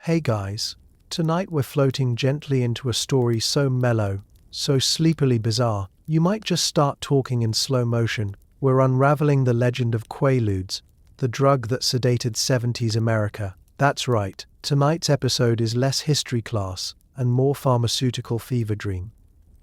Hey guys, tonight we're floating gently into a story so mellow, so sleepily bizarre, you might just start talking in slow motion. We're unraveling the legend of Quaaludes, the drug that sedated 70s America. That's right, tonight's episode is less history class and more pharmaceutical fever dream.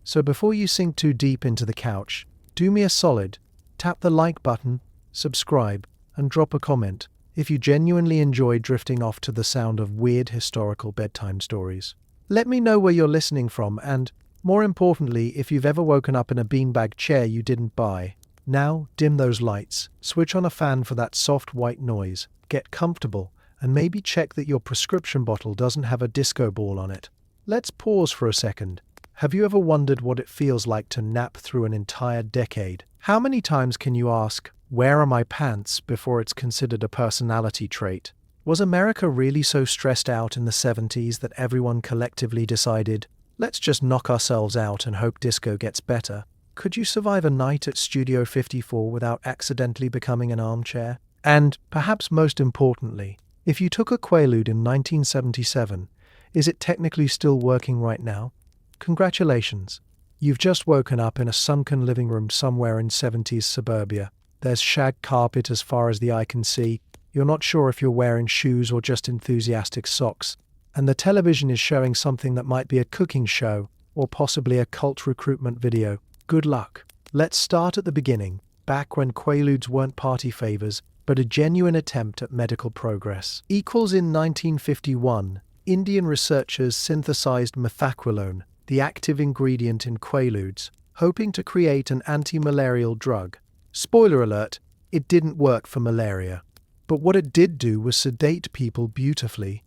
So before you sink too deep into the couch, do me a solid, tap the like button, subscribe, and drop a comment if you genuinely enjoy drifting off to the sound of weird historical bedtime stories. Let me know where you're listening from and, more importantly, if you've ever woken up in a beanbag chair you didn't buy. Now, dim those lights, switch on a fan for that soft white noise, get comfortable, and maybe check that your prescription bottle doesn't have a disco ball on it. Let's pause for a second. Have you ever wondered what it feels like to nap through an entire decade? How many times can you ask, "Where are my pants?" before it's considered a personality trait? Was America really so stressed out in the 70s that everyone collectively decided, let's just knock ourselves out and hope disco gets better? Could you survive a night at Studio 54 without accidentally becoming an armchair? And, perhaps most importantly, if you took a Quaalude in 1977, is it technically still working right now? Congratulations. You've just woken up in a sunken living room somewhere in 70s suburbia. There's shag carpet as far as the eye can see. You're not sure if you're wearing shoes or just enthusiastic socks. And the television is showing something that might be a cooking show or possibly a cult recruitment video. Good luck. Let's start at the beginning, back when Quaaludes weren't party favors, but a genuine attempt at medical progress. In 1951, Indian researchers synthesized methaqualone, the active ingredient in Quaaludes, hoping to create an anti-malarial drug. Spoiler alert, it didn't work for malaria. But what it did do was sedate people beautifully.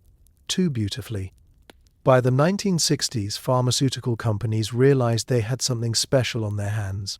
Too beautifully. By the 1960s, pharmaceutical companies realized they had something special on their hands.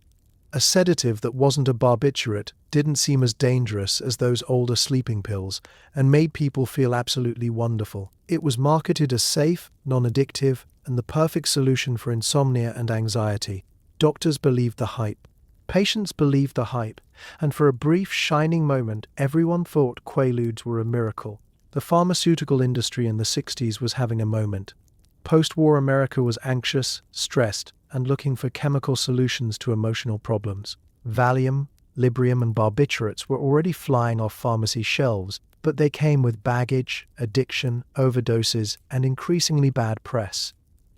A sedative that wasn't a barbiturate, didn't seem as dangerous as those older sleeping pills, and made people feel absolutely wonderful. It was marketed as safe, non-addictive, and the perfect solution for insomnia and anxiety. Doctors believed the hype. Patients believed the hype, and for a brief, shining moment, everyone thought Quaaludes were a miracle. The pharmaceutical industry in the 60s was having a moment. Post-war America was anxious, stressed, and looking for chemical solutions to emotional problems. Valium, Librium, and barbiturates were already flying off pharmacy shelves, but they came with baggage, addiction, overdoses, and increasingly bad press.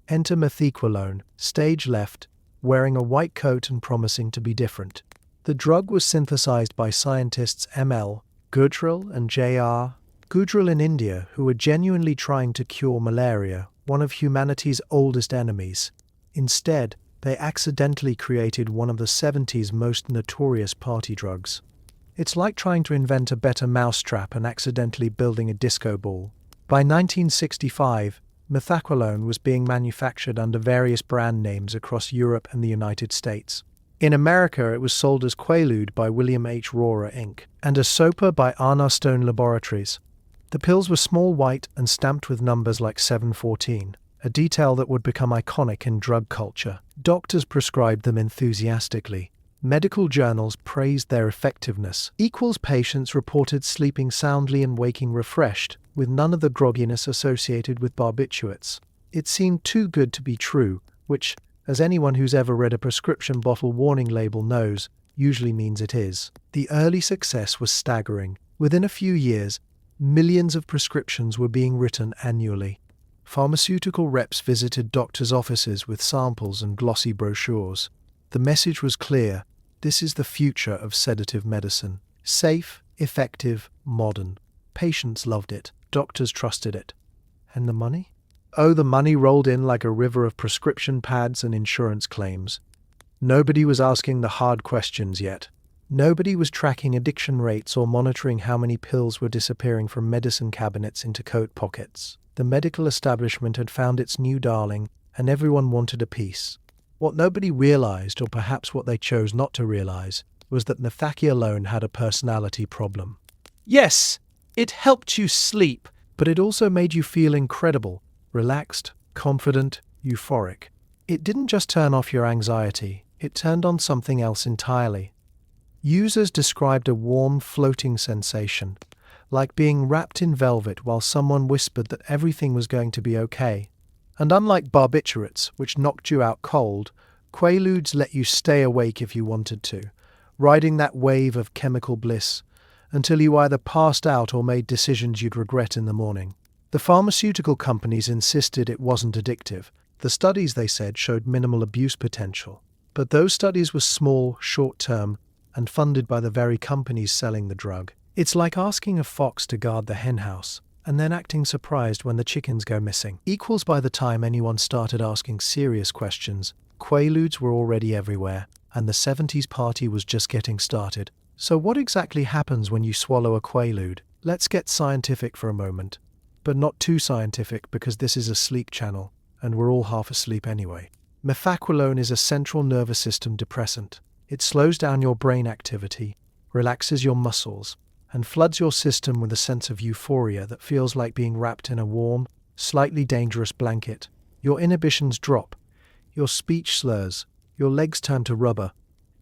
Enter methaqualone, stage left, wearing a white coat and promising to be different. The drug was synthesized by scientists M.L. Gujral and J.R. Gujral in India, who were genuinely trying to cure malaria, one of humanity's oldest enemies. Instead, they accidentally created one of the 70s most notorious party drugs. It's like trying to invent a better mousetrap and accidentally building a disco ball. By 1965, methaqualone was being manufactured under various brand names across Europe and the United States. In America, it was sold as Quaalude by William H. Rohrer, Inc., and as Sopa by Arna Stone Laboratories. The pills were small, white, and stamped with numbers like 714, a detail that would become iconic in drug culture. Doctors prescribed them enthusiastically. Medical journals praised their effectiveness. Patients reported sleeping soundly and waking refreshed, with none of the grogginess associated with barbiturates. It seemed too good to be true, which, as anyone who's ever read a prescription bottle warning label knows, usually means it is. The early success was staggering. Within a few years, millions of prescriptions were being written annually. Pharmaceutical reps visited doctors' offices with samples and glossy brochures. The message was clear: this is the future of sedative medicine. Safe, effective, modern. Patients loved it. Doctors trusted it. And the money? Oh, the money rolled in like a river of prescription pads and insurance claims. Nobody was asking the hard questions yet. Nobody was tracking addiction rates or monitoring how many pills were disappearing from medicine cabinets into coat pockets. The medical establishment had found its new darling, and everyone wanted a piece. What nobody realized, or perhaps what they chose not to realize, was that methaqualone had a personality problem. Yes, it helped you sleep, but it also made you feel incredible, relaxed, confident, euphoric. It didn't just turn off your anxiety, it turned on something else entirely. Users described a warm, floating sensation, like being wrapped in velvet while someone whispered that everything was going to be okay. And unlike barbiturates, which knocked you out cold, Quaaludes let you stay awake if you wanted to, riding that wave of chemical bliss until you either passed out or made decisions you'd regret in the morning. The pharmaceutical companies insisted it wasn't addictive. The studies, they said, showed minimal abuse potential. But those studies were small, short-term, and funded by the very companies selling the drug. It's like asking a fox to guard the henhouse, and then acting surprised when the chickens go missing. Equals by the time anyone started asking serious questions, Quaaludes were already everywhere, and the 70s party was just getting started. So what exactly happens when you swallow a Quaalude? Let's get scientific for a moment. But not too scientific, because this is a sleep channel, and we're all half asleep anyway. Methaqualone is a central nervous system depressant. It slows down your brain activity, relaxes your muscles, and floods your system with a sense of euphoria that feels like being wrapped in a warm, slightly dangerous blanket. Your inhibitions drop, your speech slurs, your legs turn to rubber.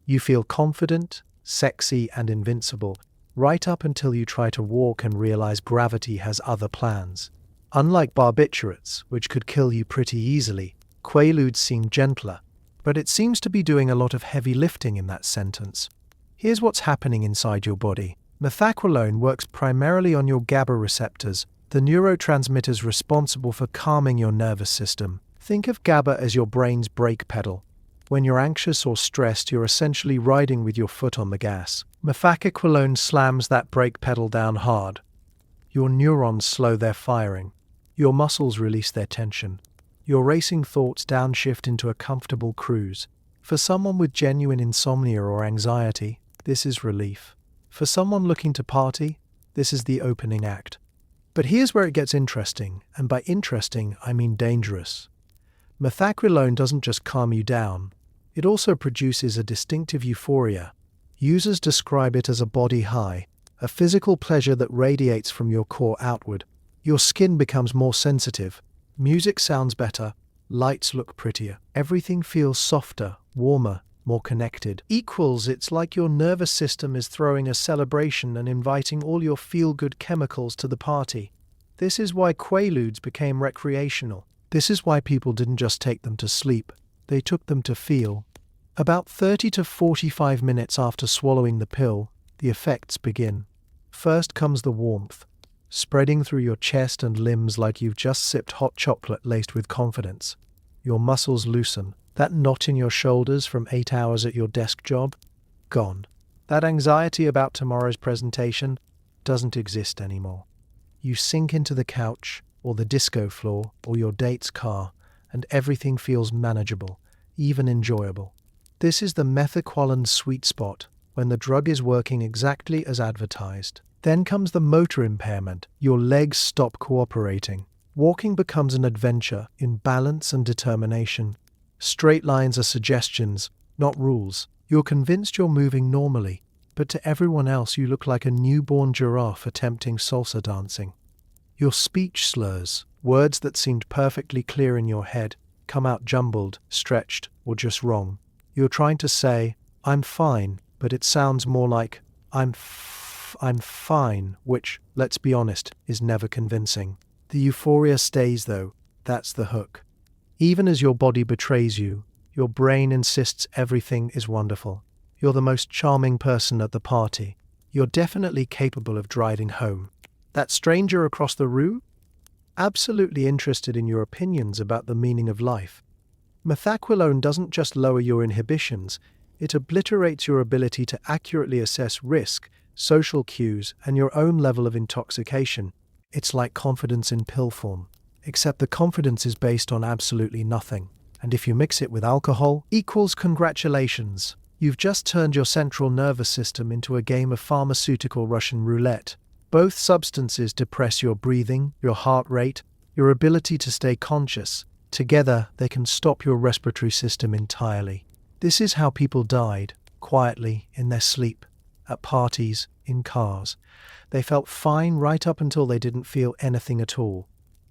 You feel confident, sexy, and invincible, right up until you try to walk and realize gravity has other plans. Unlike barbiturates, which could kill you pretty easily, Quaaludes seem gentler, but it seems to be doing a lot of heavy lifting in that sentence. Here's what's happening inside your body. Methaqualone works primarily on your GABA receptors, the neurotransmitters responsible for calming your nervous system. Think of GABA as your brain's brake pedal. When you're anxious or stressed, you're essentially riding with your foot on the gas. Methaqualone slams that brake pedal down hard. Your neurons slow their firing. Your muscles release their tension. Your racing thoughts downshift into a comfortable cruise. For someone with genuine insomnia or anxiety, this is relief. For someone looking to party, this is the opening act. But here's where it gets interesting, and by interesting, I mean dangerous. Methaqualone doesn't just calm you down, it also produces a distinctive euphoria. Users describe it as a body high, a physical pleasure that radiates from your core outward. Your skin becomes more sensitive, music sounds better, lights look prettier, everything feels softer, warmer, more connected. It's like your nervous system is throwing a celebration and inviting all your feel-good chemicals to the party. This is why Quaaludes became recreational. This is why people didn't just take them to sleep, they took them to feel. About 30 to 45 minutes after swallowing the pill, the effects begin. First comes the warmth, spreading through your chest and limbs like you've just sipped hot chocolate laced with confidence. Your muscles loosen. That knot in your shoulders from 8 hours at your desk job? Gone. That anxiety about tomorrow's presentation doesn't exist anymore. You sink into the couch, or the disco floor, or your date's car, and everything feels manageable, even enjoyable. This is the methaqualone sweet spot, when the drug is working exactly as advertised. Then comes the motor impairment. Your legs stop cooperating. Walking becomes an adventure in balance and determination. Straight lines are suggestions, not rules. You're convinced you're moving normally, but to everyone else you look like a newborn giraffe attempting salsa dancing. Your speech slurs, words that seemed perfectly clear in your head, come out jumbled, stretched, or just wrong. You're trying to say, "I'm fine," but it sounds more like, I'm fine, which, let's be honest, is never convincing. The euphoria stays though, that's the hook. Even as your body betrays you, your brain insists everything is wonderful. You're the most charming person at the party. You're definitely capable of driving home. That stranger across the room? Absolutely interested in your opinions about the meaning of life. Methaqualone doesn't just lower your inhibitions, it obliterates your ability to accurately assess risk, social cues, and your own level of intoxication. It's like confidence in pill form, except the confidence is based on absolutely nothing. And if you mix it with alcohol, congratulations. You've just turned your central nervous system into a game of pharmaceutical Russian roulette. Both substances depress your breathing, your heart rate, your ability to stay conscious. Together, they can stop your respiratory system entirely. This is how people died, quietly, in their sleep, at parties, in cars. They felt fine right up until they didn't feel anything at all.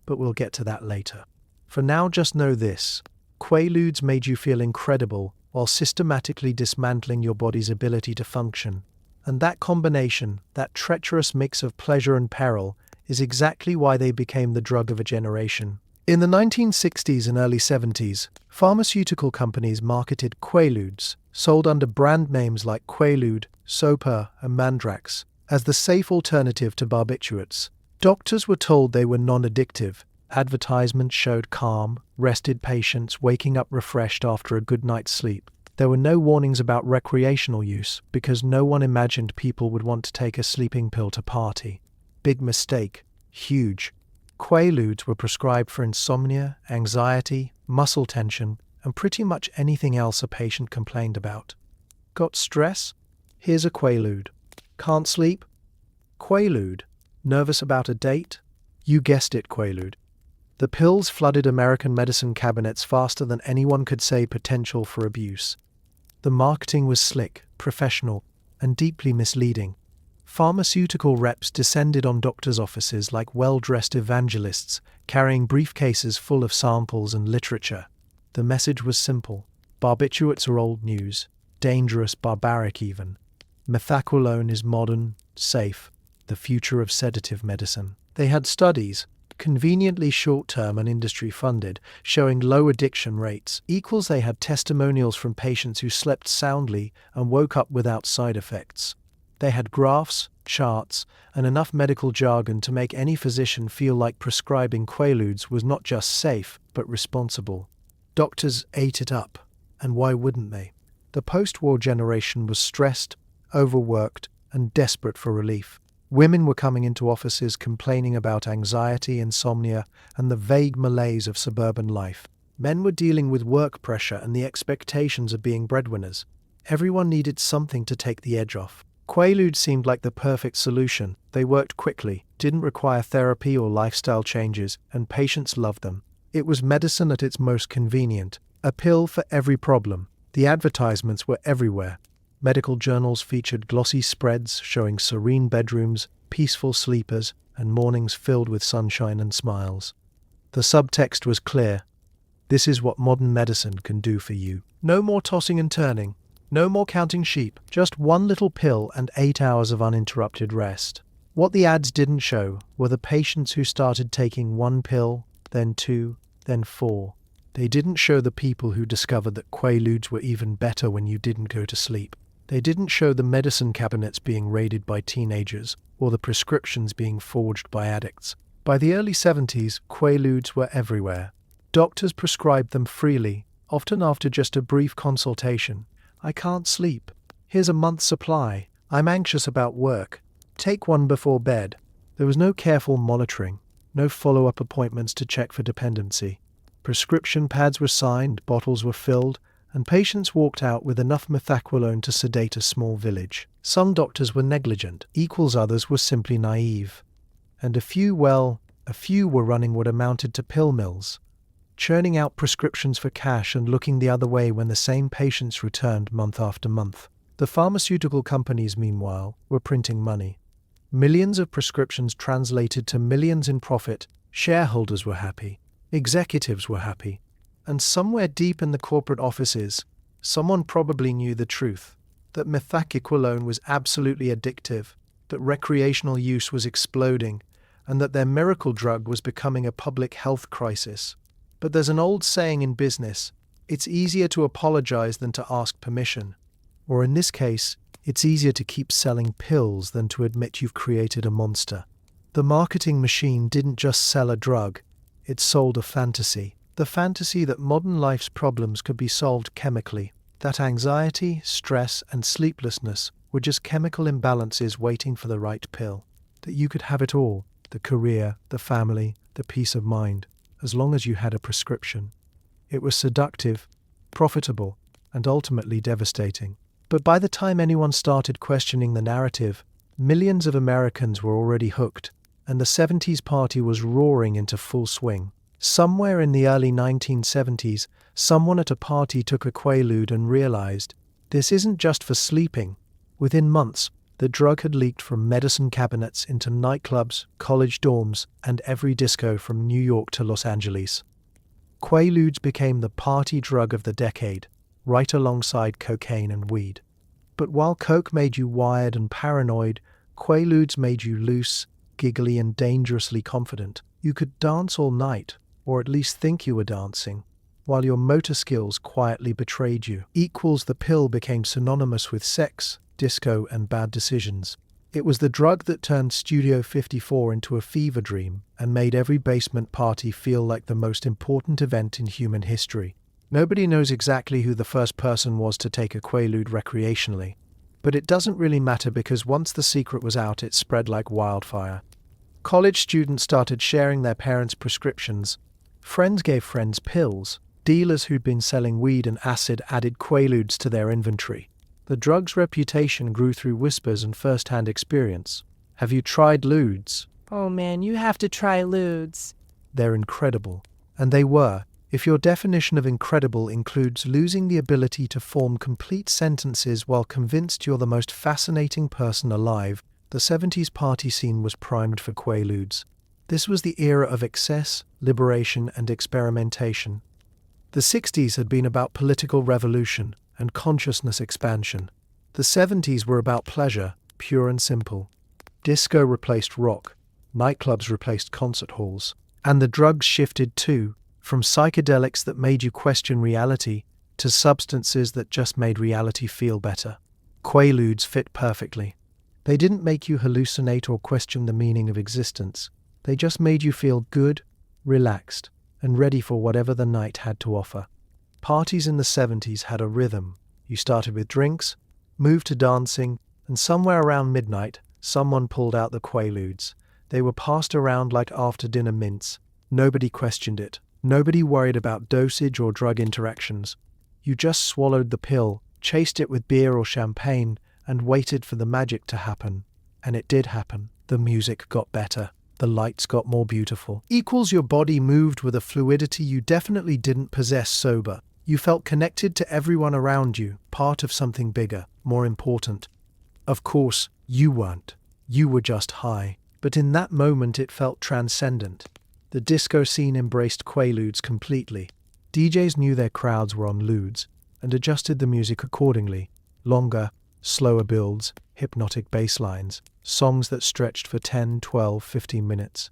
But we'll get to that later. For now, just know this. Quaaludes made you feel incredible while systematically dismantling your body's ability to function. And that combination, that treacherous mix of pleasure and peril, is exactly why they became the drug of a generation. In the 1960s and early 70s, pharmaceutical companies marketed Quaaludes, sold under brand names like Quaalude, Soper, and Mandrax, as the safe alternative to barbiturates. Doctors were told they were non-addictive. Advertisements showed calm, rested patients waking up refreshed after a good night's sleep. There were no warnings about recreational use because no one imagined people would want to take a sleeping pill to party. Big mistake. Huge. Quaaludes were prescribed for insomnia, anxiety, muscle tension, and pretty much anything else a patient complained about. Got stress? Here's a Quaalude. Can't sleep? Quaalude. Nervous about a date? You guessed it, Quaalude. The pills flooded American medicine cabinets faster than anyone could say potential for abuse. The marketing was slick, professional, and deeply misleading. Pharmaceutical reps descended on doctors' offices like well-dressed evangelists, carrying briefcases full of samples and literature. The message was simple. Barbiturates are old news, dangerous, barbaric even. Methaqualone is modern, safe, the future of sedative medicine. They had studies, conveniently short-term and industry-funded, showing low addiction rates. They had testimonials from patients who slept soundly and woke up without side effects. They had graphs, charts, and enough medical jargon to make any physician feel like prescribing Quaaludes was not just safe, but responsible. Doctors ate it up, and why wouldn't they? The post-war generation was stressed, overworked, and desperate for relief. Women were coming into offices complaining about anxiety, insomnia, and the vague malaise of suburban life. Men were dealing with work pressure and the expectations of being breadwinners. Everyone needed something to take the edge off. Quaaludes seemed like the perfect solution. They worked quickly, didn't require therapy or lifestyle changes, and patients loved them. It was medicine at its most convenient, a pill for every problem. The advertisements were everywhere. Medical journals featured glossy spreads showing serene bedrooms, peaceful sleepers, and mornings filled with sunshine and smiles. The subtext was clear. This is what modern medicine can do for you. No more tossing and turning. No more counting sheep. Just one little pill and 8 hours of uninterrupted rest. What the ads didn't show were the patients who started taking one pill, then two, then four. They didn't show the people who discovered that Quaaludes were even better when you didn't go to sleep. They didn't show the medicine cabinets being raided by teenagers or the prescriptions being forged by addicts. By the early 70s, Quaaludes were everywhere. Doctors prescribed them freely, often after just a brief consultation. I can't sleep. Here's a month's supply. I'm anxious about work. Take one before bed. There was no careful monitoring, no follow-up appointments to check for dependency. Prescription pads were signed, bottles were filled, and patients walked out with enough methaqualone to sedate a small village. Some doctors were negligent, others were simply naive. And a few were running what amounted to pill mills, churning out prescriptions for cash and looking the other way when the same patients returned month after month. The pharmaceutical companies, meanwhile, were printing money. Millions of prescriptions translated to millions in profit. Shareholders were happy. Executives were happy. And somewhere deep in the corporate offices, someone probably knew the truth, that methaqualone was absolutely addictive, that recreational use was exploding, and that their miracle drug was becoming a public health crisis. But there's an old saying in business, it's easier to apologize than to ask permission. Or in this case, it's easier to keep selling pills than to admit you've created a monster. The marketing machine didn't just sell a drug, it sold a fantasy. The fantasy that modern life's problems could be solved chemically, that anxiety, stress, and sleeplessness were just chemical imbalances waiting for the right pill, that you could have it all, the career, the family, the peace of mind, as long as you had a prescription. It was seductive, profitable, and ultimately devastating. But by the time anyone started questioning the narrative, millions of Americans were already hooked, and the 70s party was roaring into full swing. Somewhere in the early 1970s, someone at a party took a Quaalude and realized, this isn't just for sleeping. Within months, the drug had leaked from medicine cabinets into nightclubs, college dorms, and every disco from New York to Los Angeles. Quaaludes became the party drug of the decade, right alongside cocaine and weed. But while Coke made you wired and paranoid, Quaaludes made you loose, giggly and dangerously confident. You could dance all night, or at least think you were dancing, while your motor skills quietly betrayed you. Equals the pill became synonymous with sex, disco and bad decisions. It was the drug that turned Studio 54 into a fever dream and made every basement party feel like the most important event in human history. Nobody knows exactly who the first person was to take a Quaalude recreationally, but it doesn't really matter because once the secret was out, it spread like wildfire. College students started sharing their parents' prescriptions. Friends gave friends pills. Dealers who'd been selling weed and acid added Quaaludes to their inventory. The drug's reputation grew through whispers and first-hand experience. Have you tried Ludes? Oh man, you have to try Ludes. They're incredible. And they were. If your definition of incredible includes losing the ability to form complete sentences while convinced you're the most fascinating person alive, the 70s party scene was primed for Quaaludes. This was the era of excess, liberation, and experimentation. The 60s had been about political revolution and consciousness expansion. The 70s were about pleasure, pure and simple. Disco replaced rock, nightclubs replaced concert halls, and the drugs shifted too, from psychedelics that made you question reality to substances that just made reality feel better. Quaaludes fit perfectly. They didn't make you hallucinate or question the meaning of existence. They just made you feel good, relaxed, and ready for whatever the night had to offer. Parties in the 70s had a rhythm. You started with drinks, moved to dancing, and somewhere around midnight, someone pulled out the Quaaludes. They were passed around like after-dinner mints. Nobody questioned it. Nobody worried about dosage or drug interactions. You just swallowed the pill, chased it with beer or champagne, and waited for the magic to happen. And it did happen. The music got better. The lights got more beautiful. Equals your body moved with a fluidity you definitely didn't possess sober. You felt connected to everyone around you, part of something bigger, more important. Of course, you weren't. You were just high. But in that moment it felt transcendent. The disco scene embraced Quaaludes completely. DJs knew their crowds were on Ludes and adjusted the music accordingly. Longer, slower builds, hypnotic bass lines, songs that stretched for 10, 12, 15 minutes.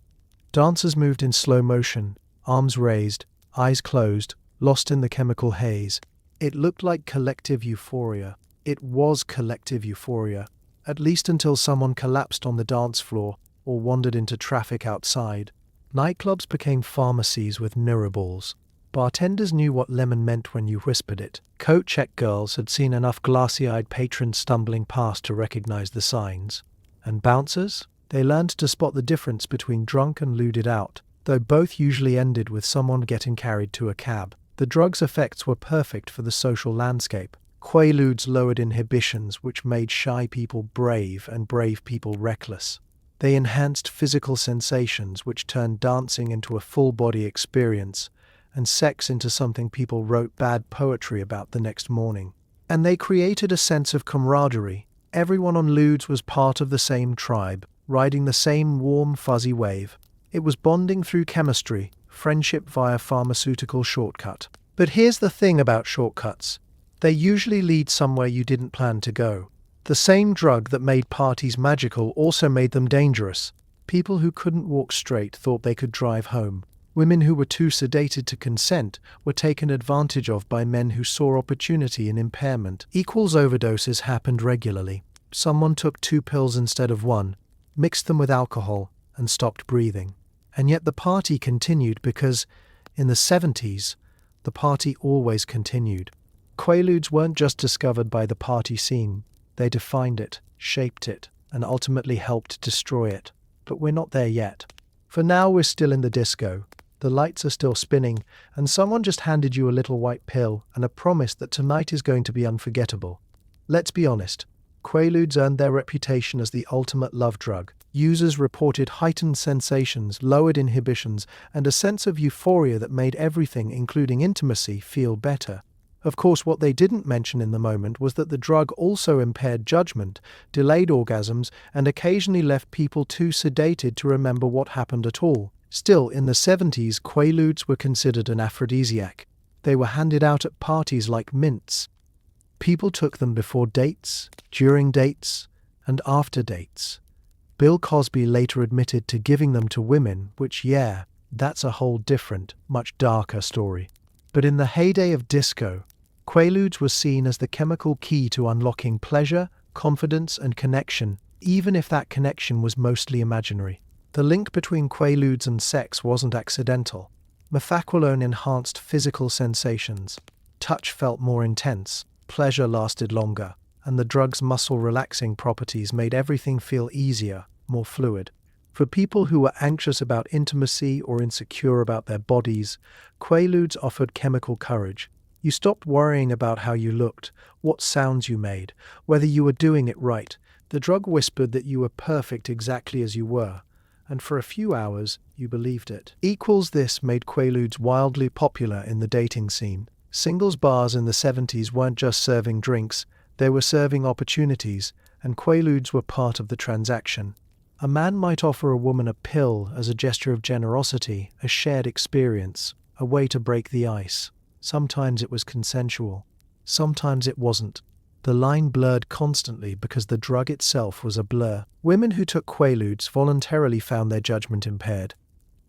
Dancers moved in slow motion, arms raised, eyes closed, lost in the chemical haze. It looked like collective euphoria. It was collective euphoria, at least until someone collapsed on the dance floor or wandered into traffic outside. Nightclubs became pharmacies with mirror balls. Bartenders knew what lemon meant when you whispered it. Coat check girls had seen enough glassy-eyed patrons stumbling past to recognize the signs. And bouncers? They learned to spot the difference between drunk and luded out, though both usually ended with someone getting carried to a cab. The drug's effects were perfect for the social landscape. Quaaludes lowered inhibitions, which made shy people brave and brave people reckless. They enhanced physical sensations, which turned dancing into a full-body experience, and sex into something people wrote bad poetry about the next morning. And they created a sense of camaraderie. Everyone on Ludes was part of the same tribe, riding the same warm, fuzzy wave. It was bonding through chemistry, friendship via pharmaceutical shortcut. But here's the thing about shortcuts. They usually lead somewhere you didn't plan to go. The same drug that made parties magical also made them dangerous. People who couldn't walk straight thought they could drive home. Women who were too sedated to consent were taken advantage of by men who saw opportunity in impairment. Overdoses happened regularly. Someone took 2 pills instead of 1, mixed them with alcohol, and stopped breathing. And yet the party continued because, in the 70s, the party always continued. Quaaludes weren't just discovered by the party scene. They defined it, shaped it, and ultimately helped destroy it. But we're not there yet. For now, we're still in the disco. The lights are still spinning, and someone just handed you a little white pill and a promise that tonight is going to be unforgettable. Let's be honest. Quaaludes earned their reputation as the ultimate love drug. Users reported heightened sensations, lowered inhibitions, and a sense of euphoria that made everything, including intimacy, feel better. Of course, what they didn't mention in the moment was that the drug also impaired judgment, delayed orgasms, and occasionally left people too sedated to remember what happened at all. Still, in the 70s, Quaaludes were considered an aphrodisiac. They were handed out at parties like mints. People took them before dates, during dates, and after dates. Bill Cosby later admitted to giving them to women, which, yeah, that's a whole different, much darker story. But in the heyday of disco, Quaaludes was seen as the chemical key to unlocking pleasure, confidence, and connection, even if that connection was mostly imaginary. The link between Quaaludes and sex wasn't accidental. Methaqualone enhanced physical sensations. Touch felt more intense, pleasure lasted longer, and the drug's muscle-relaxing properties made everything feel easier, more fluid. For people who were anxious about intimacy or insecure about their bodies, Quaaludes offered chemical courage. You stopped worrying about how you looked, what sounds you made, whether you were doing it right. The drug whispered that you were perfect exactly as you were, and for a few hours, you believed it. This made Quaaludes wildly popular in the dating scene. Singles bars in the 70s weren't just serving drinks, they were serving opportunities, and Quaaludes were part of the transaction. A man might offer a woman a pill as a gesture of generosity, a shared experience, a way to break the ice. Sometimes it was consensual. Sometimes it wasn't. The line blurred constantly because the drug itself was a blur. Women who took Quaaludes voluntarily found their judgment impaired.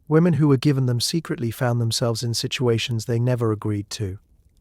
Women who were given them secretly found themselves in situations they never agreed to.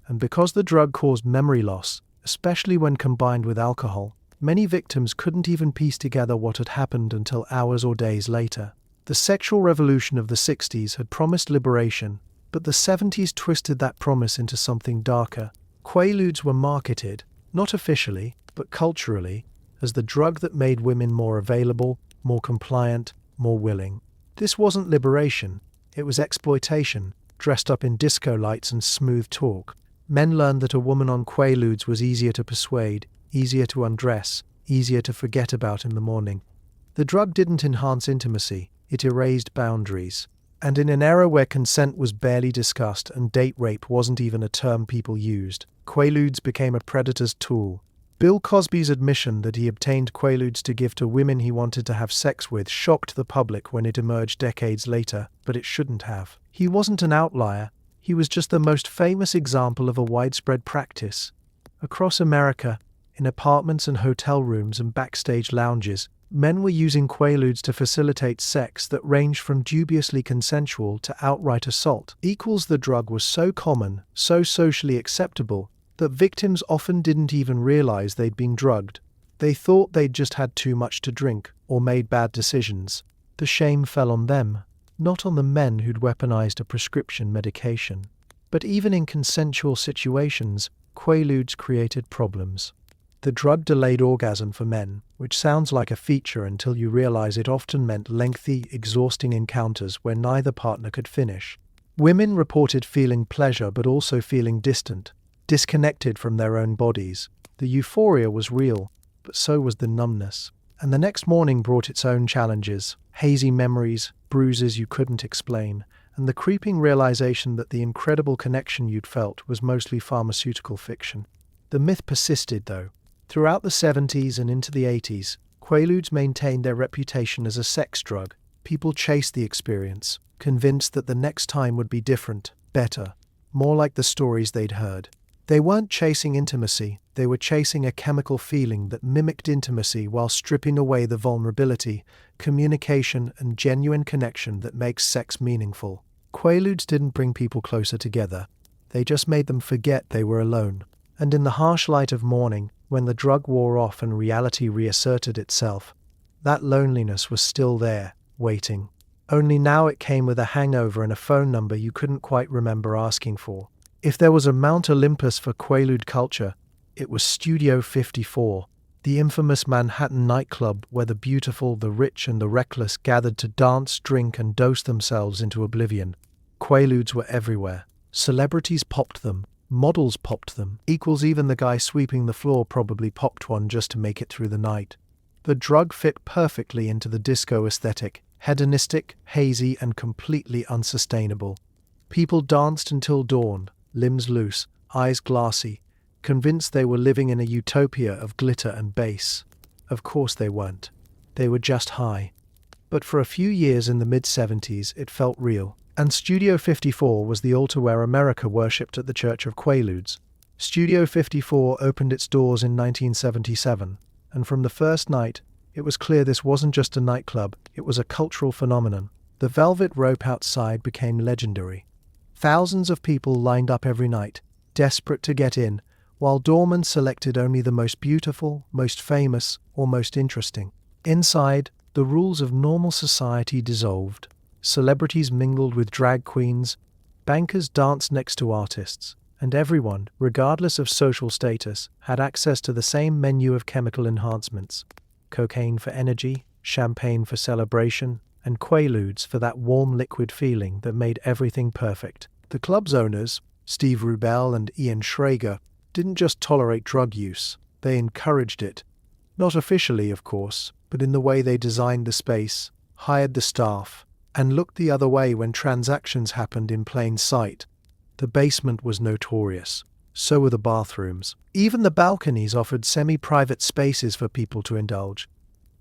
And because the drug caused memory loss, especially when combined with alcohol, many victims couldn't even piece together what had happened until hours or days later. The sexual revolution of the 60s had promised liberation, but the 70s twisted that promise into something darker. Quaaludes were marketed, not officially, but culturally, as the drug that made women more available, more compliant, more willing. This wasn't liberation, it was exploitation, dressed up in disco lights and smooth talk. Men learned that a woman on Quaaludes was easier to persuade, easier to undress, easier to forget about in the morning. The drug didn't enhance intimacy, it erased boundaries. And in an era where consent was barely discussed and date rape wasn't even a term people used, Quaaludes became a predator's tool. Bill Cosby's admission that he obtained Quaaludes to give to women he wanted to have sex with shocked the public when it emerged decades later, but it shouldn't have. He wasn't an outlier, he was just the most famous example of a widespread practice. Across America, in apartments and hotel rooms and backstage lounges, men were using Quaaludes to facilitate sex that ranged from dubiously consensual to outright assault. The drug was so common, so socially acceptable, that victims often didn't even realize they'd been drugged. They thought they'd just had too much to drink or made bad decisions. The shame fell on them, not on the men who'd weaponized a prescription medication. But even in consensual situations, Quaaludes created problems. The drug delayed orgasm for men, which sounds like a feature until you realize it often meant lengthy, exhausting encounters where neither partner could finish. Women reported feeling pleasure but also feeling distant, disconnected from their own bodies. The euphoria was real, but so was the numbness. And the next morning brought its own challenges, hazy memories, bruises you couldn't explain, and the creeping realization that the incredible connection you'd felt was mostly pharmaceutical fiction. The myth persisted, though. Throughout the 70s and into the 80s, Quaaludes maintained their reputation as a sex drug. People chased the experience, convinced that the next time would be different, better, more like the stories they'd heard. They weren't chasing intimacy, they were chasing a chemical feeling that mimicked intimacy while stripping away the vulnerability, communication, and genuine connection that makes sex meaningful. Quaaludes didn't bring people closer together, they just made them forget they were alone. And in the harsh light of morning, when the drug wore off and reality reasserted itself, that loneliness was still there, waiting. Only now it came with a hangover and a phone number you couldn't quite remember asking for. If there was a Mount Olympus for Quaalude culture, it was Studio 54, the infamous Manhattan nightclub where the beautiful, the rich, and the reckless gathered to dance, drink, and dose themselves into oblivion. Quaaludes were everywhere. Celebrities popped them. Models popped them. Even the guy sweeping the floor probably popped one just to make it through the night. The drug fit perfectly into the disco aesthetic, hedonistic, hazy, and completely unsustainable. People danced until dawn, limbs loose, eyes glassy, convinced they were living in a utopia of glitter and bass. Of course they weren't. They were just high. But for a few years in the mid-70s, it felt real. And Studio 54 was the altar where America worshipped at the Church of Quaaludes. Studio 54 opened its doors in 1977, and from the first night, it was clear this wasn't just a nightclub, it was a cultural phenomenon. The velvet rope outside became legendary. Thousands of people lined up every night, desperate to get in, while doormen selected only the most beautiful, most famous, or most interesting. Inside, the rules of normal society dissolved. Celebrities mingled with drag queens, bankers danced next to artists, and everyone, regardless of social status, had access to the same menu of chemical enhancements: cocaine for energy, champagne for celebration, and Quaaludes for that warm liquid feeling that made everything perfect. The club's owners, Steve Rubell and Ian Schrager, didn't just tolerate drug use, they encouraged it. Not officially, of course, but in the way they designed the space, hired the staff, and looked the other way when transactions happened in plain sight. The basement was notorious. So were the bathrooms. Even the balconies offered semi-private spaces for people to indulge.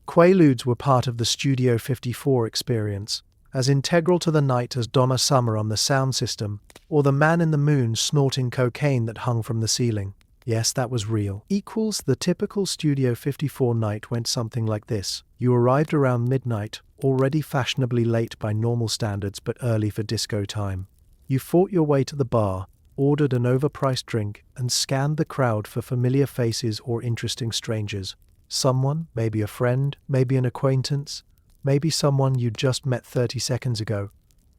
Quaaludes were part of the Studio 54 experience, as integral to the night as Donna Summer on the sound system, or the man in the moon snorting cocaine that hung from the ceiling. Yes, that was real. The typical Studio 54 night went something like this. You arrived around midnight, already fashionably late by normal standards but early for disco time. You fought your way to the bar, ordered an overpriced drink, and scanned the crowd for familiar faces or interesting strangers. Someone, maybe a friend, maybe an acquaintance, maybe someone you'd just met 30 seconds ago,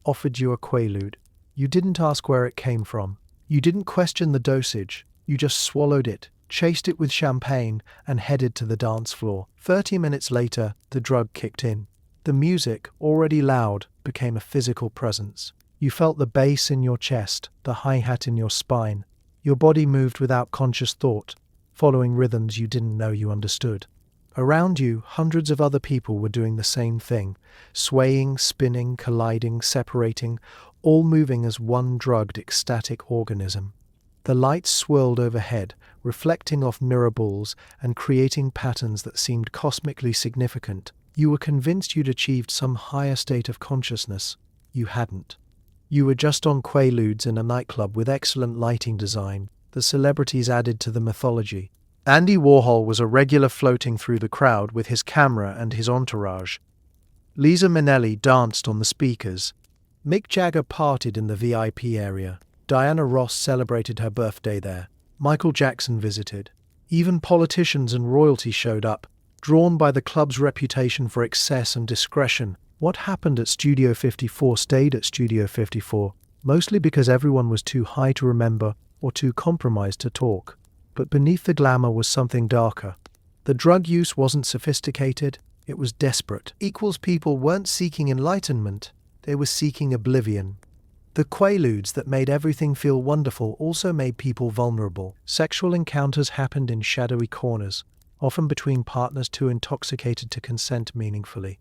offered you a Quaalude. You didn't ask where it came from. You didn't question the dosage. You just swallowed it, chased it with champagne, and headed to the dance floor. 30 minutes later, the drug kicked in. The music, already loud, became a physical presence. You felt the bass in your chest, the hi-hat in your spine. Your body moved without conscious thought, following rhythms you didn't know you understood. Around you, hundreds of other people were doing the same thing, swaying, spinning, colliding, separating, all moving as one drugged, ecstatic organism. The lights swirled overhead, reflecting off mirror balls and creating patterns that seemed cosmically significant. You were convinced you'd achieved some higher state of consciousness. You hadn't. You were just on Quaaludes in a nightclub with excellent lighting design. The celebrities added to the mythology. Andy Warhol was a regular floating through the crowd with his camera and his entourage. Liza Minnelli danced on the speakers. Mick Jagger partied in the VIP area. Diana Ross celebrated her birthday there. Michael Jackson visited. Even politicians and royalty showed up, drawn by the club's reputation for excess and discretion. What happened at Studio 54 stayed at Studio 54, mostly because everyone was too high to remember or too compromised to talk. But beneath the glamour was something darker. The drug use wasn't sophisticated, it was desperate. People weren't seeking enlightenment, they were seeking oblivion. The Quaaludes that made everything feel wonderful also made people vulnerable. Sexual encounters happened in shadowy corners, often between partners too intoxicated to consent meaningfully.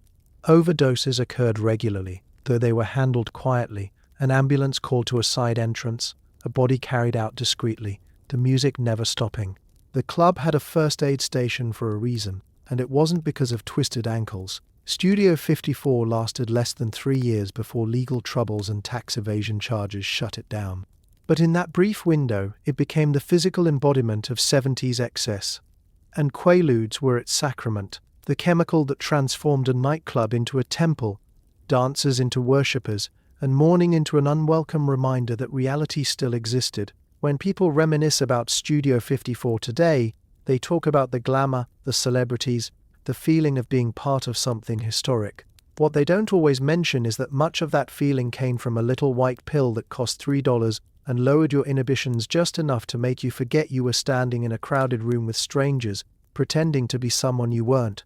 Overdoses occurred regularly, though they were handled quietly, an ambulance called to a side entrance, a body carried out discreetly, the music never stopping. The club had a first aid station for a reason, and it wasn't because of twisted ankles. Studio 54 lasted less than 3 years before legal troubles and tax evasion charges shut it down. But in that brief window, it became the physical embodiment of 70s excess. And Quaaludes were its sacrament, the chemical that transformed a nightclub into a temple, dancers into worshippers, and mourning into an unwelcome reminder that reality still existed. When people reminisce about Studio 54 today, they talk about the glamour, the celebrities, the feeling of being part of something historic. What they don't always mention is that much of that feeling came from a little white pill that cost $3 and lowered your inhibitions just enough to make you forget you were standing in a crowded room with strangers, pretending to be someone you weren't.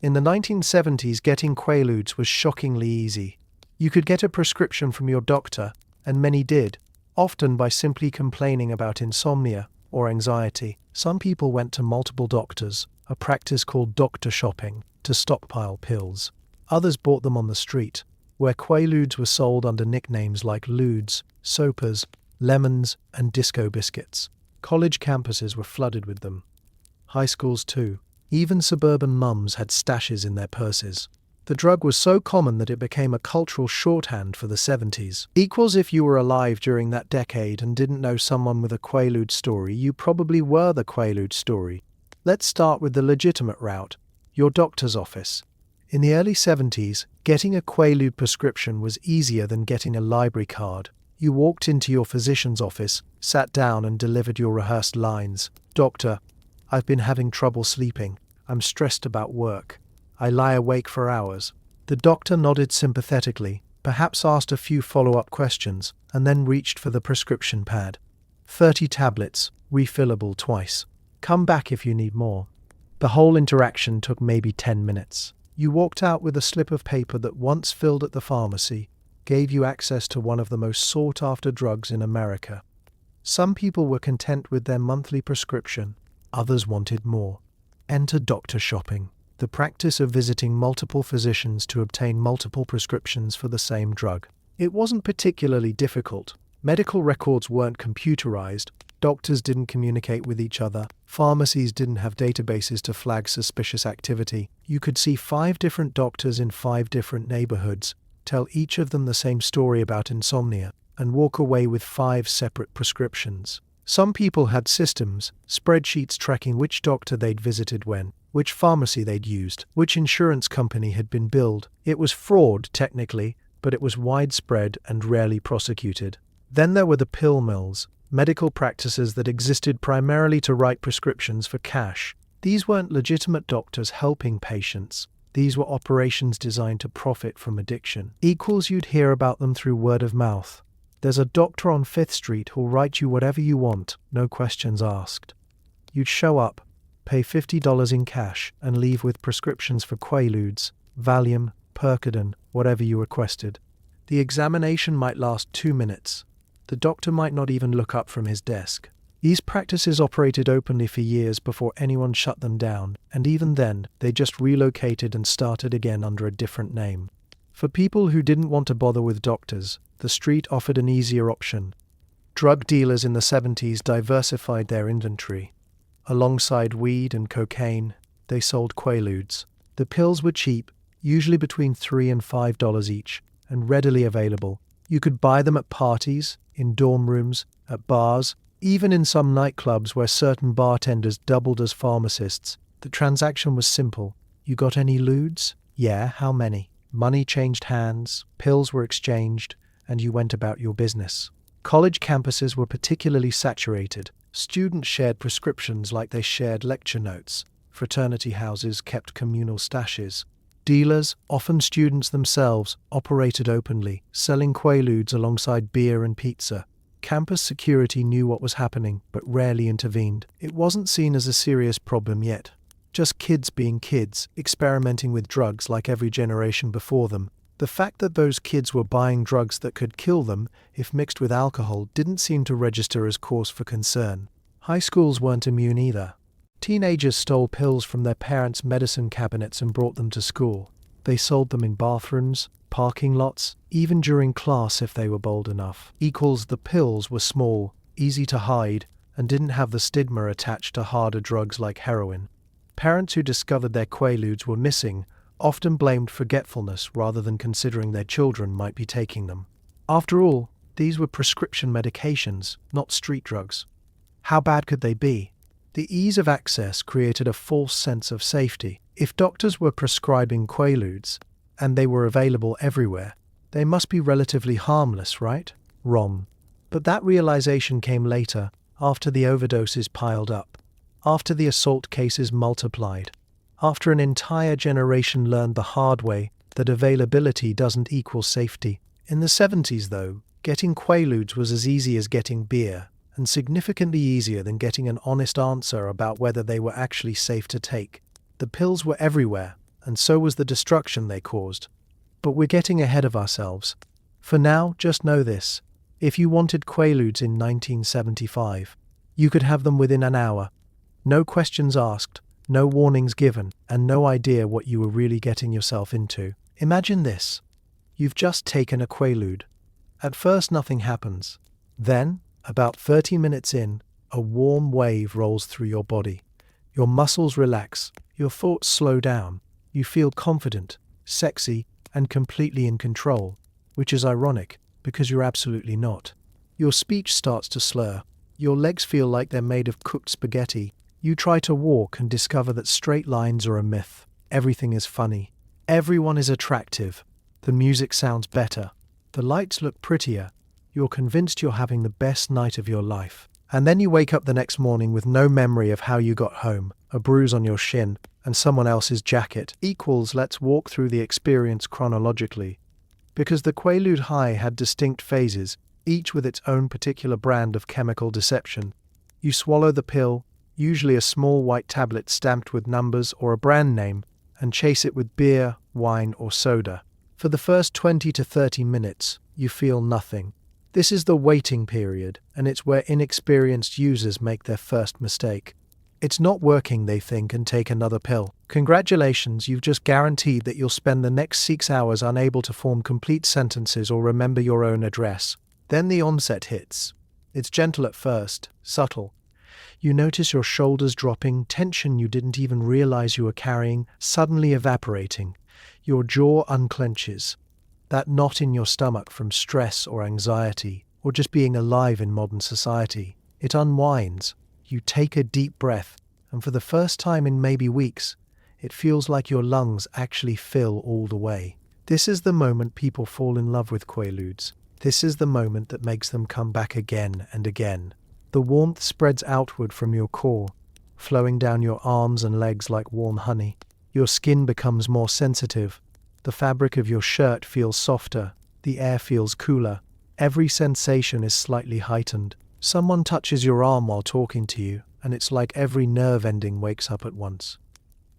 In the 1970s, getting Quaaludes was shockingly easy. You could get a prescription from your doctor, and many did, often by simply complaining about insomnia or anxiety. Some people went to multiple doctors, a practice called doctor shopping, to stockpile pills. Others bought them on the street, where Quaaludes were sold under nicknames like Ludes, Soapers, Lemons, and Disco Biscuits. College campuses were flooded with them. High schools too. Even suburban mums had stashes in their purses. The drug was so common that it became a cultural shorthand for the 70s. Equals if you were alive during that decade and didn't know someone with a Quaalude story, you probably were the Quaalude story. Let's start with the legitimate route, your doctor's office. In the early 70s, getting a Quaalude prescription was easier than getting a library card. You walked into your physician's office, sat down and delivered your rehearsed lines. "Doctor, I've been having trouble sleeping. I'm stressed about work. I lie awake for hours." The doctor nodded sympathetically, perhaps asked a few follow-up questions, and then reached for the prescription pad. 30 tablets, refillable twice. Come back if you need more. The whole interaction took maybe 10 minutes. You walked out with a slip of paper that, once filled at the pharmacy, gave you access to one of the most sought-after drugs in America. Some people were content with their monthly prescription, others wanted more. Enter doctor shopping, the practice of visiting multiple physicians to obtain multiple prescriptions for the same drug. It wasn't particularly difficult. Medical records weren't computerized, doctors didn't communicate with each other, pharmacies didn't have databases to flag suspicious activity. You could see 5 different doctors in 5 different neighborhoods, tell each of them the same story about insomnia, and walk away with 5 separate prescriptions. Some people had systems, spreadsheets tracking which doctor they'd visited when, which pharmacy they'd used, which insurance company had been billed. It was fraud, technically, but it was widespread and rarely prosecuted. Then there were the pill mills, medical practices that existed primarily to write prescriptions for cash. These weren't legitimate doctors helping patients. These were operations designed to profit from addiction. You'd hear about them through word of mouth. There's a doctor on 5th Street who'll write you whatever you want, no questions asked. You'd show up, pay $50 in cash, and leave with prescriptions for Quaaludes, Valium, Percodan, whatever you requested. The examination might last 2 minutes. The doctor might not even look up from his desk. These practices operated openly for years before anyone shut them down, and even then, they just relocated and started again under a different name. For people who didn't want to bother with doctors, the street offered an easier option. Drug dealers in the 70s diversified their inventory. Alongside weed and cocaine, they sold Quaaludes. The pills were cheap, usually between $3 and $5 each, and readily available. You could buy them at parties, in dorm rooms, at bars, even in some nightclubs where certain bartenders doubled as pharmacists. The transaction was simple. You got any ludes? Yeah, how many? Money changed hands, pills were exchanged, and you went about your business. College campuses were particularly saturated. Students shared prescriptions like they shared lecture notes. Fraternity houses kept communal stashes. Dealers, often students themselves, operated openly, selling Quaaludes alongside beer and pizza. Campus security knew what was happening, but rarely intervened. It wasn't seen as a serious problem yet. Just kids being kids, experimenting with drugs like every generation before them. The fact that those kids were buying drugs that could kill them, if mixed with alcohol, didn't seem to register as cause for concern. High schools weren't immune either. Teenagers stole pills from their parents' medicine cabinets and brought them to school. They sold them in bathrooms, parking lots, even during class if they were bold enough. The pills were small, easy to hide, and didn't have the stigma attached to harder drugs like heroin. Parents who discovered their Quaaludes were missing often blamed forgetfulness rather than considering their children might be taking them. After all, these were prescription medications, not street drugs. How bad could they be? The ease of access created a false sense of safety. If doctors were prescribing Quaaludes, and they were available everywhere, they must be relatively harmless, right? Wrong. But that realization came later, after the overdoses piled up, after the assault cases multiplied, after an entire generation learned the hard way that availability doesn't equal safety. In the 70s, though, getting Quaaludes was as easy as getting beer, and significantly easier than getting an honest answer about whether they were actually safe to take. The pills were everywhere, and so was the destruction they caused. But we're getting ahead of ourselves. For now, just know this. If you wanted Quaaludes in 1975, you could have them within an hour. No questions asked, no warnings given, and no idea what you were really getting yourself into. Imagine this. You've just taken a Quaalude. At first nothing happens. Then, about 30 minutes in, a warm wave rolls through your body. Your muscles relax, your thoughts slow down, you feel confident, sexy, and completely in control, which is ironic because you're absolutely not. Your speech starts to slur. Your legs feel like they're made of cooked spaghetti. You try to walk and discover that straight lines are a myth. Everything is funny. Everyone is attractive. The music sounds better. The lights look prettier. You're convinced you're having the best night of your life. And then you wake up the next morning with no memory of how you got home, a bruise on your shin, and someone else's jacket. Let's walk through the experience chronologically. Because the Quaalude high had distinct phases, each with its own particular brand of chemical deception. You swallow the pill, usually a small white tablet stamped with numbers or a brand name, and chase it with beer, wine, or soda. For the first 20 to 30 minutes, you feel nothing. This is the waiting period, and it's where inexperienced users make their first mistake. It's not working, they think, and take another pill. Congratulations, you've just guaranteed that you'll spend the next 6 hours unable to form complete sentences or remember your own address. Then the onset hits. It's gentle at first, subtle. You notice your shoulders dropping, tension you didn't even realize you were carrying, suddenly evaporating. Your jaw unclenches. That knot in your stomach from stress or anxiety, or just being alive in modern society, it unwinds. You take a deep breath, and for the first time in maybe weeks, it feels like your lungs actually fill all the way. This is the moment people fall in love with Quaaludes. This is the moment that makes them come back again and again. The warmth spreads outward from your core, flowing down your arms and legs like warm honey. Your skin becomes more sensitive. The fabric of your shirt feels softer. The air feels cooler. Every sensation is slightly heightened. Someone touches your arm while talking to you, and it's like every nerve ending wakes up at once.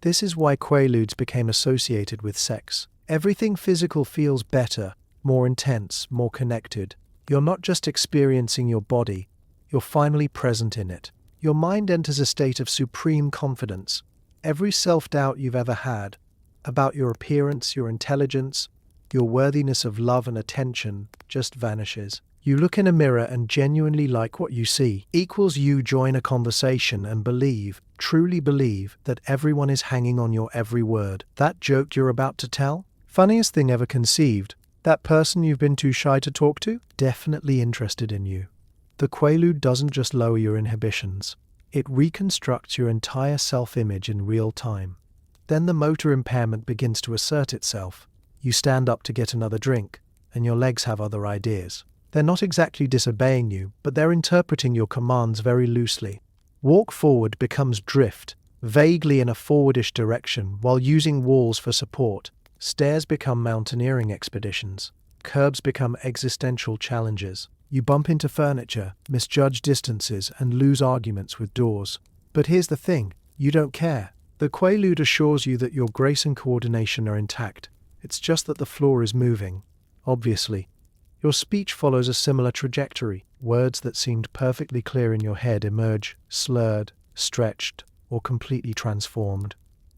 This is why Quaaludes became associated with sex. Everything physical feels better, more intense, more connected. You're not just experiencing your body, you're finally present in it. Your mind enters a state of supreme confidence. Every self-doubt you've ever had about your appearance, your intelligence, your worthiness of love and attention just vanishes. You look in a mirror and genuinely like what you see. You join a conversation and believe, truly believe, that everyone is hanging on your every word. That joke you're about to tell? Funniest thing ever conceived. That person you've been too shy to talk to? Definitely interested in you. The Quaalude doesn't just lower your inhibitions. It reconstructs your entire self-image in real time. Then the motor impairment begins to assert itself. You stand up to get another drink, and your legs have other ideas. They're not exactly disobeying you, but they're interpreting your commands very loosely. Walk forward becomes drift, vaguely in a forwardish direction, while using walls for support. Stairs become mountaineering expeditions. Curbs become existential challenges. You bump into furniture, misjudge distances, and lose arguments with doors. But here's the thing, you don't care. The Quaalude assures you that your grace and coordination are intact. It's just that the floor is moving. Obviously. Your speech follows a similar trajectory. Words that seemed perfectly clear in your head emerge, slurred, stretched, or completely transformed.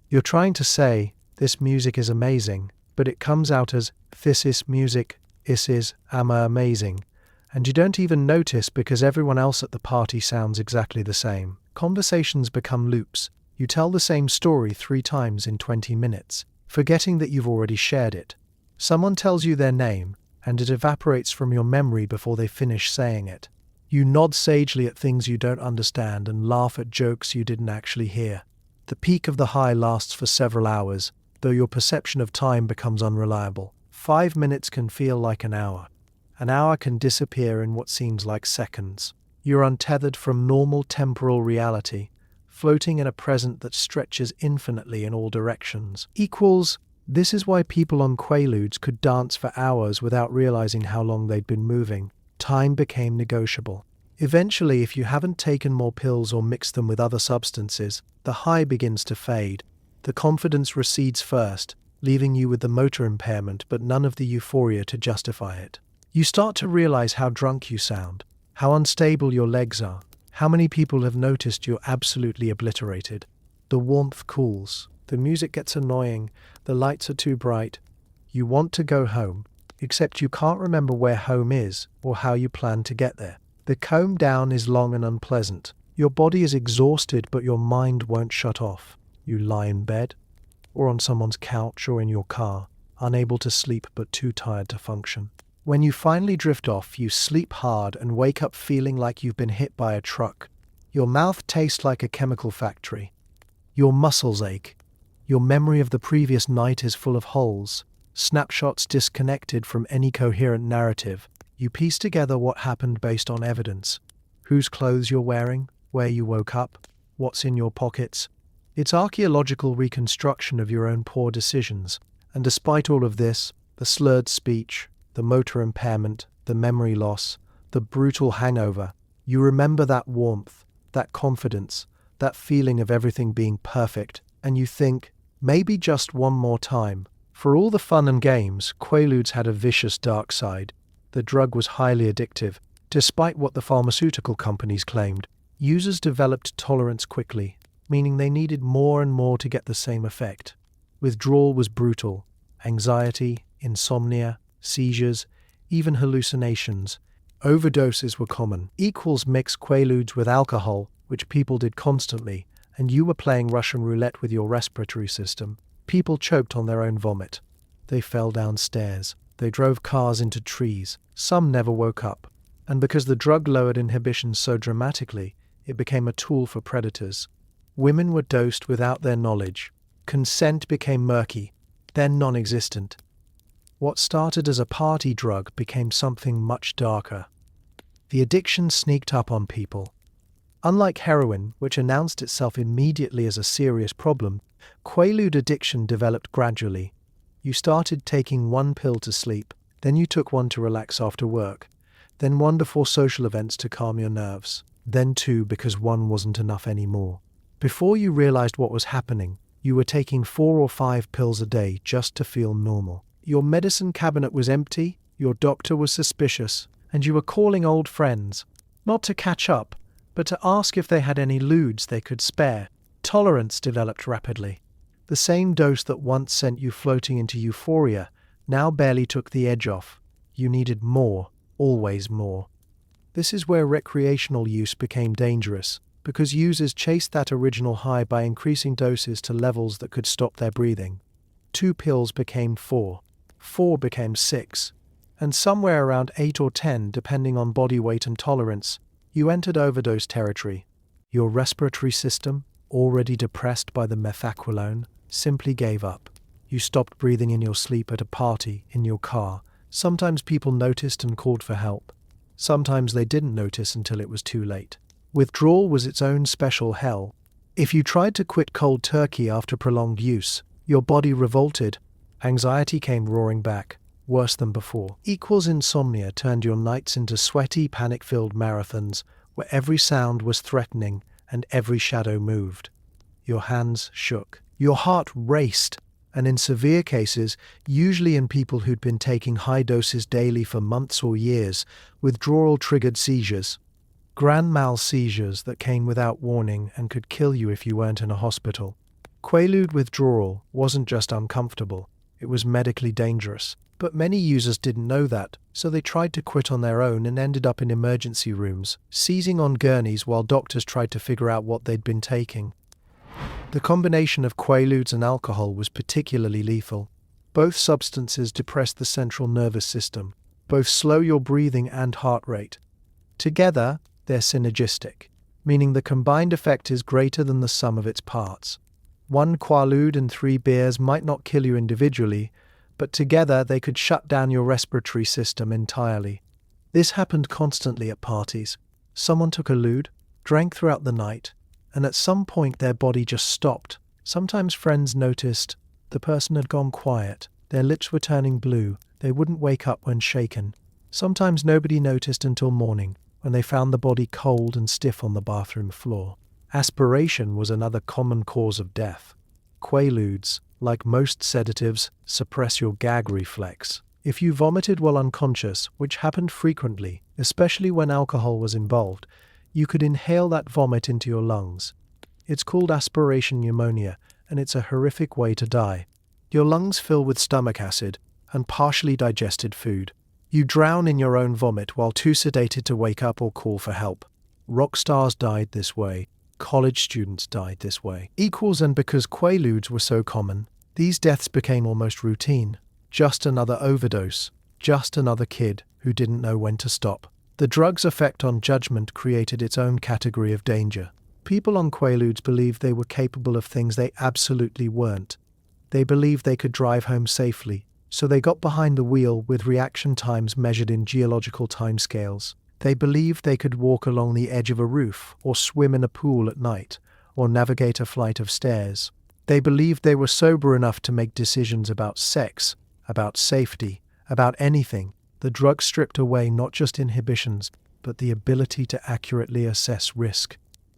You're trying to say, this music is amazing, but it comes out as, this is music, is amazing. And you don't even notice because everyone else at the party sounds exactly the same. Conversations become loops. You tell the same story 3 times in 20 minutes, forgetting that you've already shared it. Someone tells you their name, and it evaporates from your memory before they finish saying it. You nod sagely at things you don't understand and laugh at jokes you didn't actually hear. The peak of the high lasts for several hours, though your perception of time becomes unreliable. 5 minutes can feel like an hour. An hour can disappear in what seems like seconds. You're untethered from normal temporal reality, floating in a present that stretches infinitely in all directions. This is why people on Quaaludes could dance for hours without realizing how long they'd been moving. Time became negotiable. Eventually, if you haven't taken more pills or mixed them with other substances, the high begins to fade. The confidence recedes first, leaving you with the motor impairment but none of the euphoria to justify it. You start to realize how drunk you sound, how unstable your legs are, how many people have noticed you're absolutely obliterated. The warmth cools. The music gets annoying. The lights are too bright. You want to go home, except you can't remember where home is or how you plan to get there. The calm down is long and unpleasant. Your body is exhausted, but your mind won't shut off. You lie in bed, or on someone's couch, or in your car, unable to sleep but too tired to function. When you finally drift off, you sleep hard and wake up feeling like you've been hit by a truck. Your mouth tastes like a chemical factory. Your muscles ache. Your memory of the previous night is full of holes, snapshots disconnected from any coherent narrative. You piece together what happened based on evidence. Whose clothes you're wearing, where you woke up, what's in your pockets. It's archaeological reconstruction of your own poor decisions. And despite all of this, the slurred speech, the motor impairment, the memory loss, the brutal hangover, you remember that warmth, that confidence, that feeling of everything being perfect, and you think, maybe just one more time. For all the fun and games, Quaaludes had a vicious dark side. The drug was highly addictive. Despite what the pharmaceutical companies claimed, users developed tolerance quickly, meaning they needed more and more to get the same effect. Withdrawal was brutal. Anxiety, insomnia, seizures, even hallucinations. Overdoses were common. Mix Quaaludes with alcohol, which people did constantly, and you were playing Russian roulette with your respiratory system. People choked on their own vomit. They fell down stairs. They drove cars into trees. Some never woke up. And because the drug lowered inhibition so dramatically, it became a tool for predators. Women were dosed without their knowledge. Consent became murky, then non-existent. What started as a party drug became something much darker. The addiction sneaked up on people. Unlike heroin, which announced itself immediately as a serious problem, Quaalude addiction developed gradually. You started taking one pill to sleep, then you took one to relax after work, then one before social events to calm your nerves, then two because one wasn't enough anymore. Before you realized what was happening, you were taking 4 or 5 pills a day just to feel normal. Your medicine cabinet was empty, your doctor was suspicious, and you were calling old friends, not to catch up, but to ask if they had any ludes they could spare. Tolerance developed rapidly. The same dose that once sent you floating into euphoria now barely took the edge off. You needed more, always more. This is where recreational use became dangerous, because users chased that original high by increasing doses to levels that could stop their breathing. 2 pills became 4. 4 became 6. And somewhere around 8 or 10, depending on body weight and tolerance, you entered overdose territory. Your respiratory system, already depressed by the methaqualone, simply gave up. You stopped breathing in your sleep at a party, in your car. Sometimes people noticed and called for help. Sometimes they didn't notice until it was too late. Withdrawal was its own special hell. If you tried to quit cold turkey after prolonged use, your body revolted. Anxiety came roaring back, worse than before. Insomnia turned your nights into sweaty, panic-filled marathons where every sound was threatening and every shadow moved. Your hands shook. Your heart raced. And in severe cases, usually in people who'd been taking high doses daily for months or years, withdrawal triggered seizures. Grand mal seizures that came without warning and could kill you if you weren't in a hospital. Quaalude withdrawal wasn't just uncomfortable, it was medically dangerous. But many users didn't know that, so they tried to quit on their own and ended up in emergency rooms, seizing on gurneys while doctors tried to figure out what they'd been taking. The combination of Quaaludes and alcohol was particularly lethal. Both substances depress the central nervous system, both slow your breathing and heart rate. Together, they're synergistic, meaning the combined effect is greater than the sum of its parts. 1 Quaalude and 3 beers might not kill you individually, but together they could shut down your respiratory system entirely. This happened constantly at parties. Someone took a lude, drank throughout the night, and at some point their body just stopped. Sometimes friends noticed the person had gone quiet, their lips were turning blue, they wouldn't wake up when shaken. Sometimes nobody noticed until morning, when they found the body cold and stiff on the bathroom floor. Aspiration was another common cause of death. Quaaludes, like most sedatives, suppress your gag reflex. If you vomited while unconscious, which happened frequently, especially when alcohol was involved, you could inhale that vomit into your lungs. It's called aspiration pneumonia, and it's a horrific way to die. Your lungs fill with stomach acid and partially digested food. You drown in your own vomit while too sedated to wake up or call for help. Rock stars died this way. College students died this way. And because Quaaludes were so common, these deaths became almost routine. just another overdose, just another kid who didn't know when to stop. The drug's effect on judgment created its own category of danger. People on Quaaludes believed they were capable of things they absolutely weren't. They believed they could drive home safely, so they got behind the wheel with reaction times measured in geological timescales. They believed they could walk along the edge of a roof, or swim in a pool at night, or navigate a flight of stairs. They believed they were sober enough to make decisions about sex, about safety, about anything. The drug stripped away not just inhibitions, but the ability to accurately assess risk.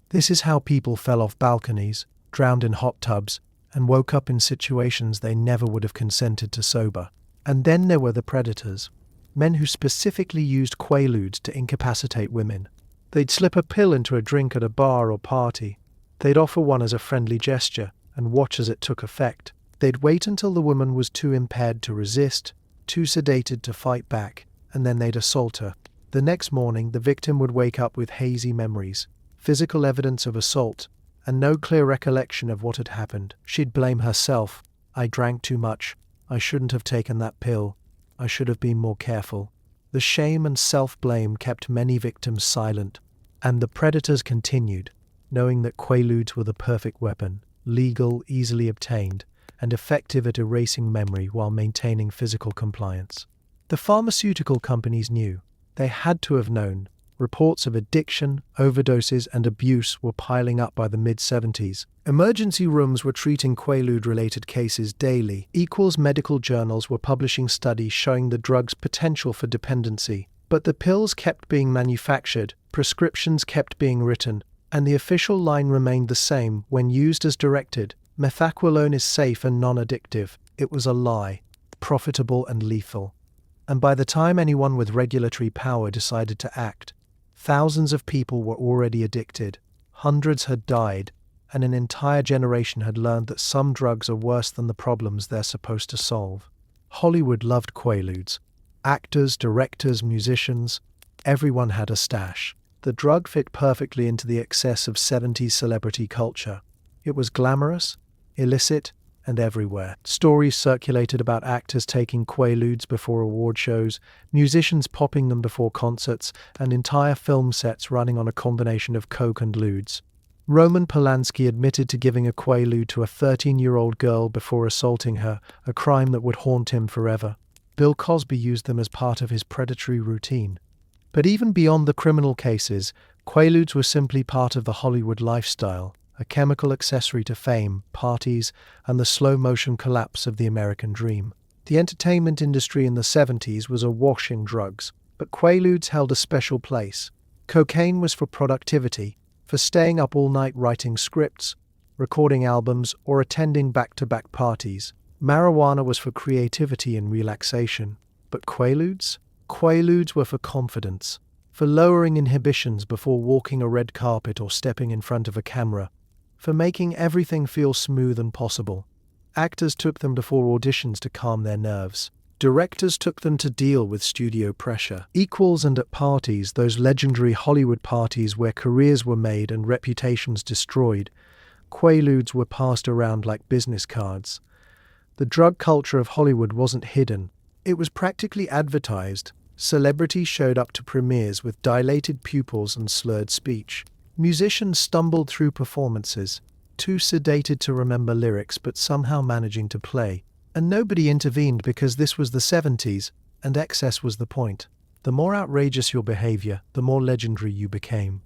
This is how people fell off balconies, drowned in hot tubs, and woke up in situations they never would have consented to sober. And then there were the predators, men who specifically used Quaaludes to incapacitate women. They'd slip a pill into a drink at a bar or party. They'd offer one as a friendly gesture and watch as it took effect. They'd wait until the woman was too impaired to resist, too sedated to fight back, and then they'd assault her. The next morning, the victim would wake up with hazy memories, physical evidence of assault, and no clear recollection of what had happened. She'd blame herself. I drank too much. I shouldn't have taken that pill. I should have been more careful. The shame and self-blame kept many victims silent, and the predators continued, knowing that Quaaludes were the perfect weapon, legal, easily obtained, and effective at erasing memory while maintaining physical compliance. The pharmaceutical companies knew. They had to have known. Reports of addiction, overdoses, and abuse were piling up by the mid-70s. Emergency rooms were treating Quaalude-related cases daily. Medical journals were publishing studies showing the drug's potential for dependency. But the pills kept being manufactured, prescriptions kept being written, and the official line remained the same: when used as directed, methaqualone is safe and non-addictive. It was a lie, profitable and lethal. And by the time anyone with regulatory power decided to act, thousands of people were already addicted, hundreds had died, and an entire generation had learned that some drugs are worse than the problems they're supposed to solve. Hollywood loved Quaaludes. Actors, directors, musicians, everyone had a stash. The drug fit perfectly into the excess of 70s celebrity culture. It was glamorous, illicit, and everywhere. Stories circulated about actors taking Quaaludes before award shows, musicians popping them before concerts, and entire film sets running on a combination of coke and ludes. Roman Polanski admitted to giving a Quaalude to a 13-year-old girl before assaulting her, a crime that would haunt him forever. Bill Cosby used them as part of his predatory routine. But even beyond the criminal cases, Quaaludes were simply part of the Hollywood lifestyle, a chemical accessory to fame, parties, and the slow-motion collapse of the American dream. The entertainment industry in the 70s was awash in drugs, but Quaaludes held a special place. Cocaine was for productivity, for staying up all night writing scripts, recording albums, or attending back-to-back parties. Marijuana was for creativity and relaxation. But Quaaludes? Quaaludes were for confidence, for lowering inhibitions before walking a red carpet or stepping in front of a camera, for making everything feel smooth and possible. Actors took them before auditions to calm their nerves. Directors took them to deal with studio pressure. And at parties, those legendary Hollywood parties where careers were made and reputations destroyed, Quaaludes were passed around like business cards. The drug culture of Hollywood wasn't hidden. It was practically advertised. Celebrities showed up to premieres with dilated pupils and slurred speech. Musicians stumbled through performances, too sedated to remember lyrics but somehow managing to play. And nobody intervened because this was the 70s, and excess was the point. The more outrageous your behavior, the more legendary you became.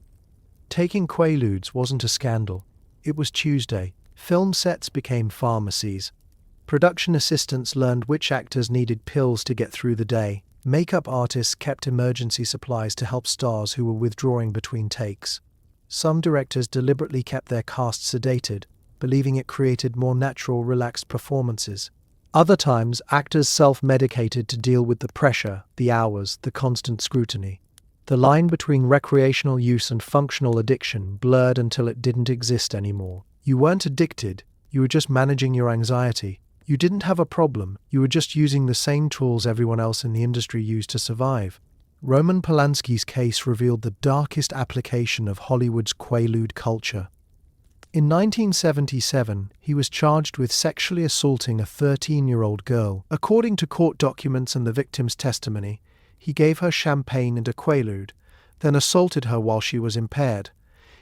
Taking Quaaludes wasn't a scandal. It was Tuesday. Film sets became pharmacies. Production assistants learned which actors needed pills to get through the day. Makeup artists kept emergency supplies to help stars who were withdrawing between takes. Some directors deliberately kept their cast sedated, believing it created more natural, relaxed performances. Other times, actors self-medicated to deal with the pressure, the hours, the constant scrutiny. The line between recreational use and functional addiction blurred until it didn't exist anymore. You weren't addicted, you were just managing your anxiety. You didn't have a problem, you were just using the same tools everyone else in the industry used to survive. Roman Polanski's case revealed the darkest application of Hollywood's Quaalude culture. In 1977, he was charged with sexually assaulting a 13-year-old girl. According to court documents and the victim's testimony, he gave her champagne and a Quaalude, then assaulted her while she was impaired.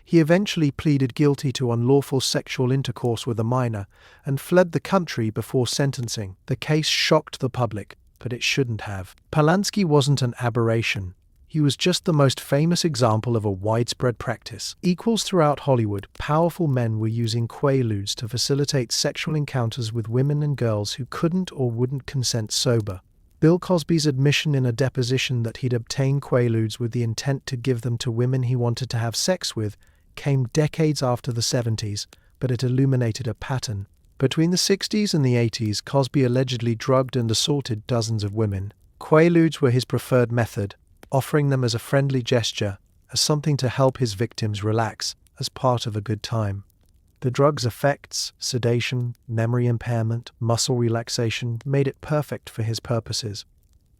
He eventually pleaded guilty to unlawful sexual intercourse with a minor and fled the country before sentencing. The case shocked the public, but it shouldn't have. Polanski wasn't an aberration. He was just the most famous example of a widespread practice. Equals throughout Hollywood, powerful men were using Quaaludes to facilitate sexual encounters with women and girls who couldn't or wouldn't consent sober. Bill Cosby's admission in a deposition that he'd obtained Quaaludes with the intent to give them to women he wanted to have sex with came decades after the 70s, but it illuminated a pattern. Between the 60s and the 80s, Cosby allegedly drugged and assaulted dozens of women. Quaaludes were his preferred method, offering them as a friendly gesture, as something to help his victims relax, as part of a good time. The drug's effects, sedation, memory impairment, muscle relaxation, made it perfect for his purposes.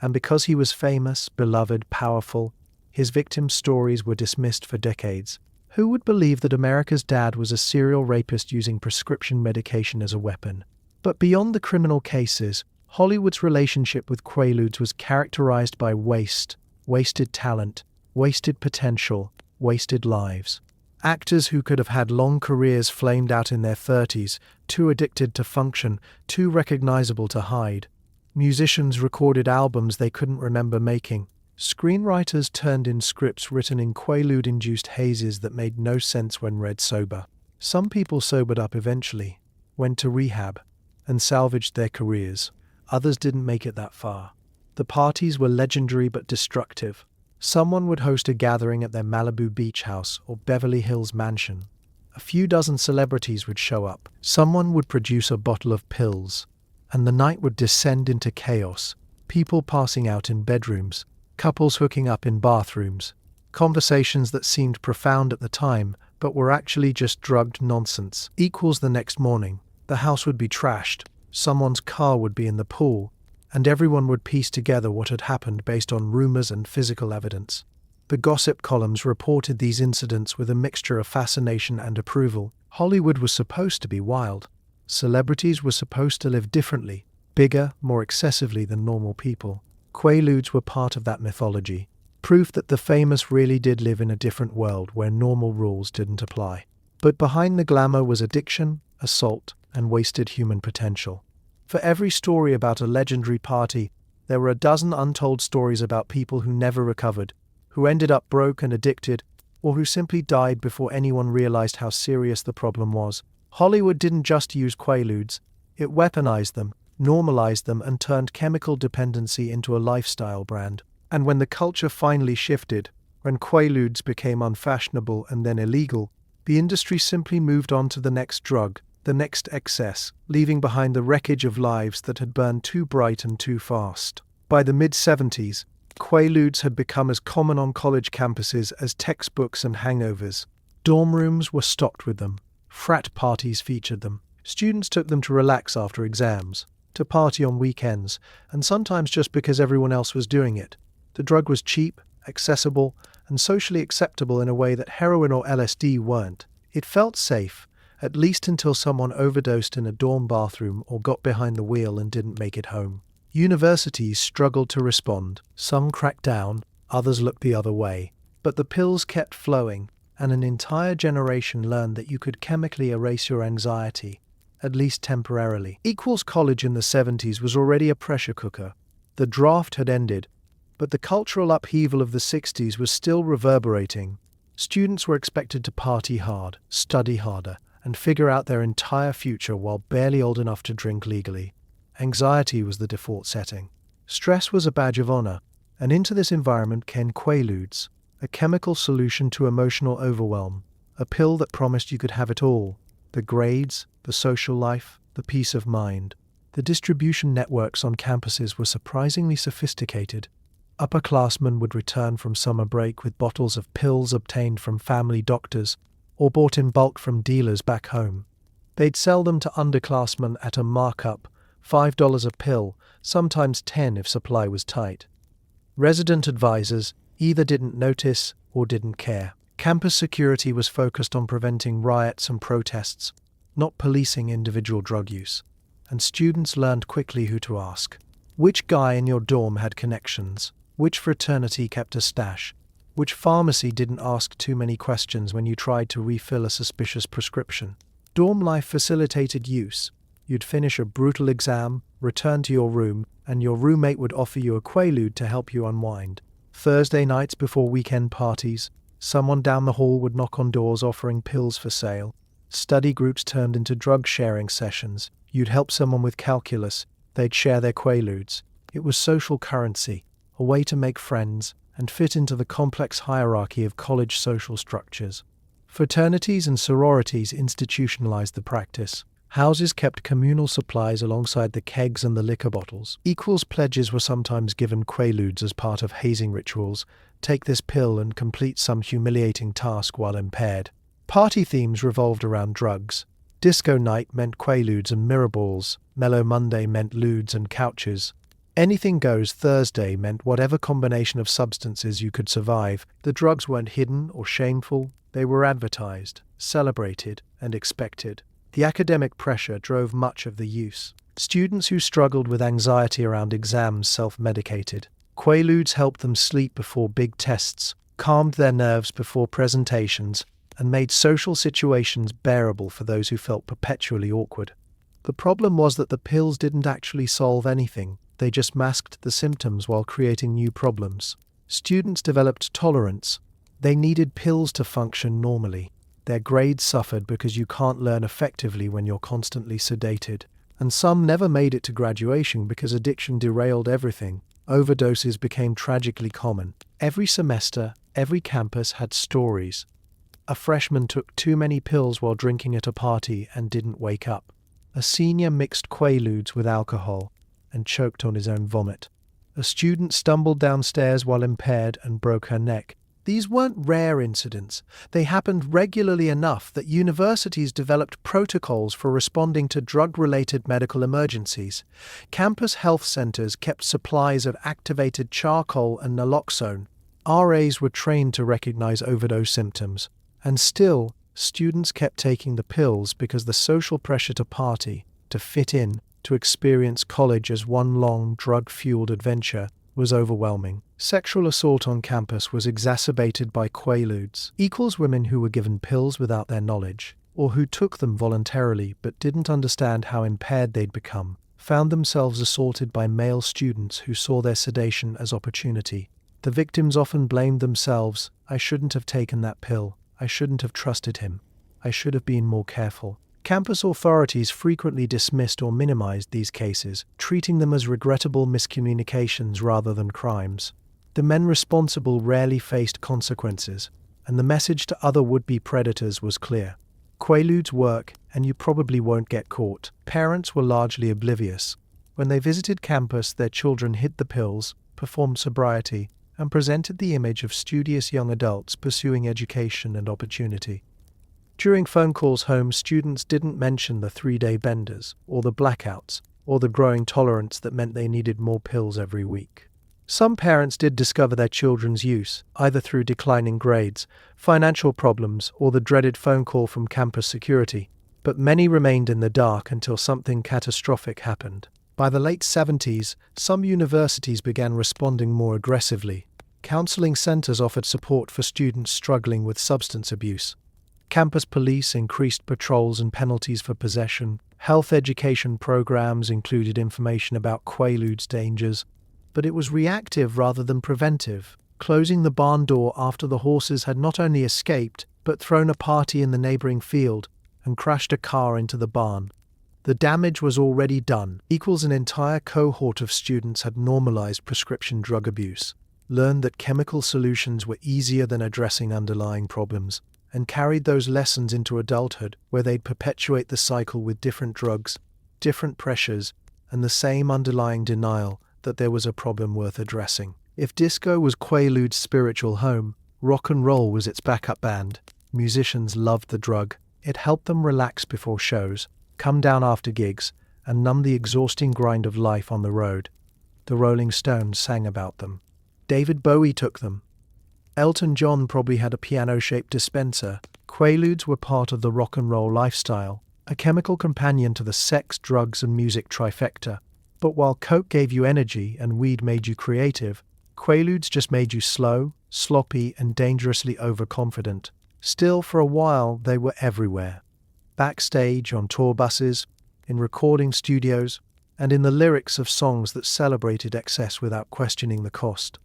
And because he was famous, beloved, powerful, his victims' stories were dismissed for decades. Who would believe that America's dad was a serial rapist using prescription medication as a weapon? But beyond the criminal cases, Hollywood's relationship with Quaaludes was characterized by wasted talent, wasted potential, wasted lives. Actors who could have had long careers flamed out in their 30s, too addicted to function, too recognizable to hide. Musicians recorded albums they couldn't remember making. Screenwriters turned in scripts written in Quaalude-induced hazes that made no sense when read sober. Some people sobered up eventually, went to rehab, and salvaged their careers. Others didn't make it that far. The parties were legendary but destructive. Someone would host a gathering at their Malibu beach house or Beverly Hills mansion. A few dozen celebrities would show up. Someone would produce a bottle of pills, and the night would descend into chaos. People passing out in bedrooms, couples hooking up in bathrooms, conversations that seemed profound at the time but were actually just drugged nonsense. Equals the next morning, the house would be trashed, someone's car would be in the pool, and everyone would piece together what had happened based on rumors and physical evidence. The gossip columns reported these incidents with a mixture of fascination and approval. Hollywood was supposed to be wild. Celebrities were supposed to live differently, bigger, more excessively than normal people. Quaaludes were part of that mythology, proof that the famous really did live in a different world where normal rules didn't apply. But behind the glamour was addiction, assault, and wasted human potential. For every story about a legendary party, there were a dozen untold stories about people who never recovered, who ended up broke and addicted, or who simply died before anyone realized how serious the problem was. Hollywood didn't just use Quaaludes, it weaponized them, normalized them, and turned chemical dependency into a lifestyle brand. And when the culture finally shifted, when Quaaludes became unfashionable and then illegal, the industry simply moved on to the next drug, the next excess, leaving behind the wreckage of lives that had burned too bright and too fast. By the mid-70s, Quaaludes had become as common on college campuses as textbooks and hangovers. Dorm rooms were stocked with them. Frat parties featured them. Students took them to relax after exams, to party on weekends, and sometimes just because everyone else was doing it. The drug was cheap, accessible, and socially acceptable in a way that heroin or LSD weren't. It felt safe, at least until someone overdosed in a dorm bathroom or got behind the wheel and didn't make it home. Universities struggled to respond. Some cracked down, others looked the other way. But the pills kept flowing, and an entire generation learned that you could chemically erase your anxiety, at least temporarily. College in the 70s was already a pressure cooker. The draft had ended, but the cultural upheaval of the 60s was still reverberating. Students were expected to party hard, study harder, and figure out their entire future while barely old enough to drink legally. Anxiety was the default setting. Stress was a badge of honor, and into this environment came Quaaludes, a chemical solution to emotional overwhelm, a pill that promised you could have it all: the grades, the social life, the peace of mind. The distribution networks on campuses were surprisingly sophisticated. Upperclassmen would return from summer break with bottles of pills obtained from family doctors or bought in bulk from dealers back home. They'd sell them to underclassmen at a markup, $5 a pill, sometimes $10 if supply was tight. Resident advisors either didn't notice or didn't care. Campus security was focused on preventing riots and protests, not policing individual drug use. And students learned quickly who to ask. Which guy in your dorm had connections? Which fraternity kept a stash? Which pharmacy didn't ask too many questions when you tried to refill a suspicious prescription? Dorm life facilitated use. You'd finish a brutal exam, return to your room, and your roommate would offer you a Quaalude to help you unwind. Thursday nights before weekend parties, someone down the hall would knock on doors offering pills for sale. Study groups turned into drug-sharing sessions. You'd help someone with calculus, they'd share their Quaaludes. It was social currency, a way to make friends and fit into the complex hierarchy of college social structures. Fraternities and sororities institutionalized the practice. Houses kept communal supplies alongside the kegs and the liquor bottles. Equals pledges were sometimes given Quaaludes as part of hazing rituals. Take this pill and complete some humiliating task while impaired. Party themes revolved around drugs. Disco night meant Quaaludes and mirror balls. Mellow Monday meant ludes and couches. Anything Goes Thursday meant whatever combination of substances you could survive. The drugs weren't hidden or shameful. They were advertised, celebrated, and expected. The academic pressure drove much of the use. Students who struggled with anxiety around exams self-medicated. Quaaludes helped them sleep before big tests, calmed their nerves before presentations, and made social situations bearable for those who felt perpetually awkward. The problem was that the pills didn't actually solve anything. They just masked the symptoms while creating new problems. Students developed tolerance. They needed pills to function normally. Their grades suffered because you can't learn effectively when you're constantly sedated. And some never made it to graduation because addiction derailed everything. Overdoses became tragically common. Every semester, every campus had stories. A freshman took too many pills while drinking at a party and didn't wake up. A senior mixed Quaaludes with alcohol and choked on his own vomit. A student stumbled downstairs while impaired and broke her neck. These weren't rare incidents. They happened regularly enough that universities developed protocols for responding to drug-related medical emergencies. Campus health centers kept supplies of activated charcoal and naloxone. RAs were trained to recognize overdose symptoms. And still, students kept taking the pills because the social pressure to party, to fit in, to experience college as one long, drug-fueled adventure was overwhelming. Sexual assault on campus was exacerbated by Quaaludes. Equals women who were given pills without their knowledge, or who took them voluntarily but didn't understand how impaired they'd become, found themselves assaulted by male students who saw their sedation as opportunity. The victims often blamed themselves. I shouldn't have taken that pill. I shouldn't have trusted him. I should have been more careful. Campus authorities frequently dismissed or minimized these cases, treating them as regrettable miscommunications rather than crimes. The men responsible rarely faced consequences, and the message to other would-be predators was clear. Quaaludes work, and you probably won't get caught. Parents were largely oblivious. When they visited campus, their children hid the pills, performed sobriety, and presented the image of studious young adults pursuing education and opportunity. During phone calls home, students didn't mention the 3-day benders, or the blackouts, or the growing tolerance that meant they needed more pills every week. Some parents did discover their children's use, either through declining grades, financial problems, or the dreaded phone call from campus security, but many remained in the dark until something catastrophic happened. By the late 70s, some universities began responding more aggressively. Counseling centers offered support for students struggling with substance abuse. Campus police increased patrols and penalties for possession. Health education programs included information about Quaaludes' dangers, but it was reactive rather than preventive, closing the barn door after the horses had not only escaped, but thrown a party in the neighboring field and crashed a car into the barn. The damage was already done. An entire cohort of students had normalized prescription drug abuse, learned that chemical solutions were easier than addressing underlying problems, and carried those lessons into adulthood, where they'd perpetuate the cycle with different drugs, different pressures, and the same underlying denial that there was a problem worth addressing. If disco was Quaaludes' spiritual home, rock and roll was its backup band. Musicians loved the drug. It helped them relax before shows, come down after gigs, and numb the exhausting grind of life on the road. The Rolling Stones sang about them. David Bowie took them. Elton John probably had a piano-shaped dispenser. Quaaludes were part of the rock and roll lifestyle, a chemical companion to the sex, drugs, and music trifecta. But while coke gave you energy and weed made you creative, Quaaludes just made you slow, sloppy, and dangerously overconfident. Still, for a while, they were everywhere. Backstage, on tour buses, in recording studios, and in the lyrics of songs that celebrated excess without questioning the cost.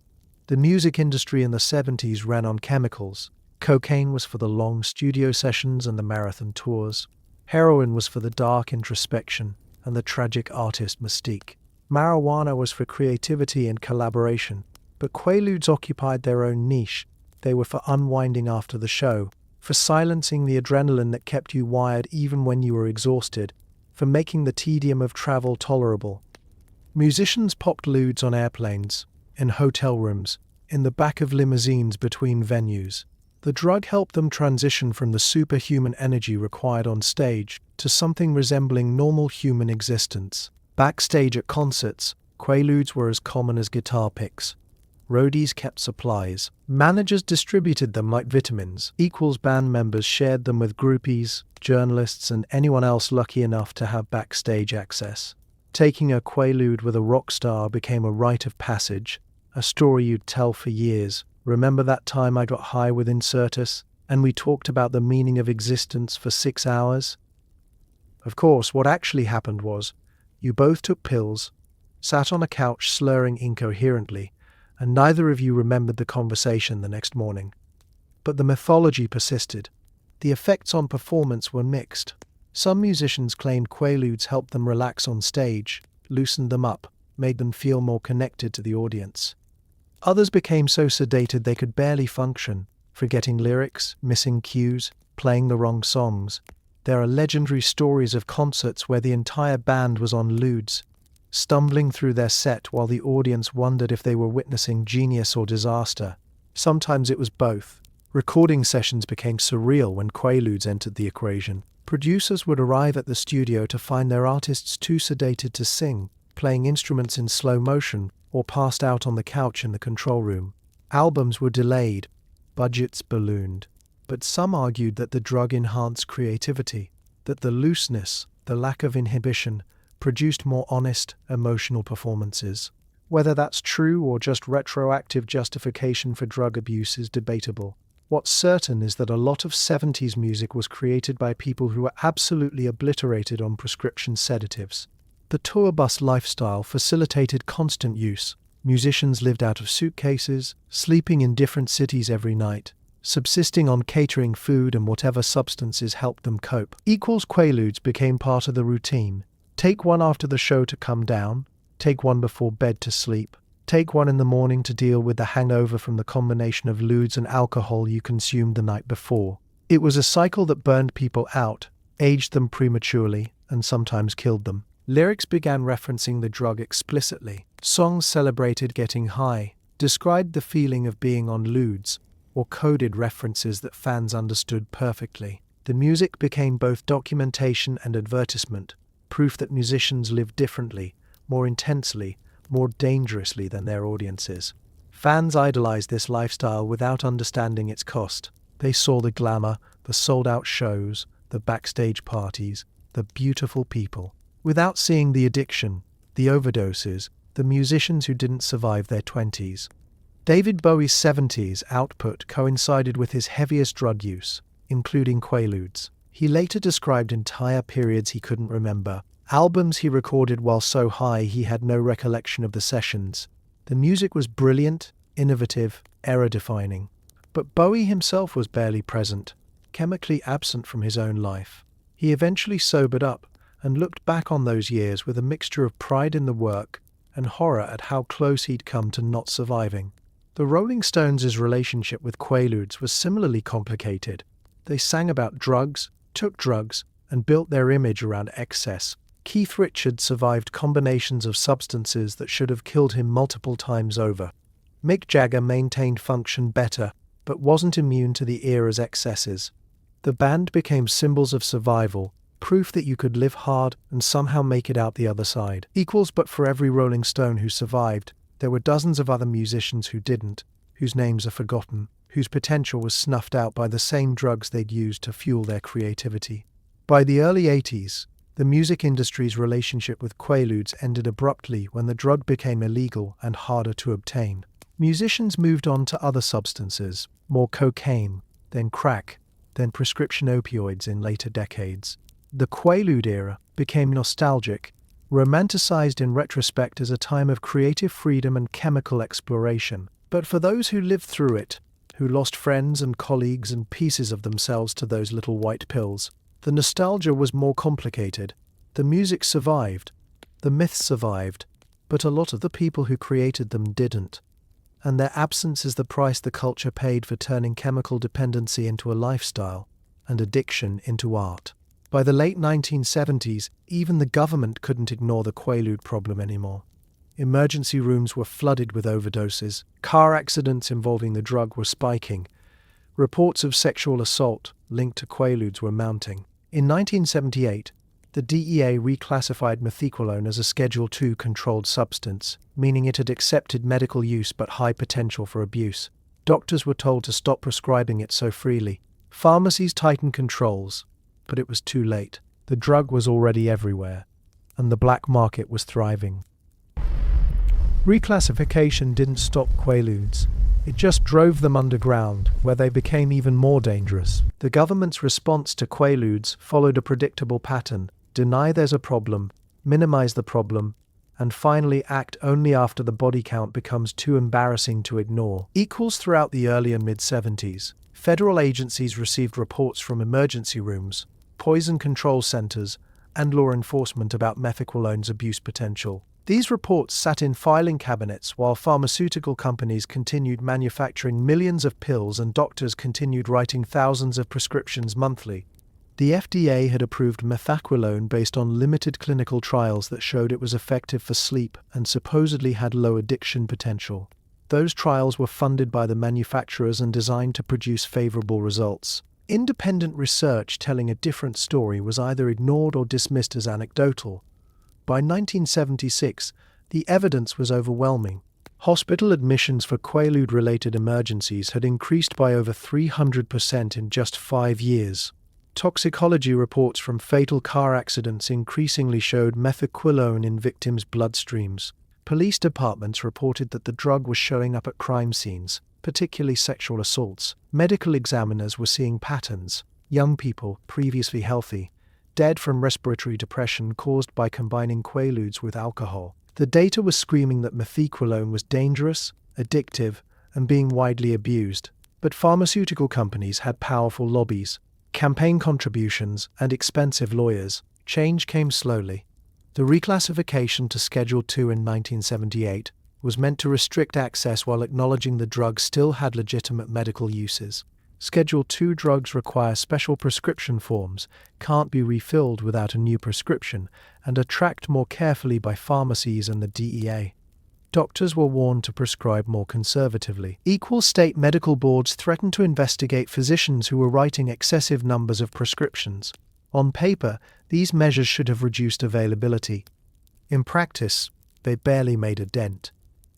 The music industry in the 70s ran on chemicals. Cocaine was for the long studio sessions and the marathon tours. Heroin was for the dark introspection and the tragic artist mystique. Marijuana was for creativity and collaboration. But Quaaludes occupied their own niche. They were for unwinding after the show, for silencing the adrenaline that kept you wired even when you were exhausted, for making the tedium of travel tolerable. Musicians popped ludes on airplanes, in hotel rooms, in the back of limousines between venues. The drug helped them transition from the superhuman energy required on stage to something resembling normal human existence. Backstage at concerts, Quaaludes were as common as guitar picks. Roadies kept supplies. Managers distributed them like vitamins. Band members shared them with groupies, journalists, and anyone else lucky enough to have backstage access. Taking a Quaalude with a rock star became a rite of passage, a story you'd tell for years. Remember that time I got high with Insertus, and we talked about the meaning of existence for 6 hours? Of course, what actually happened was, you both took pills, sat on a couch slurring incoherently, and neither of you remembered the conversation the next morning. But the mythology persisted. The effects on performance were mixed. Some musicians claimed Quaaludes helped them relax on stage, loosened them up, made them feel more connected to the audience. Others became so sedated they could barely function, forgetting lyrics, missing cues, playing the wrong songs. There are legendary stories of concerts where the entire band was on ludes, stumbling through their set while the audience wondered if they were witnessing genius or disaster. Sometimes it was both. Recording sessions became surreal when Quaaludes entered the equation. Producers would arrive at the studio to find their artists too sedated to sing, playing instruments in slow motion, or passed out on the couch in the control room. Albums were delayed, budgets ballooned. But some argued that the drug enhanced creativity, that the looseness, the lack of inhibition, produced more honest, emotional performances. Whether that's true or just retroactive justification for drug abuse is debatable. What's certain is that a lot of 70s music was created by people who were absolutely obliterated on prescription sedatives. The tour bus lifestyle facilitated constant use. Musicians lived out of suitcases, sleeping in different cities every night, subsisting on catering food and whatever substances helped them cope. Quaaludes became part of the routine. Take one after the show to come down, take one before bed to sleep, take one in the morning to deal with the hangover from the combination of ludes and alcohol you consumed the night before. It was a cycle that burned people out, aged them prematurely, and sometimes killed them. Lyrics began referencing the drug explicitly. Songs celebrated getting high, described the feeling of being on ludes, or coded references that fans understood perfectly. The music became both documentation and advertisement, proof that musicians lived differently, more intensely, more dangerously than their audiences. Fans idolized this lifestyle without understanding its cost. They saw the glamour, the sold-out shows, the backstage parties, the beautiful people, without seeing the addiction, the overdoses, the musicians who didn't survive their 20s. David Bowie's 70s output coincided with his heaviest drug use, including Quaaludes. He later described entire periods he couldn't remember, albums he recorded while so high he had no recollection of the sessions. The music was brilliant, innovative, era-defining. But Bowie himself was barely present, chemically absent from his own life. He eventually sobered up and looked back on those years with a mixture of pride in the work and horror at how close he'd come to not surviving. The Rolling Stones' relationship with Quaaludes was similarly complicated. They sang about drugs, took drugs, and built their image around excess. Keith Richards survived combinations of substances that should have killed him multiple times over. Mick Jagger maintained function better, but wasn't immune to the era's excesses. The band became symbols of survival, proof that you could live hard and somehow make it out the other side. But for every Rolling Stone who survived, there were dozens of other musicians who didn't, whose names are forgotten. whose potential was snuffed out by the same drugs they'd used to fuel their creativity. By the early 80s, the music industry's relationship with Quaaludes ended abruptly when the drug became illegal and harder to obtain. Musicians moved on to other substances, more cocaine, then crack, then prescription opioids in later decades. The Quaalude era became nostalgic, romanticized in retrospect as a time of creative freedom and chemical exploration. But for those who lived through it, who lost friends and colleagues and pieces of themselves to those little white pills, the nostalgia was more complicated. The music survived, the myths survived, but a lot of the people who created them didn't. And their absence is the price the culture paid for turning chemical dependency into a lifestyle and addiction into art. By the late 1970s, even the government couldn't ignore the Quaalude problem anymore. Emergency rooms were flooded with overdoses, car accidents involving the drug were spiking, reports of sexual assault linked to Quaaludes were mounting. In 1978, the DEA reclassified methaqualone as a Schedule II controlled substance, meaning it had accepted medical use but high potential for abuse. Doctors were told to stop prescribing it so freely. Pharmacies tightened controls, but it was too late. The drug was already everywhere, and the black market was thriving. Reclassification didn't stop Quaaludes. It just drove them underground, where they became even more dangerous. The government's response to Quaaludes followed a predictable pattern: deny there's a problem, minimize the problem, and finally act only after the body count becomes too embarrassing to ignore. Equals throughout the early and mid-70s, federal agencies received reports from emergency rooms, poison control centers, and law enforcement about methaqualone's abuse potential. These reports sat in filing cabinets while pharmaceutical companies continued manufacturing millions of pills and doctors continued writing thousands of prescriptions monthly. The FDA had approved methaqualone based on limited clinical trials that showed it was effective for sleep and supposedly had low addiction potential. Those trials were funded by the manufacturers and designed to produce favorable results. Independent research telling a different story was either ignored or dismissed as anecdotal. By 1976, the evidence was overwhelming. Hospital admissions for Quaalude-related emergencies had increased by over 300% in just 5 years. Toxicology reports from fatal car accidents increasingly showed methaqualone in victims' bloodstreams. Police departments reported that the drug was showing up at crime scenes, particularly sexual assaults. Medical examiners were seeing patterns. Young people, previously healthy, dead from respiratory depression caused by combining Quaaludes with alcohol. The data was screaming that methaqualone was dangerous, addictive, and being widely abused. But pharmaceutical companies had powerful lobbies, campaign contributions, and expensive lawyers. Change came slowly. The reclassification to Schedule II in 1978 was meant to restrict access while acknowledging the drug still had legitimate medical uses. Schedule II drugs require special prescription forms, can't be refilled without a new prescription, and are tracked more carefully by pharmacies and the DEA. Doctors were warned to prescribe more conservatively. Equal state medical boards threatened to investigate physicians who were writing excessive numbers of prescriptions. On paper, these measures should have reduced availability. In practice, they barely made a dent.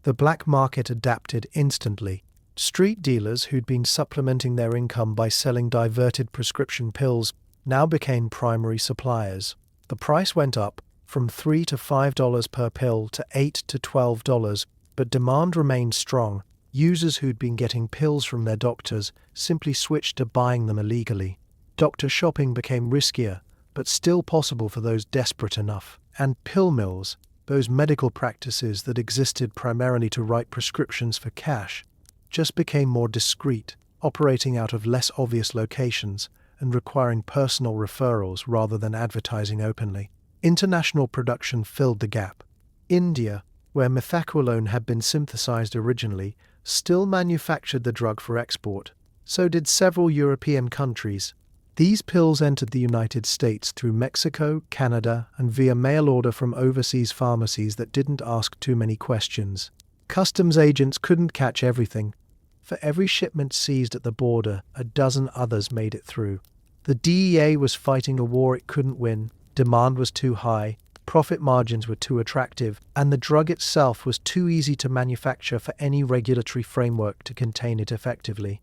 The black market adapted instantly. Street dealers who'd been supplementing their income by selling diverted prescription pills now became primary suppliers. The price went up from $3 to $5 per pill to $8 to $12, but demand remained strong. Users who'd been getting pills from their doctors simply switched to buying them illegally. Doctor shopping became riskier, but still possible for those desperate enough. And pill mills, those medical practices that existed primarily to write prescriptions for cash, just became more discreet, operating out of less obvious locations and requiring personal referrals rather than advertising openly. International production filled the gap. India, where methaqualone had been synthesized originally, still manufactured the drug for export. So did several European countries. These pills entered the United States through Mexico, Canada, and via mail order from overseas pharmacies that didn't ask too many questions. Customs agents couldn't catch everything. For every shipment seized at the border, a dozen others made it through. The DEA was fighting a war it couldn't win, demand was too high, profit margins were too attractive, and the drug itself was too easy to manufacture for any regulatory framework to contain it effectively.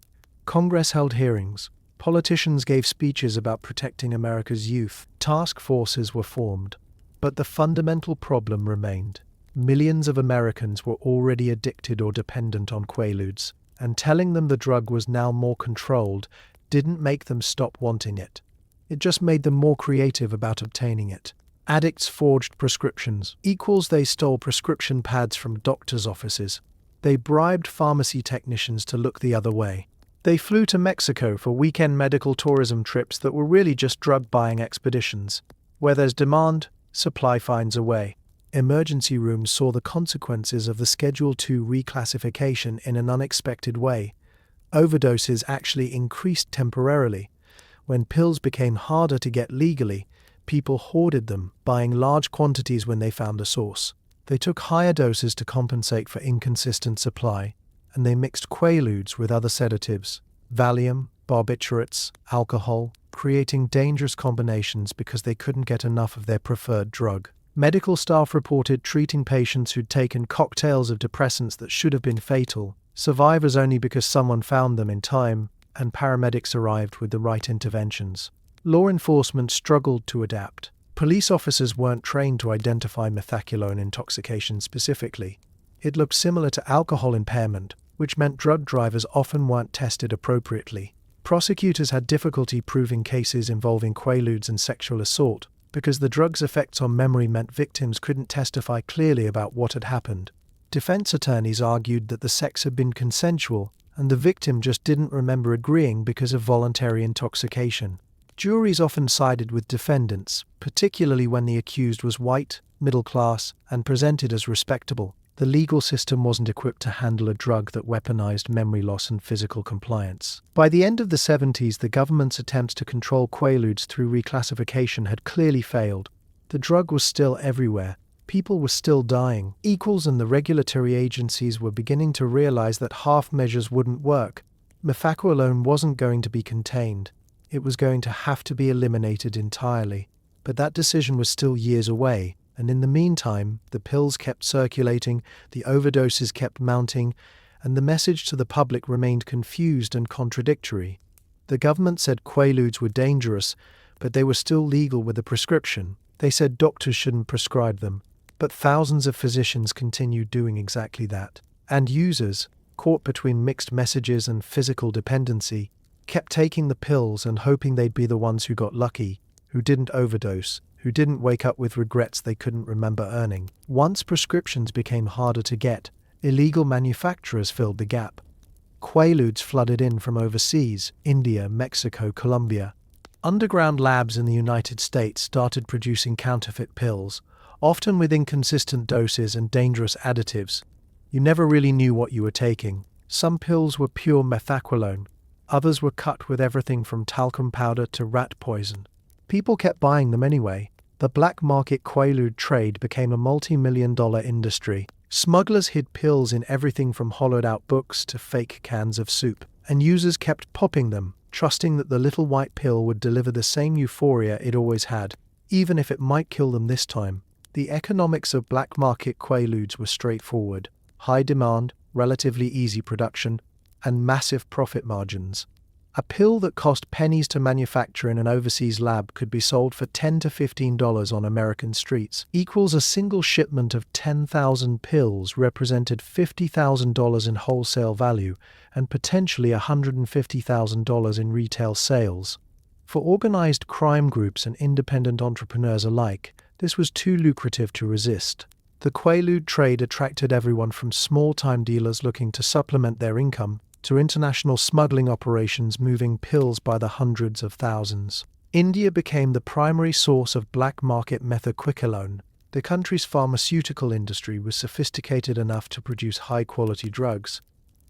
Congress held hearings. Politicians gave speeches about protecting America's youth. Task forces were formed. But the fundamental problem remained. Millions of Americans were already addicted or dependent on Quaaludes, and telling them the drug was now more controlled didn't make them stop wanting it. It just made them more creative about obtaining it. Addicts forged prescriptions, equals they stole prescription pads from doctors' offices. They bribed pharmacy technicians to look the other way. They flew to Mexico for weekend medical tourism trips that were really just drug-buying expeditions. Where there's demand, supply finds a way. Emergency rooms saw the consequences of the Schedule II reclassification in an unexpected way. Overdoses actually increased temporarily. When pills became harder to get legally, people hoarded them, buying large quantities when they found a source. They took higher doses to compensate for inconsistent supply, and they mixed Quaaludes with other sedatives, Valium, barbiturates, alcohol, creating dangerous combinations because they couldn't get enough of their preferred drug. Medical staff reported treating patients who'd taken cocktails of depressants that should have been fatal, survivors only because someone found them in time, and paramedics arrived with the right interventions. Law enforcement struggled to adapt. Police officers weren't trained to identify methaqualone intoxication specifically. It looked similar to alcohol impairment, which meant drug drivers often weren't tested appropriately. Prosecutors had difficulty proving cases involving Quaaludes and sexual assault, because the drug's effects on memory meant victims couldn't testify clearly about what had happened. Defense attorneys argued that the sex had been consensual, and the victim just didn't remember agreeing because of voluntary intoxication. Juries often sided with defendants, particularly when the accused was white, middle class, and presented as respectable. The legal system wasn't equipped to handle a drug that weaponized memory loss and physical compliance. By the end of the 70s, the government's attempts to control Quaaludes through reclassification had clearly failed. The drug was still everywhere. People were still dying. Equals and the regulatory agencies were beginning to realize that half measures wouldn't work. Methaqualone wasn't going to be contained. It was going to have to be eliminated entirely. But that decision was still years away, and in the meantime, the pills kept circulating, the overdoses kept mounting, and the message to the public remained confused and contradictory. The government said Quaaludes were dangerous, but they were still legal with a prescription. They said doctors shouldn't prescribe them. But thousands of physicians continued doing exactly that. And users, caught between mixed messages and physical dependency, kept taking the pills and hoping they'd be the ones who got lucky, who didn't overdose, who didn't wake up with regrets they couldn't remember earning. Once prescriptions became harder to get, illegal manufacturers filled the gap. Quaaludes flooded in from overseas, India, Mexico, Colombia. Underground labs in the United States started producing counterfeit pills, often with inconsistent doses and dangerous additives. You never really knew what you were taking. Some pills were pure methaqualone. Others were cut with everything from talcum powder to rat poison. People kept buying them anyway. The black market Quaalude trade became a multi-million-dollar industry. Smugglers hid pills in everything from hollowed-out books to fake cans of soup, and users kept popping them, trusting that the little white pill would deliver the same euphoria it always had, even if it might kill them this time. The economics of black market Quaaludes were straightforward: high demand, relatively easy production, and massive profit margins. A pill that cost pennies to manufacture in an overseas lab could be sold for $10 to $15 on American streets. Equals a single shipment of 10,000 pills represented $50,000 in wholesale value and potentially $150,000 in retail sales. For organized crime groups and independent entrepreneurs alike, this was too lucrative to resist. The Quaalude trade attracted everyone from small-time dealers looking to supplement their income to international smuggling operations moving pills by the hundreds of thousands. India became the primary source of black market methaqualone. The country's pharmaceutical industry was sophisticated enough to produce high-quality drugs,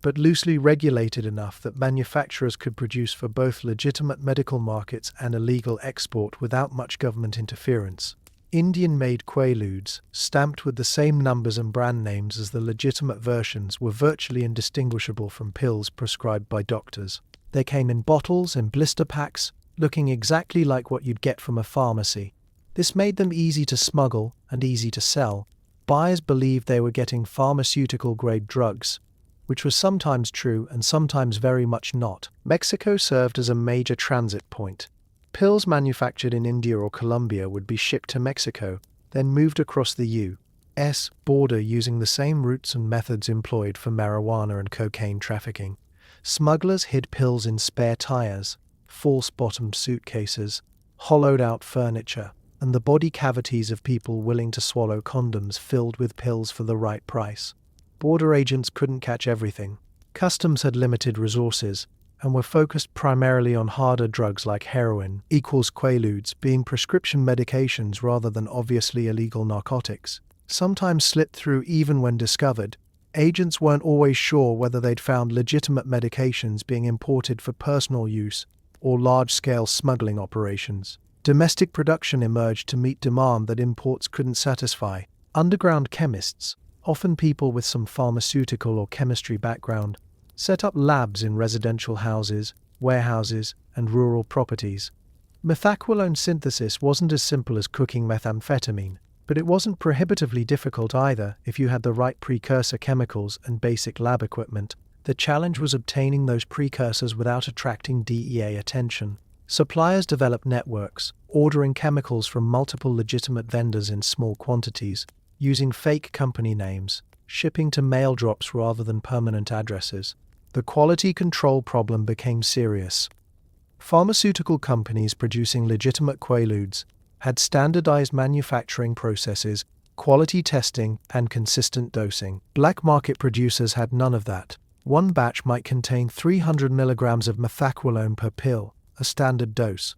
but loosely regulated enough that manufacturers could produce for both legitimate medical markets and illegal export without much government interference. Indian-made Quaaludes, stamped with the same numbers and brand names as the legitimate versions, were virtually indistinguishable from pills prescribed by doctors. They came in bottles and blister packs, looking exactly like what you'd get from a pharmacy. This made them easy to smuggle and easy to sell. Buyers believed they were getting pharmaceutical-grade drugs. which was sometimes true and sometimes very much not. Mexico served as a major transit point. Pills manufactured in India or Colombia would be shipped to Mexico, then moved across the U.S. border using the same routes and methods employed for marijuana and cocaine trafficking. Smugglers hid pills in spare tires, false-bottomed suitcases, hollowed-out furniture, and the body cavities of people willing to swallow condoms filled with pills for the right price. Border agents couldn't catch everything. Customs had limited resources and were focused primarily on harder drugs like heroin equals Quaaludes being prescription medications rather than obviously illegal narcotics. Sometimes slipped through even when discovered. Agents weren't always sure whether they'd found legitimate medications being imported for personal use or large-scale smuggling operations. Domestic production emerged to meet demand that imports couldn't satisfy. Underground chemists, often people with some pharmaceutical or chemistry background, set up labs in residential houses, warehouses, and rural properties. Methaqualone synthesis wasn't as simple as cooking methamphetamine, but it wasn't prohibitively difficult either if you had the right precursor chemicals and basic lab equipment. The challenge was obtaining those precursors without attracting DEA attention. Suppliers developed networks, ordering chemicals from multiple legitimate vendors in small quantities, using fake company names, shipping to mail drops rather than permanent addresses. The quality control problem became serious. Pharmaceutical companies producing legitimate Quaaludes had standardized manufacturing processes, quality testing, and consistent dosing. Black market producers had none of that. One batch might contain 300 milligrams of methaqualone per pill, a standard dose.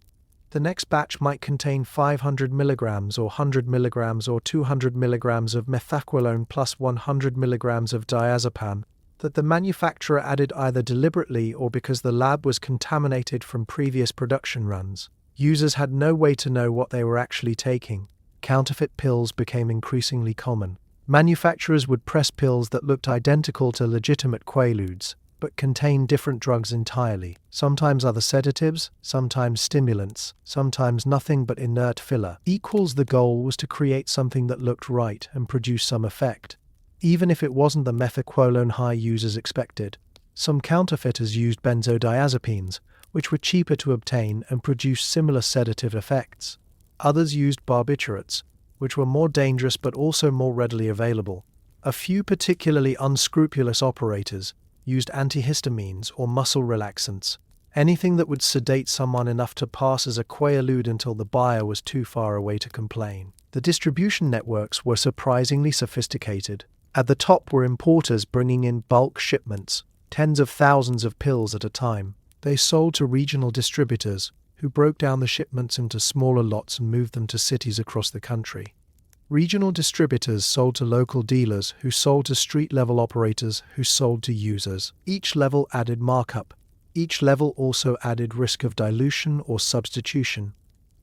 The next batch might contain 500 milligrams or 100 milligrams or 200 milligrams of methaqualone plus 100 milligrams of diazepam that the manufacturer added either deliberately or because the lab was contaminated from previous production runs. Users had no way to know what they were actually taking. Counterfeit pills became increasingly common. Manufacturers would press pills that looked identical to legitimate Quaaludes, but contained different drugs entirely. Sometimes other sedatives, sometimes stimulants, sometimes nothing but inert filler. The goal was to create something that looked right and produce some effect, even if it wasn't the methaqualone high users expected. Some counterfeiters used benzodiazepines, which were cheaper to obtain and produced similar sedative effects. Others used barbiturates, which were more dangerous but also more readily available. A few particularly unscrupulous operators used antihistamines or muscle relaxants, anything that would sedate someone enough to pass as a Quaalude until the buyer was too far away to complain. The distribution networks were surprisingly sophisticated. At the top were importers bringing in bulk shipments, tens of thousands of pills at a time. They sold to regional distributors, who broke down the shipments into smaller lots and moved them to cities across the country. Regional distributors sold to local dealers, who sold to street-level operators, who sold to users. Each level added markup. Each level also added risk of dilution or substitution.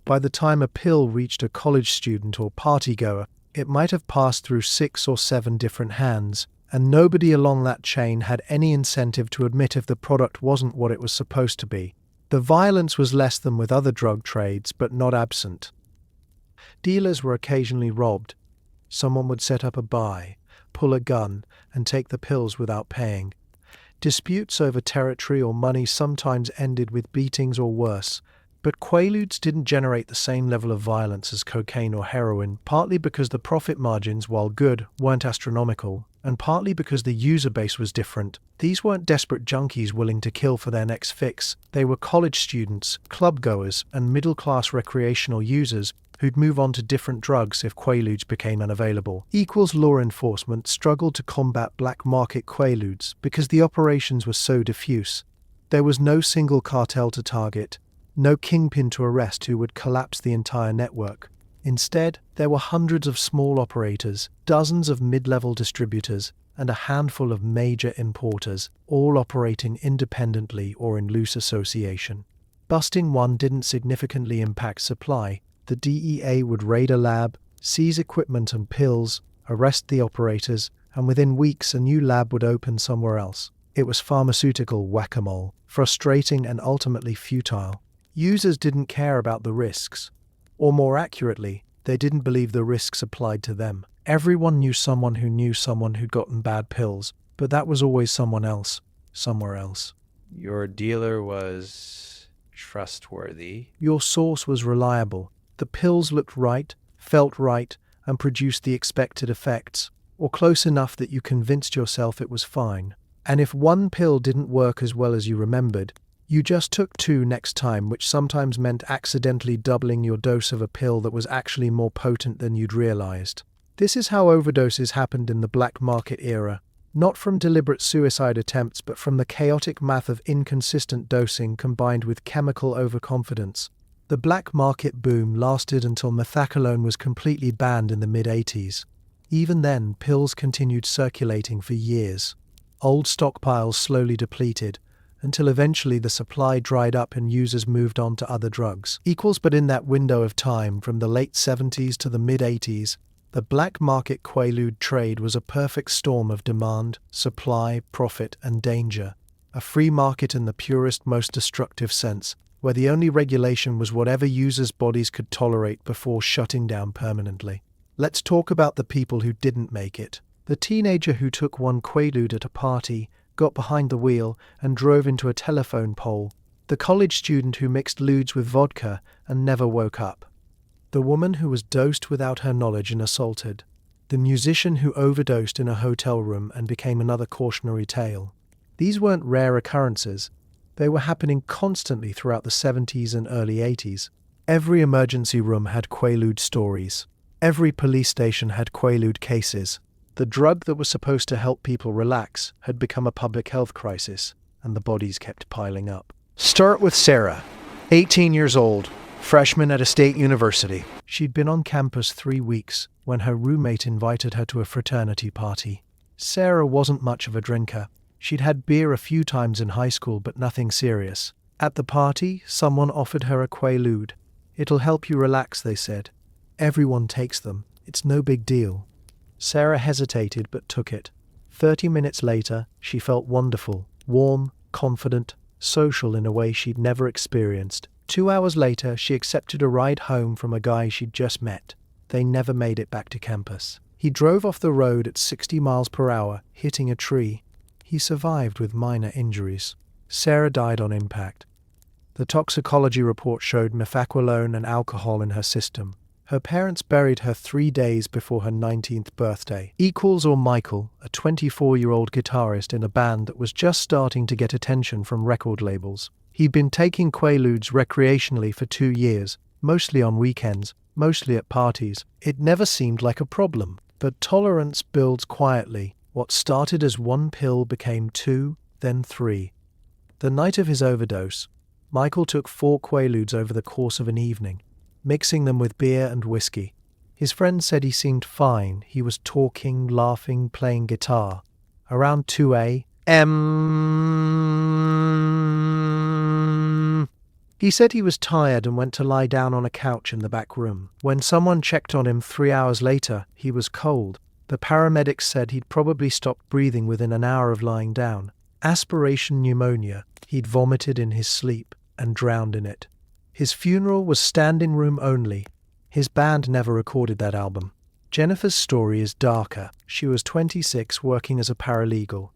By the time a pill reached a college student or partygoer, it might have passed through 6 or 7 different hands, and nobody along that chain had any incentive to admit if the product wasn't what it was supposed to be. The violence was less than with other drug trades, but not absent. Dealers were occasionally robbed. Someone would set up a buy, pull a gun, and take the pills without paying. Disputes over territory or money sometimes ended with beatings or worse, but Quaaludes didn't generate the same level of violence as cocaine or heroin, partly because the profit margins, while good, weren't astronomical, and partly because the user base was different. These weren't desperate junkies willing to kill for their next fix. They were college students, club-goers, and middle-class recreational users who'd move on to different drugs if Quaaludes became unavailable. Law enforcement struggled to combat black market Quaaludes because the operations were so diffuse. There was no single cartel to target, no kingpin to arrest who would collapse the entire network. Instead, there were hundreds of small operators, dozens of mid-level distributors, and a handful of major importers, all operating independently or in loose association. Busting one didn't significantly impact supply. The DEA would raid a lab, seize equipment and pills, arrest the operators, and within weeks a new lab would open somewhere else. It was pharmaceutical whack-a-mole, frustrating and ultimately futile. Users didn't care about the risks. Or more accurately, they didn't believe the risks applied to them. Everyone knew someone who'd gotten bad pills, But that was always someone else, somewhere else. Your dealer was trustworthy. Your source was reliable. The pills looked right, felt right, and produced the expected effects, or close enough that you convinced yourself it was fine. And if one pill didn't work as well as you remembered, you just took two next time, which sometimes meant accidentally doubling your dose of a pill that was actually more potent than you'd realized. This is how overdoses happened in the black market era, not from deliberate suicide attempts but from the chaotic math of inconsistent dosing combined with chemical overconfidence. The black market boom lasted until methaqualone was completely banned in the mid-80s. Even then, pills continued circulating for years. Old stockpiles slowly depleted, until eventually the supply dried up and users moved on to other drugs. But in that window of time, from the late 70s to the mid-80s, the black market Quaalude trade was a perfect storm of demand, supply, profit, and danger. A free market in the purest, most destructive sense, where the only regulation was whatever users' bodies could tolerate before shutting down permanently. Let's talk about the people who didn't make it. The teenager who took one Quaalude at a party, got behind the wheel, and drove into a telephone pole. The college student who mixed ludes with vodka and never woke up. The woman who was dosed without her knowledge and assaulted. The musician who overdosed in a hotel room and became another cautionary tale. These weren't rare occurrences. They were happening constantly throughout the 70s and early 80s. Every emergency room had Quaalude stories. Every police station had Quaalude cases. The drug that was supposed to help people relax had become a public health crisis, and the bodies kept piling up. Start with Sarah, 18 years old, freshman at a state university. She'd been on campus 3 weeks when her roommate invited her to a fraternity party. Sarah wasn't much of a drinker. She'd had beer a few times in high school, but nothing serious. At the party, someone offered her a Quaalude. "It'll help you relax," they said. "Everyone takes them. It's no big deal." Sarah hesitated but took it. 30 minutes later, she felt wonderful, warm, confident, social in a way she'd never experienced. 2 hours later, she accepted a ride home from a guy she'd just met. They never made it back to campus. He drove off the road at 60 miles per hour, hitting a tree. He survived with minor injuries. Sarah died on impact. The toxicology report showed methaqualone and alcohol in her system. Her parents buried her 3 days before her 19th birthday. Michael, a 24-year-old guitarist in a band that was just starting to get attention from record labels. He'd been taking Quaaludes recreationally for 2 years, mostly on weekends, mostly at parties. It never seemed like a problem. But tolerance builds quietly. What started as 1 pill became 2, then 3. The night of his overdose, Michael took 4 Quaaludes over the course of an evening, mixing them with beer and whiskey. His friends said he seemed fine. He was talking, laughing, playing guitar. Around 2 a.m., he said he was tired and went to lie down on a couch in the back room. When someone checked on him 3 hours later, he was cold. The paramedics said he'd probably stopped breathing within an hour of lying down. Aspiration pneumonia. He'd vomited in his sleep and drowned in it. His funeral was standing room only. His band never recorded that album. Jennifer's story is darker. She was 26, working as a paralegal,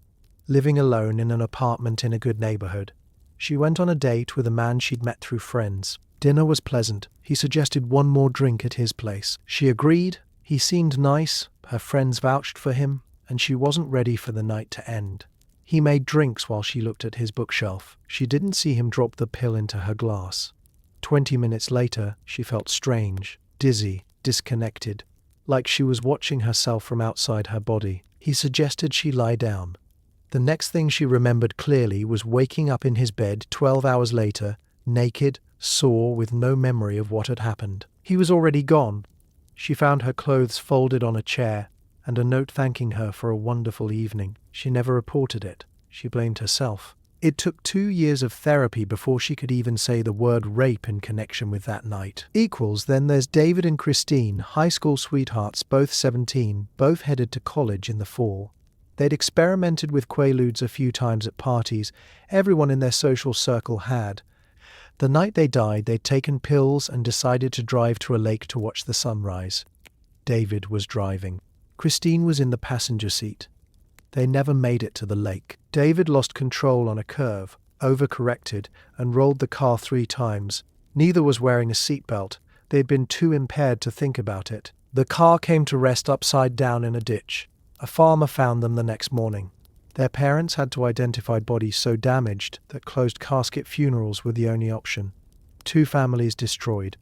living alone in an apartment in a good neighborhood. She went on a date with a man she'd met through friends. Dinner was pleasant. He suggested one more drink at his place. She agreed. He seemed nice. Her friends vouched for him, and she wasn't ready for the night to end. He made drinks while she looked at his bookshelf. She didn't see him drop the pill into her glass. 20 minutes later, she felt strange, dizzy, disconnected, like she was watching herself from outside her body. He suggested she lie down. The next thing she remembered clearly was waking up in his bed 12 hours later, naked, sore, with no memory of what had happened. He was already gone. She found her clothes folded on a chair and a note thanking her for a wonderful evening. She never reported it. She blamed herself. It took 2 years of therapy before she could even say the word rape in connection with that night. Then there's David and Christine, high school sweethearts, both 17, both headed to college in the fall. They'd experimented with Quaaludes a few times at parties. Everyone in their social circle had. The night they died, they'd taken pills and decided to drive to a lake to watch the sunrise. David was driving. Christine was in the passenger seat. They never made it to the lake. David lost control on a curve, overcorrected, and rolled the car 3 times. Neither was wearing a seatbelt. They had been too impaired to think about it. The car came to rest upside down in a ditch. A farmer found them the next morning. Their parents had to identify bodies so damaged that closed casket funerals were the only option. 2 families destroyed.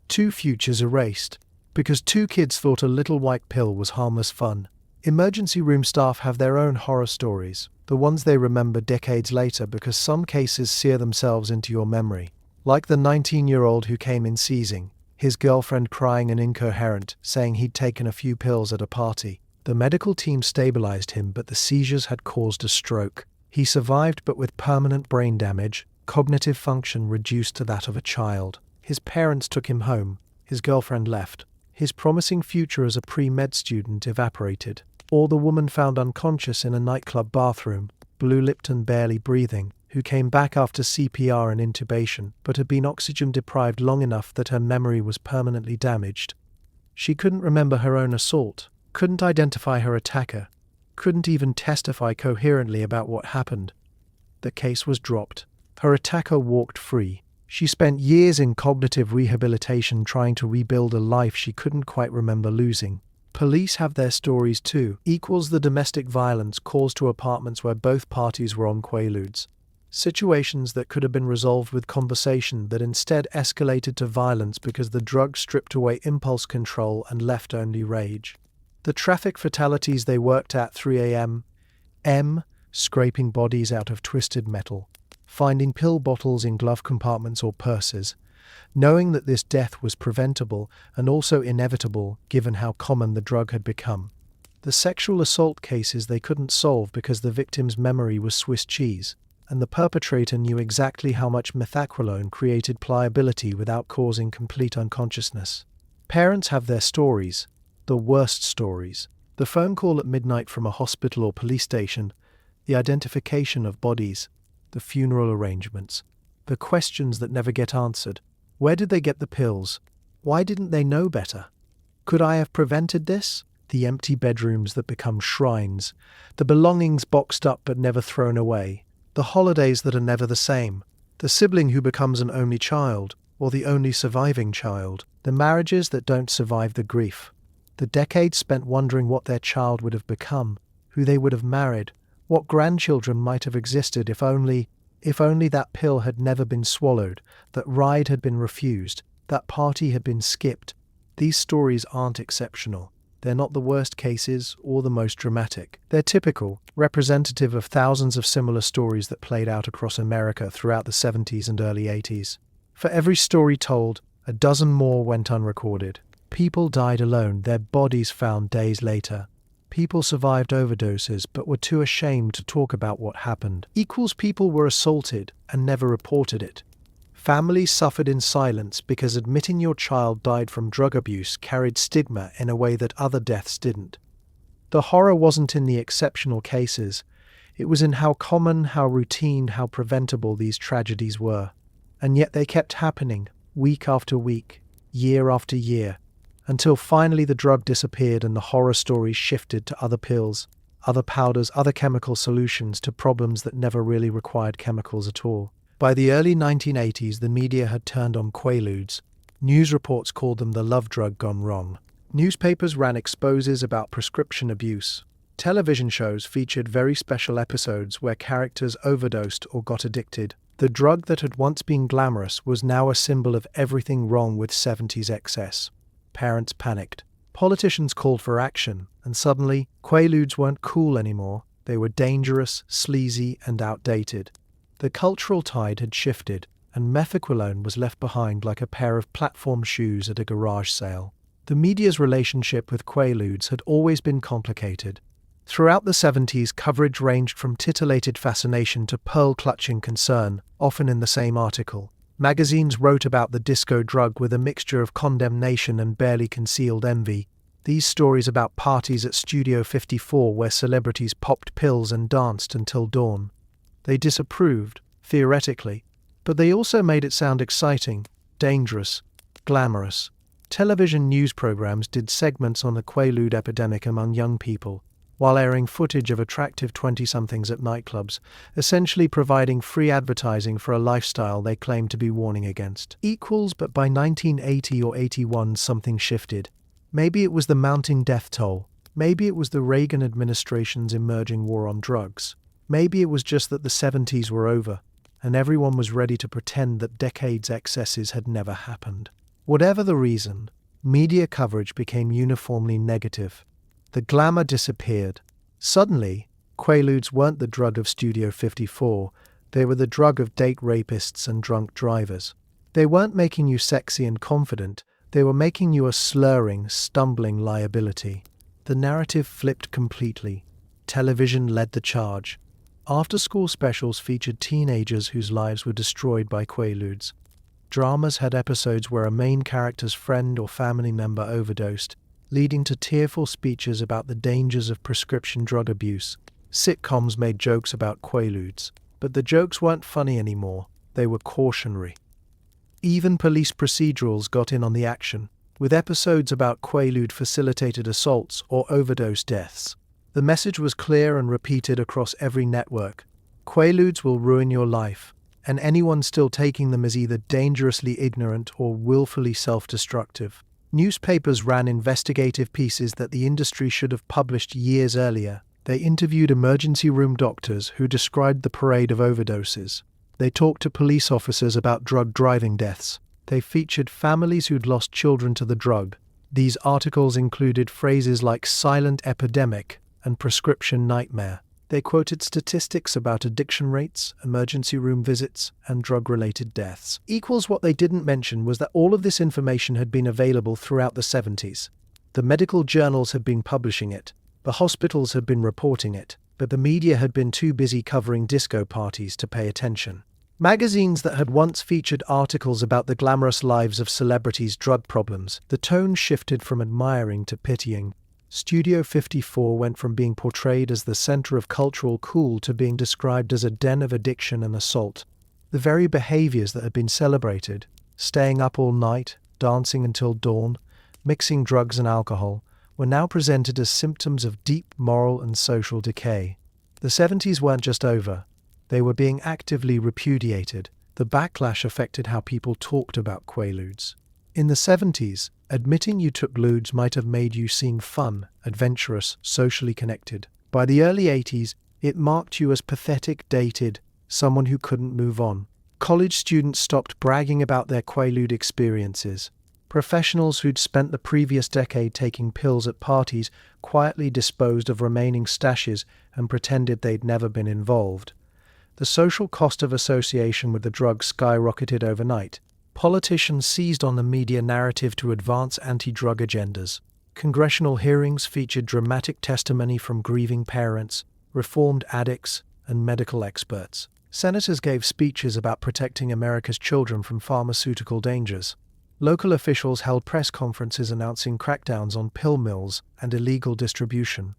2 futures erased. Because 2 kids thought a little white pill was harmless fun. Emergency room staff have their own horror stories, the ones they remember decades later because some cases sear themselves into your memory. Like the 19-year-old who came in seizing, his girlfriend crying and incoherent, saying he'd taken a few pills at a party. The medical team stabilized him, but the seizures had caused a stroke. He survived, but with permanent brain damage, cognitive function reduced to that of a child. His parents took him home. His girlfriend left. His promising future as a pre-med student evaporated. Or the woman found unconscious in a nightclub bathroom, blue-lipped and barely breathing, who came back after CPR and intubation, but had been oxygen-deprived long enough that her memory was permanently damaged. She couldn't remember her own assault, couldn't identify her attacker, couldn't even testify coherently about what happened. The case was dropped. Her attacker walked free. She spent years in cognitive rehabilitation trying to rebuild a life she couldn't quite remember losing. Police have their stories too. Equals the domestic violence caused to apartments where both parties were on Quaaludes. Situations that could have been resolved with conversation that instead escalated to violence because the drug stripped away impulse control and left only rage. The traffic fatalities they worked at 3 a.m. Scraping bodies out of twisted metal. Finding pill bottles in glove compartments or purses, knowing that this death was preventable and also inevitable given how common the drug had become. The sexual assault cases they couldn't solve because the victim's memory was Swiss cheese, and the perpetrator knew exactly how much methaqualone created pliability without causing complete unconsciousness. Parents have their stories, the worst stories. The phone call at midnight from a hospital or police station, the identification of bodies, the funeral arrangements, the questions that never get answered. Where did they get the pills? Why didn't they know better? Could I have prevented this? The empty bedrooms that become shrines, the belongings boxed up but never thrown away, the holidays that are never the same, the sibling who becomes an only child, or the only surviving child, the marriages that don't survive the grief, the decades spent wondering what their child would have become, who they would have married, what grandchildren might have existed if only that pill had never been swallowed, that ride had been refused, that party had been skipped. These stories aren't exceptional. They're not the worst cases or the most dramatic. They're typical, representative of thousands of similar stories that played out across America throughout the 70s and early 80s. For every story told, a dozen more went unrecorded. People died alone, their bodies found days later. People survived overdoses but were too ashamed to talk about what happened. Equals people were assaulted and never reported it. Families suffered in silence because admitting your child died from drug abuse carried stigma in a way that other deaths didn't. The horror wasn't in the exceptional cases. It was in how common, how routine, how preventable these tragedies were. And yet they kept happening, week after week, year after year, until finally the drug disappeared and the horror stories shifted to other pills, other powders, other chemical solutions to problems that never really required chemicals at all. By the early 1980s, the media had turned on Quaaludes. News reports called them the love drug gone wrong. Newspapers ran exposes about prescription abuse. Television shows featured very special episodes where characters overdosed or got addicted. The drug that had once been glamorous was now a symbol of everything wrong with 70s excess. Parents panicked. Politicians called for action, and suddenly, Quaaludes weren't cool anymore. They were dangerous, sleazy, and outdated. The cultural tide had shifted, and methaqualone was left behind like a pair of platform shoes at a garage sale. The media's relationship with Quaaludes had always been complicated. Throughout the 70s, coverage ranged from titillated fascination to pearl-clutching concern, often in the same article. Magazines wrote about the disco drug with a mixture of condemnation and barely concealed envy. These stories about parties at Studio 54 where celebrities popped pills and danced until dawn. They disapproved, theoretically, but they also made it sound exciting, dangerous, glamorous. Television news programs did segments on the Quaalude epidemic among young people. while airing footage of attractive 20-somethings at nightclubs, essentially providing free advertising for a lifestyle they claimed to be warning against. But by 1980 or 81 something shifted. Maybe it was the mounting death toll. Maybe it was the Reagan administration's emerging war on drugs. Maybe it was just that the 70s were over, and everyone was ready to pretend that decades' excesses had never happened. Whatever the reason, media coverage became uniformly negative. The glamour disappeared. Suddenly, Quaaludes weren't the drug of Studio 54, they were the drug of date rapists and drunk drivers. They weren't making you sexy and confident, they were making you a slurring, stumbling liability. The narrative flipped completely. Television led the charge. After-school specials featured teenagers whose lives were destroyed by Quaaludes. Dramas had episodes where a main character's friend or family member overdosed, leading to tearful speeches about the dangers of prescription drug abuse. Sitcoms made jokes about Quaaludes, but the jokes weren't funny anymore, they were cautionary. Even police procedurals got in on the action, with episodes about Quaalude-facilitated assaults or overdose deaths. The message was clear and repeated across every network. Quaaludes will ruin your life, and anyone still taking them is either dangerously ignorant or willfully self-destructive. Newspapers ran investigative pieces that the industry should have published years earlier. They interviewed emergency room doctors who described the parade of overdoses. They talked to police officers about drug driving deaths. They featured families who'd lost children to the drug. These articles included phrases like silent epidemic and prescription nightmare. They quoted statistics about addiction rates, emergency room visits, and drug-related deaths. What they didn't mention was that all of this information had been available throughout the 70s. The medical journals had been publishing it, the hospitals had been reporting it, but the media had been too busy covering disco parties to pay attention. Magazines that had once featured articles about the glamorous lives of celebrities' drug problems, the tone shifted from admiring to pitying. Studio 54 went from being portrayed as the center of cultural cool to being described as a den of addiction and assault. The very behaviors that had been celebrated, staying up all night, dancing until dawn, mixing drugs and alcohol, were now presented as symptoms of deep moral and social decay. The 70s weren't just over, they were being actively repudiated. The backlash affected how people talked about Quaaludes. In the 70s, admitting you took ludes might have made you seem fun, adventurous, socially connected. By the early 80s, it marked you as pathetic, dated, someone who couldn't move on. College students stopped bragging about their Quaalude experiences. Professionals who'd spent the previous decade taking pills at parties quietly disposed of remaining stashes and pretended they'd never been involved. The social cost of association with the drug skyrocketed overnight. Politicians seized on the media narrative to advance anti-drug agendas. Congressional hearings featured dramatic testimony from grieving parents, reformed addicts, and medical experts. Senators gave speeches about protecting America's children from pharmaceutical dangers. Local officials held press conferences announcing crackdowns on pill mills and illegal distribution.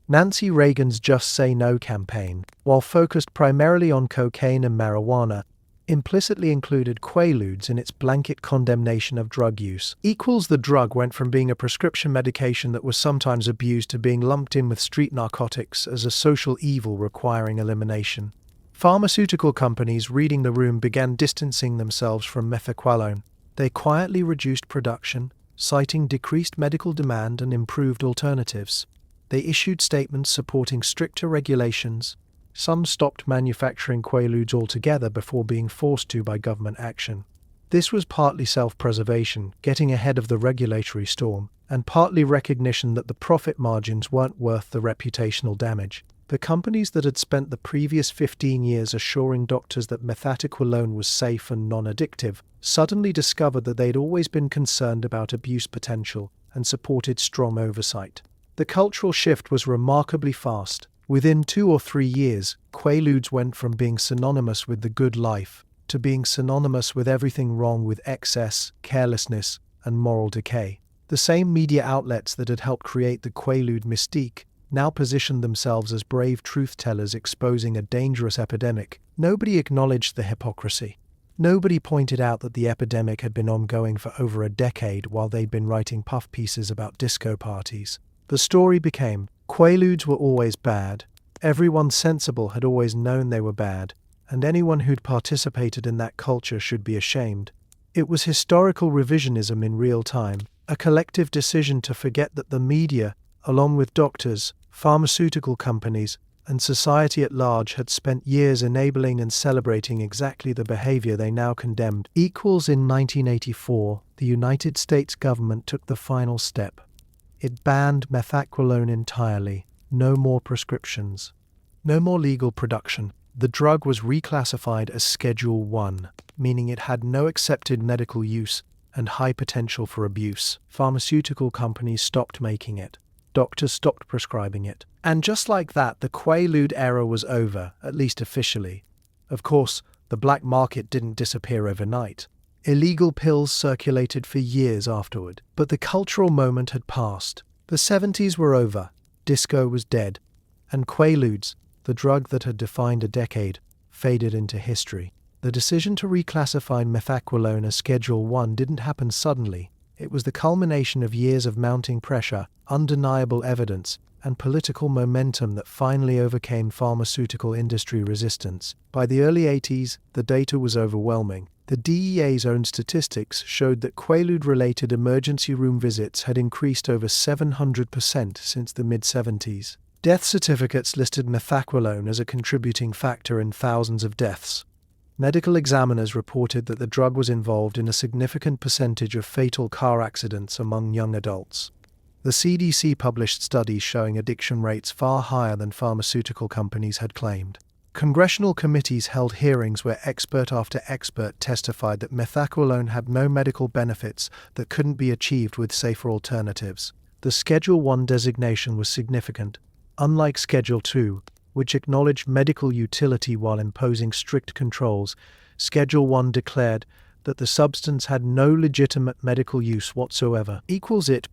Nancy Reagan's Just Say No campaign, while focused primarily on cocaine and marijuana, implicitly included Quaaludes in its blanket condemnation of drug use. The drug went from being a prescription medication that was sometimes abused to being lumped in with street narcotics as a social evil requiring elimination. Pharmaceutical companies reading the room began distancing themselves from methaqualone. They quietly reduced production, citing decreased medical demand and improved alternatives. They issued statements supporting stricter regulations. Some stopped manufacturing Quaaludes altogether before being forced to by government action. This was partly self-preservation, getting ahead of the regulatory storm, and partly recognition that the profit margins weren't worth the reputational damage. The companies that had spent the previous 15 years assuring doctors that methaqualone was safe and non-addictive suddenly discovered that they'd always been concerned about abuse potential and supported strong oversight. The cultural shift was remarkably fast. Within 2 or 3 years, Quaaludes went from being synonymous with the good life to being synonymous with everything wrong with excess, carelessness, and moral decay. The same media outlets that had helped create the Quaalude mystique now positioned themselves as brave truth-tellers exposing a dangerous epidemic. Nobody acknowledged the hypocrisy. Nobody pointed out that the epidemic had been ongoing for over a decade while they'd been writing puff pieces about disco parties. The story became, Quaaludes were always bad. Everyone sensible had always known they were bad, and anyone who'd participated in that culture should be ashamed. It was historical revisionism in real time, a collective decision to forget that the media, along with doctors, pharmaceutical companies, and society at large had spent years enabling and celebrating exactly the behavior they now condemned. In 1984, the United States government took the final step. It banned methaqualone entirely. No more prescriptions. No more legal production. The drug was reclassified as Schedule 1, meaning it had no accepted medical use and high potential for abuse. Pharmaceutical companies stopped making it. Doctors stopped prescribing it. And just like that, the Quaalude era was over, at least officially. Of course, the black market didn't disappear overnight. Illegal pills circulated for years afterward. But the cultural moment had passed. The 70s were over. Disco was dead. And Quaaludes, the drug that had defined a decade, faded into history. The decision to reclassify methaqualone as Schedule 1 didn't happen suddenly. It was the culmination of years of mounting pressure, undeniable evidence, and political momentum that finally overcame pharmaceutical industry resistance. By the early 80s, the data was overwhelming. The DEA's own statistics showed that Quaalude-related emergency room visits had increased over 700% since the mid-70s. Death certificates listed methaqualone as a contributing factor in thousands of deaths. Medical examiners reported that the drug was involved in a significant percentage of fatal car accidents among young adults. The CDC published studies showing addiction rates far higher than pharmaceutical companies had claimed. Congressional committees held hearings where expert after expert testified that methaqualone had no medical benefits that couldn't be achieved with safer alternatives. The Schedule 1 designation was significant. Unlike Schedule 2, which acknowledged medical utility while imposing strict controls, Schedule 1 declared that the substance had no legitimate medical use whatsoever. It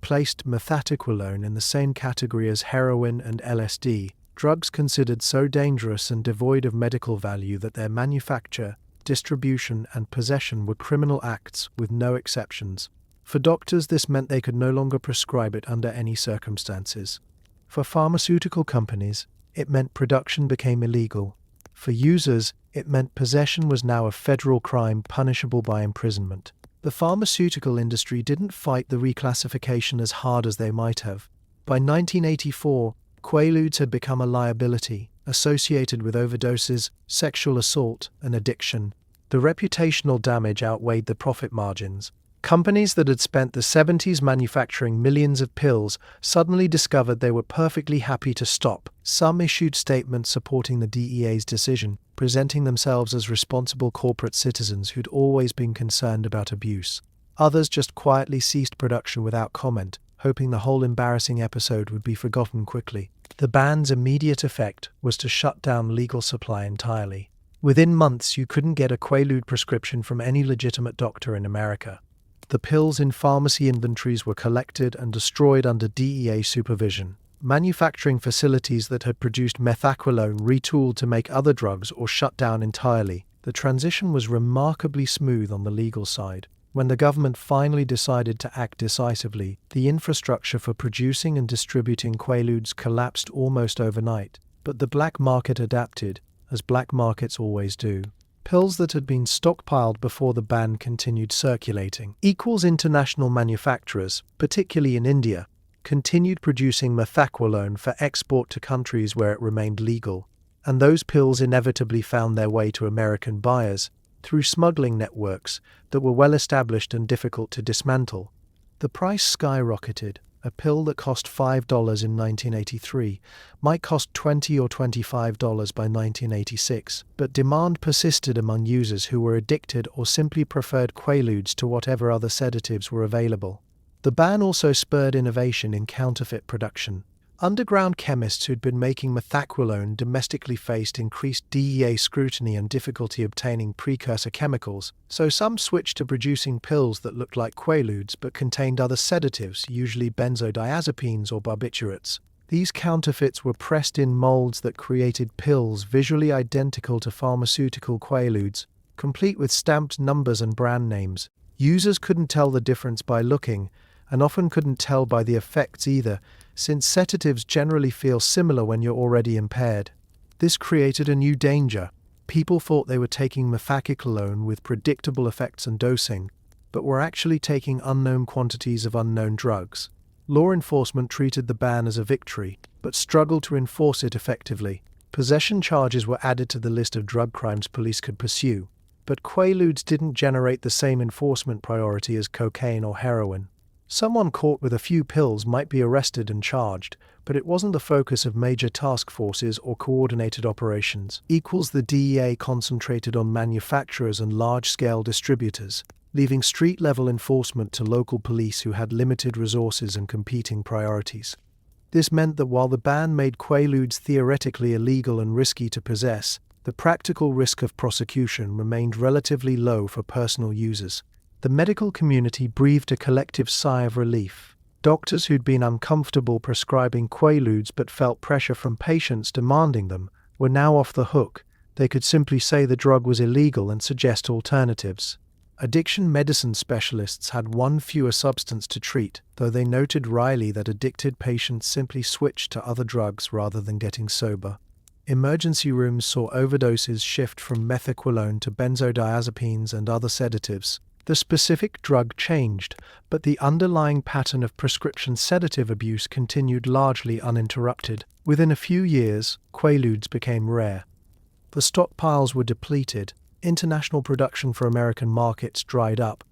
placed methaqualone in the same category as heroin and LSD, drugs considered so dangerous and devoid of medical value that their manufacture, distribution, and possession were criminal acts with no exceptions. For doctors, this meant they could no longer prescribe it under any circumstances. For pharmaceutical companies, it meant production became illegal. For users, it meant possession was now a federal crime punishable by imprisonment. The pharmaceutical industry didn't fight the reclassification as hard as they might have. By 1984, Quaaludes had become a liability, associated with overdoses, sexual assault, and addiction. The reputational damage outweighed the profit margins. Companies that had spent the 70s manufacturing millions of pills suddenly discovered they were perfectly happy to stop. Some issued statements supporting the DEA's decision, presenting themselves as responsible corporate citizens who'd always been concerned about abuse. Others just quietly ceased production without comment, hoping the whole embarrassing episode would be forgotten quickly. The ban's immediate effect was to shut down legal supply entirely. Within months, you couldn't get a Quaalude prescription from any legitimate doctor in America. The pills in pharmacy inventories were collected and destroyed under DEA supervision. Manufacturing facilities that had produced methaqualone retooled to make other drugs or shut down entirely. The transition was remarkably smooth on the legal side. When the government finally decided to act decisively, the infrastructure for producing and distributing Quaaludes collapsed almost overnight. But the black market adapted, as black markets always do. Pills that had been stockpiled before the ban continued circulating. International manufacturers, particularly in India, continued producing methaqualone for export to countries where it remained legal, and those pills inevitably found their way to American buyers through smuggling networks that were well established and difficult to dismantle. The price skyrocketed. A pill that cost $5 in 1983 might cost $20 or $25 by 1986, but demand persisted among users who were addicted or simply preferred Quaaludes to whatever other sedatives were available. The ban also spurred innovation in counterfeit production. Underground chemists who'd been making methaqualone domestically faced increased DEA scrutiny and difficulty obtaining precursor chemicals, so some switched to producing pills that looked like Quaaludes but contained other sedatives, usually benzodiazepines or barbiturates. These counterfeits were pressed in molds that created pills visually identical to pharmaceutical Quaaludes, complete with stamped numbers and brand names. Users couldn't tell the difference by looking, and often couldn't tell by the effects either, since sedatives generally feel similar when you're already impaired. This created a new danger. People thought they were taking methaciclone with predictable effects and dosing, but were actually taking unknown quantities of unknown drugs. Law enforcement treated the ban as a victory, but struggled to enforce it effectively. Possession charges were added to the list of drug crimes police could pursue, but Quaaludes didn't generate the same enforcement priority as cocaine or heroin. Someone caught with a few pills might be arrested and charged, but it wasn't the focus of major task forces or coordinated operations. The DEA concentrated on manufacturers and large-scale distributors, leaving street-level enforcement to local police who had limited resources and competing priorities. This meant that while the ban made Quaaludes theoretically illegal and risky to possess, the practical risk of prosecution remained relatively low for personal users. The medical community breathed a collective sigh of relief. Doctors who'd been uncomfortable prescribing Quaaludes but felt pressure from patients demanding them were now off the hook. They could simply say the drug was illegal and suggest alternatives. Addiction medicine specialists had one fewer substance to treat, though they noted wryly that addicted patients simply switched to other drugs rather than getting sober. Emergency rooms saw overdoses shift from methaqualone to benzodiazepines and other sedatives. The specific drug changed, but the underlying pattern of prescription sedative abuse continued largely uninterrupted. Within a few years, Quaaludes became rare. The stockpiles were depleted. International production for American markets dried up.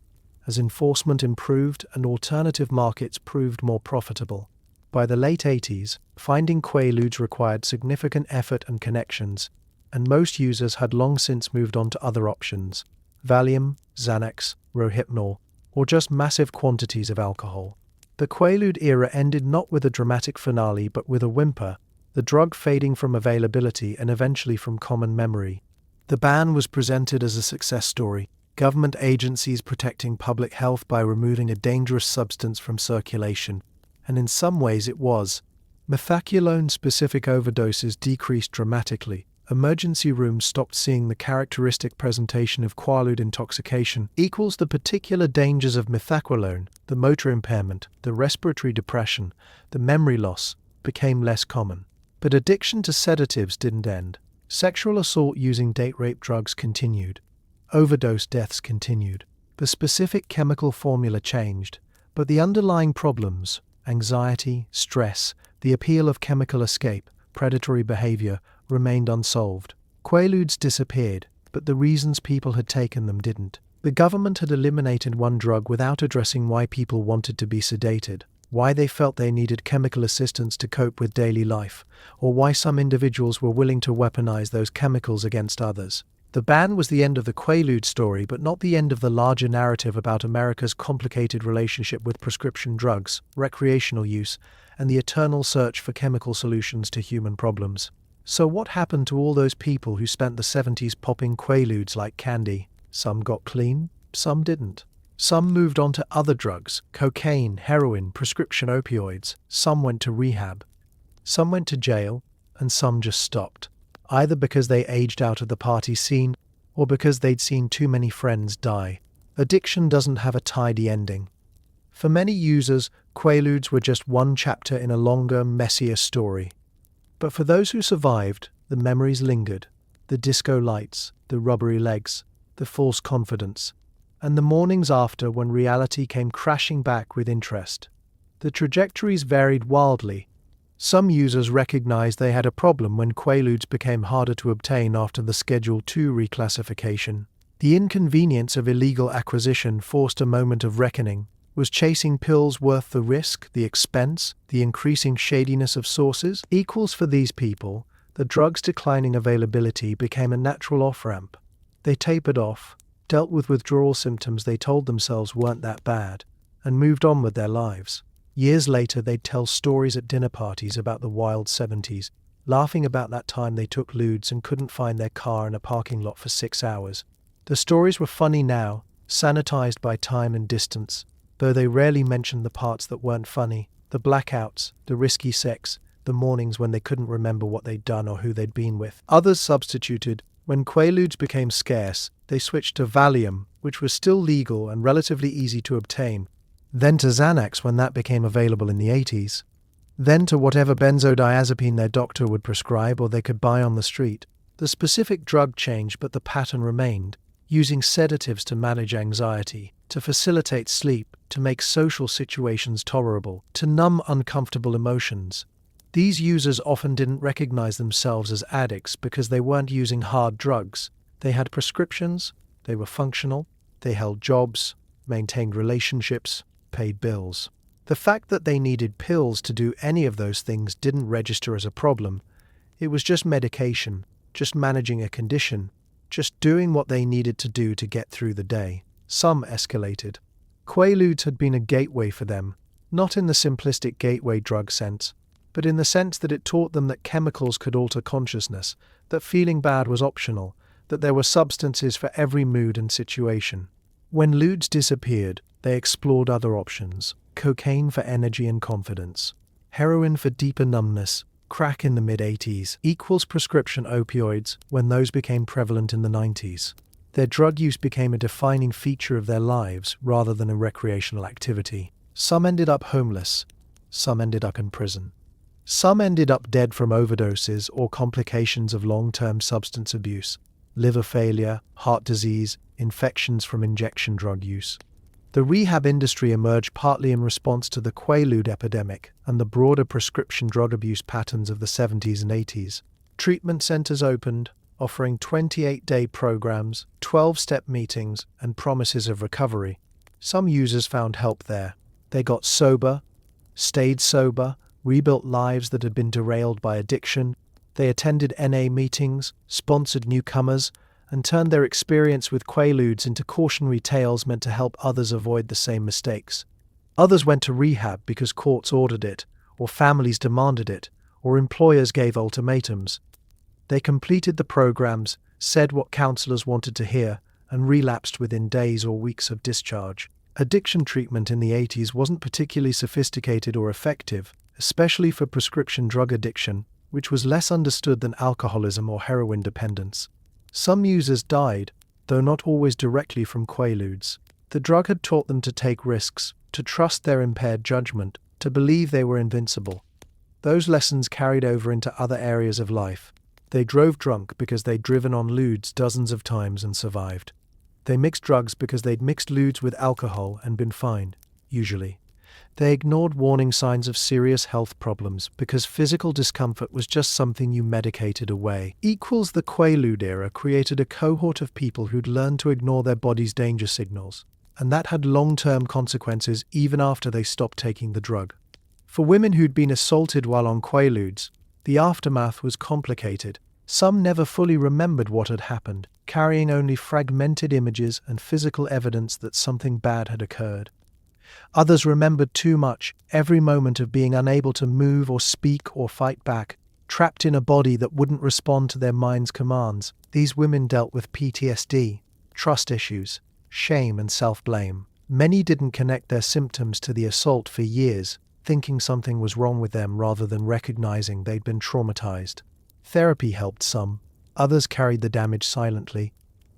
As enforcement improved and alternative markets proved more profitable. By the late 80s, finding Quaaludes required significant effort and connections, and most users had long since moved on to other options: Valium, Xanax, Rohypnol, or just massive quantities of alcohol. The Quaalude era ended not with a dramatic finale but with a whimper, the drug fading from availability and eventually from common memory. The ban was presented as a success story, government agencies protecting public health by removing a dangerous substance from circulation, and in some ways it was. Methaqualone-specific overdoses decreased dramatically. Emergency rooms stopped seeing the characteristic presentation of Quaalude intoxication equals the particular dangers of methaqualone, the motor impairment, the respiratory depression, the memory loss, became less common. But addiction to sedatives didn't end. Sexual assault using date rape drugs continued. Overdose deaths continued. The specific chemical formula changed, but the underlying problems, anxiety, stress, the appeal of chemical escape, predatory behavior, remained unsolved. Quaaludes disappeared, but the reasons people had taken them didn't. The government had eliminated one drug without addressing why people wanted to be sedated, why they felt they needed chemical assistance to cope with daily life, or why some individuals were willing to weaponize those chemicals against others. The ban was the end of the Quaalude story, but not the end of the larger narrative about America's complicated relationship with prescription drugs, recreational use, and the eternal search for chemical solutions to human problems. So what happened to all those people who spent the 70s popping Quaaludes like candy? Some got clean, some didn't. Some moved on to other drugs, cocaine, heroin, prescription opioids. Some went to rehab. Some went to jail, and some just stopped, either because they aged out of the party scene or because they'd seen too many friends die. Addiction doesn't have a tidy ending. For many users, Quaaludes were just one chapter in a longer, messier story. But for those who survived, the memories lingered. The disco lights, the rubbery legs, the false confidence, and the mornings after when reality came crashing back with interest. The trajectories varied wildly. Some users recognized they had a problem when Quaaludes became harder to obtain after the Schedule II reclassification. The inconvenience of illegal acquisition forced a moment of reckoning. Was chasing pills worth the risk, the expense, the increasing shadiness of sources? For these people, the drug's declining availability became a natural off-ramp. They tapered off, dealt with withdrawal symptoms they told themselves weren't that bad, and moved on with their lives. Years later, they'd tell stories at dinner parties about the wild 70s, laughing about that time they took ludes and couldn't find their car in a parking lot for 6 hours. The stories were funny now, sanitized by time and distance, though they rarely mentioned the parts that weren't funny, the blackouts, the risky sex, the mornings when they couldn't remember what they'd done or who they'd been with. Others substituted. When Quaaludes became scarce, they switched to Valium, which was still legal and relatively easy to obtain, then to Xanax when that became available in the 80s. then to whatever benzodiazepine their doctor would prescribe or they could buy on the street. The specific drug changed, but the pattern remained, using sedatives to manage anxiety, to facilitate sleep, to make social situations tolerable, to numb uncomfortable emotions. These users often didn't recognize themselves as addicts because they weren't using hard drugs. They had prescriptions, they were functional, they held jobs, maintained relationships, paid bills. The fact that they needed pills to do any of those things didn't register as a problem. It was just medication, just managing a condition, just doing what they needed to do to get through the day. Some escalated. Quaaludes had been a gateway for them, not in the simplistic gateway drug sense, but in the sense that it taught them that chemicals could alter consciousness, that feeling bad was optional, that there were substances for every mood and situation. When ludes disappeared, they explored other options: cocaine for energy and confidence, heroin for deeper numbness, crack in the mid-80s, equals prescription opioids when those became prevalent in the 90s. Their drug use became a defining feature of their lives rather than a recreational activity. Some ended up homeless, some ended up in prison. Some ended up dead from overdoses or complications of long-term substance abuse, liver failure, heart disease, infections from injection drug use. The rehab industry emerged partly in response to the Quaalude epidemic and the broader prescription drug abuse patterns of the 70s and 80s. Treatment centers opened, offering 28-day programs, 12-step meetings, and promises of recovery. Some users found help there. They got sober, stayed sober, rebuilt lives that had been derailed by addiction. They attended NA meetings, sponsored newcomers, and turned their experience with Quaaludes into cautionary tales meant to help others avoid the same mistakes. Others went to rehab because courts ordered it, or families demanded it, or employers gave ultimatums. They completed the programs, said what counselors wanted to hear, and relapsed within days or weeks of discharge. Addiction treatment in the 80s wasn't particularly sophisticated or effective, especially for prescription drug addiction, which was less understood than alcoholism or heroin dependence. Some users died, though not always directly from Quaaludes. The drug had taught them to take risks, to trust their impaired judgment, to believe they were invincible. Those lessons carried over into other areas of life. They drove drunk because they'd driven on ludes dozens of times and survived. They mixed drugs because they'd mixed ludes with alcohol and been fine, usually. They ignored warning signs of serious health problems because physical discomfort was just something you medicated away. Equals the Quaalude era created a cohort of people who'd learned to ignore their body's danger signals, and that had long-term consequences even after they stopped taking the drug. For women who'd been assaulted while on Quaaludes, the aftermath was complicated. Some never fully remembered what had happened, carrying only fragmented images and physical evidence that something bad had occurred. Others remembered too much, every moment of being unable to move or speak or fight back, trapped in a body that wouldn't respond to their mind's commands. These women dealt with PTSD, trust issues, shame and self-blame. Many didn't connect their symptoms to the assault for years, thinking something was wrong with them rather than recognizing they'd been traumatized. Therapy helped some. Others carried the damage silently,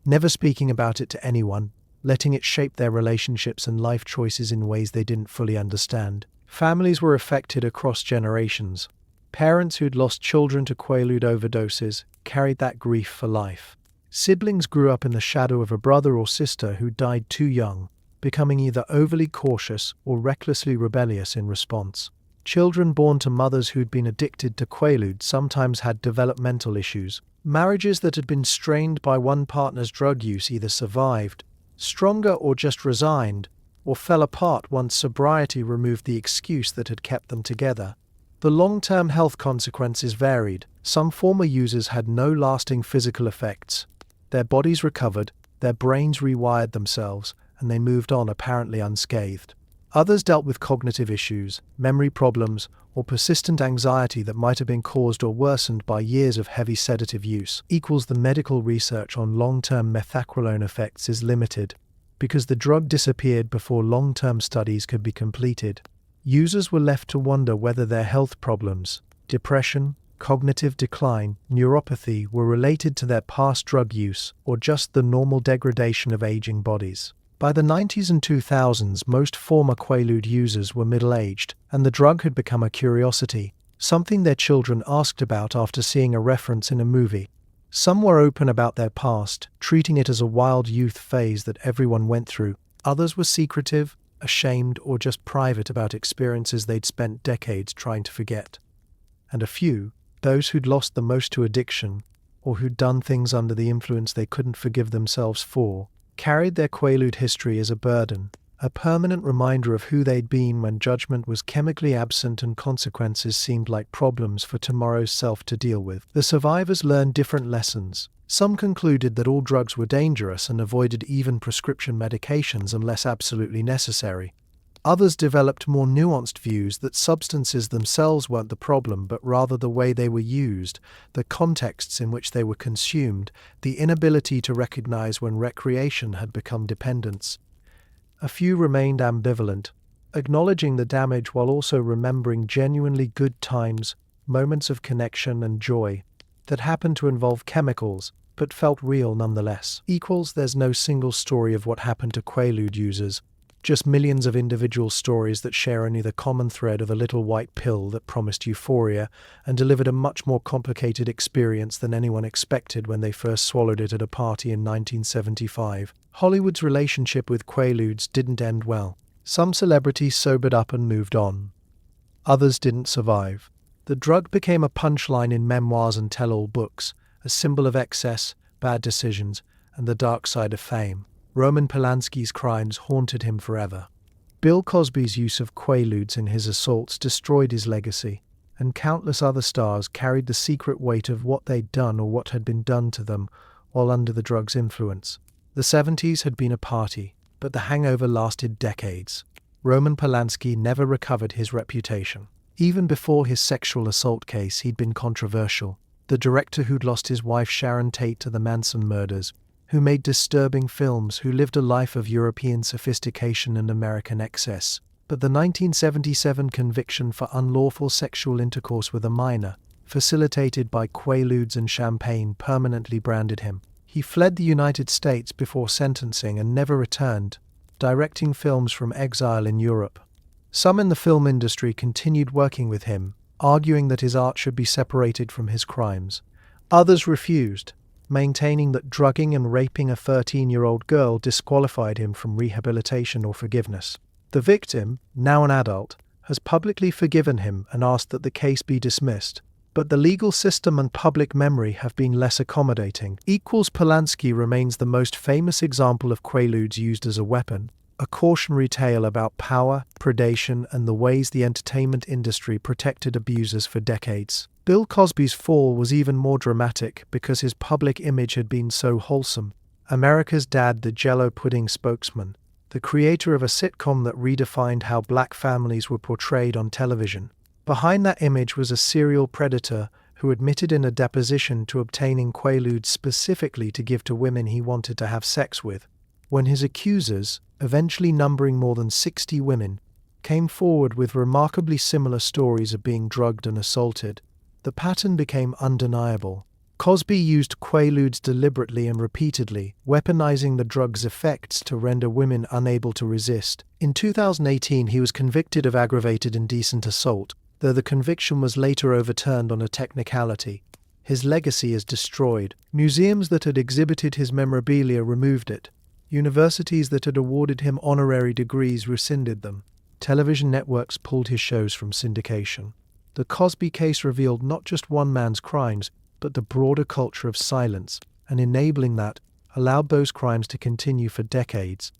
never speaking about it to anyone, letting it shape their relationships and life choices in ways they didn't fully understand. Families were affected across generations. Parents who'd lost children to Quaalude overdoses carried that grief for life. Siblings grew up in the shadow of a brother or sister who died too young, becoming either overly cautious or recklessly rebellious in response. Children born to mothers who'd been addicted to Quaalude sometimes had developmental issues. Marriages that had been strained by one partner's drug use either survived, stronger or just resigned, or fell apart once sobriety removed the excuse that had kept them together. The long-term health consequences varied. Some former users had no lasting physical effects. Their bodies recovered, their brains rewired themselves, and they moved on apparently unscathed. Others dealt with cognitive issues, memory problems, or persistent anxiety that might have been caused or worsened by years of heavy sedative use. The medical research on long-term methacrolone effects is limited, because the drug disappeared before long-term studies could be completed. Users were left to wonder whether their health problems, depression, cognitive decline, neuropathy were related to their past drug use or just the normal degradation of aging bodies. By the 90s and 2000s, most former Quaalude users were middle-aged, and the drug had become a curiosity, something their children asked about after seeing a reference in a movie. Some were open about their past, treating it as a wild youth phase that everyone went through. Others were secretive, ashamed, or just private about experiences they'd spent decades trying to forget. And a few, those who'd lost the most to addiction, or who'd done things under the influence they couldn't forgive themselves for, carried their Quaalude history as a burden, a permanent reminder of who they'd been when judgment was chemically absent and consequences seemed like problems for tomorrow's self to deal with. The survivors learned different lessons. Some concluded that all drugs were dangerous and avoided even prescription medications unless absolutely necessary. Others developed more nuanced views that substances themselves weren't the problem, but rather the way they were used, the contexts in which they were consumed, the inability to recognize when recreation had become dependence. A few remained ambivalent, acknowledging the damage while also remembering genuinely good times, moments of connection and joy that happened to involve chemicals, but felt real nonetheless. There's no single story of what happened to Quaalude users, just millions of individual stories that share only the common thread of a little white pill that promised euphoria and delivered a much more complicated experience than anyone expected when they first swallowed it at a party in 1975. Hollywood's relationship with Quaaludes didn't end well. Some celebrities sobered up and moved on. Others didn't survive. The drug became a punchline in memoirs and tell-all books, a symbol of excess, bad decisions, and the dark side of fame. Roman Polanski's crimes haunted him forever. Bill Cosby's use of Quaaludes in his assaults destroyed his legacy, and countless other stars carried the secret weight of what they'd done or what had been done to them while under the drug's influence. The 70s had been a party, but the hangover lasted decades. Roman Polanski never recovered his reputation. Even before his sexual assault case, he'd been controversial. The director who'd lost his wife Sharon Tate to the Manson murders, who made disturbing films, who lived a life of European sophistication and American excess. But the 1977 conviction for unlawful sexual intercourse with a minor, facilitated by Quaaludes and champagne, permanently branded him. He fled the United States before sentencing and never returned, directing films from exile in Europe. Some in the film industry continued working with him, arguing that his art should be separated from his crimes. Others refused, maintaining that drugging and raping a 13-year-old girl disqualified him from rehabilitation or forgiveness. The victim, now an adult, has publicly forgiven him and asked that the case be dismissed, but the legal system and public memory have been less accommodating. Polanski remains the most famous example of Quaaludes used as a weapon, a cautionary tale about power, predation, and the ways the entertainment industry protected abusers for decades. Bill Cosby's fall was even more dramatic because his public image had been so wholesome. America's Dad, the Jell-O pudding spokesman, the creator of a sitcom that redefined how black families were portrayed on television. Behind that image was a serial predator who admitted in a deposition to obtaining Quaaludes specifically to give to women he wanted to have sex with. When his accusers, eventually numbering more than 60 women, came forward with remarkably similar stories of being drugged and assaulted, the pattern became undeniable. Cosby used Quaaludes deliberately and repeatedly, weaponizing the drug's effects to render women unable to resist. In 2018, he was convicted of aggravated indecent assault, though the conviction was later overturned on a technicality. His legacy is destroyed. Museums that had exhibited his memorabilia removed it. Universities that had awarded him honorary degrees rescinded them. Television networks pulled his shows from syndication. The Cosby case revealed not just one man's crimes, but the broader culture of silence, and enabling that, allowed those crimes to continue for decades.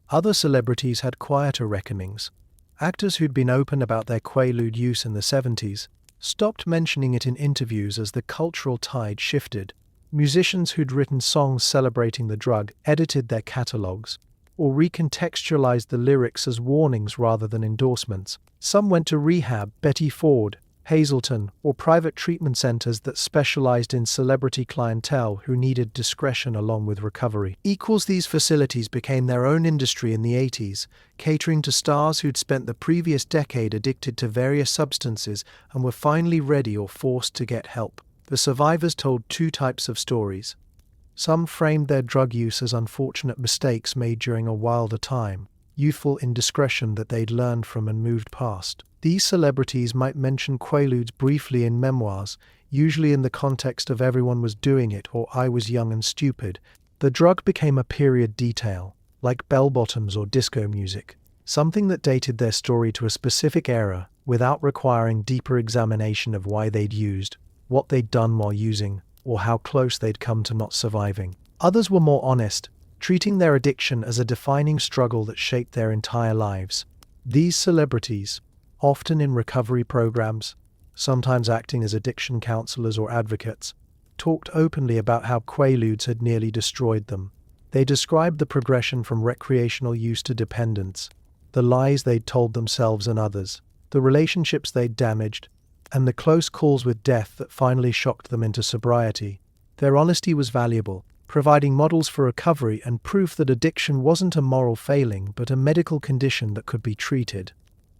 Other celebrities had quieter reckonings. Actors who'd been open about their Quaalude use in the 70s stopped mentioning it in interviews as the cultural tide shifted. Musicians who'd written songs celebrating the drug edited their catalogues, or recontextualized the lyrics as warnings rather than endorsements. Some went to rehab, Betty Ford, Hazleton, or private treatment centers that specialized in celebrity clientele who needed discretion along with recovery. These facilities became their own industry in the 80s, catering to stars who'd spent the previous decade addicted to various substances and were finally ready or forced to get help. The survivors told two types of stories. Some framed their drug use as unfortunate mistakes made during a wilder time, youthful indiscretion that they'd learned from and moved past. These celebrities might mention Quaaludes briefly in memoirs, usually in the context of everyone was doing it or I was young and stupid. The drug became a period detail, like bell-bottoms or disco music, something that dated their story to a specific era without requiring deeper examination of why they'd used, what they'd done while using, or how close they'd come to not surviving. Others were more honest, treating their addiction as a defining struggle that shaped their entire lives. These celebrities, often in recovery programs, sometimes acting as addiction counselors or advocates, talked openly about how Quaaludes had nearly destroyed them. They described the progression from recreational use to dependence, the lies they'd told themselves and others, the relationships they'd damaged, and the close calls with death that finally shocked them into sobriety. Their honesty was valuable, providing models for recovery and proof that addiction wasn't a moral failing but a medical condition that could be treated.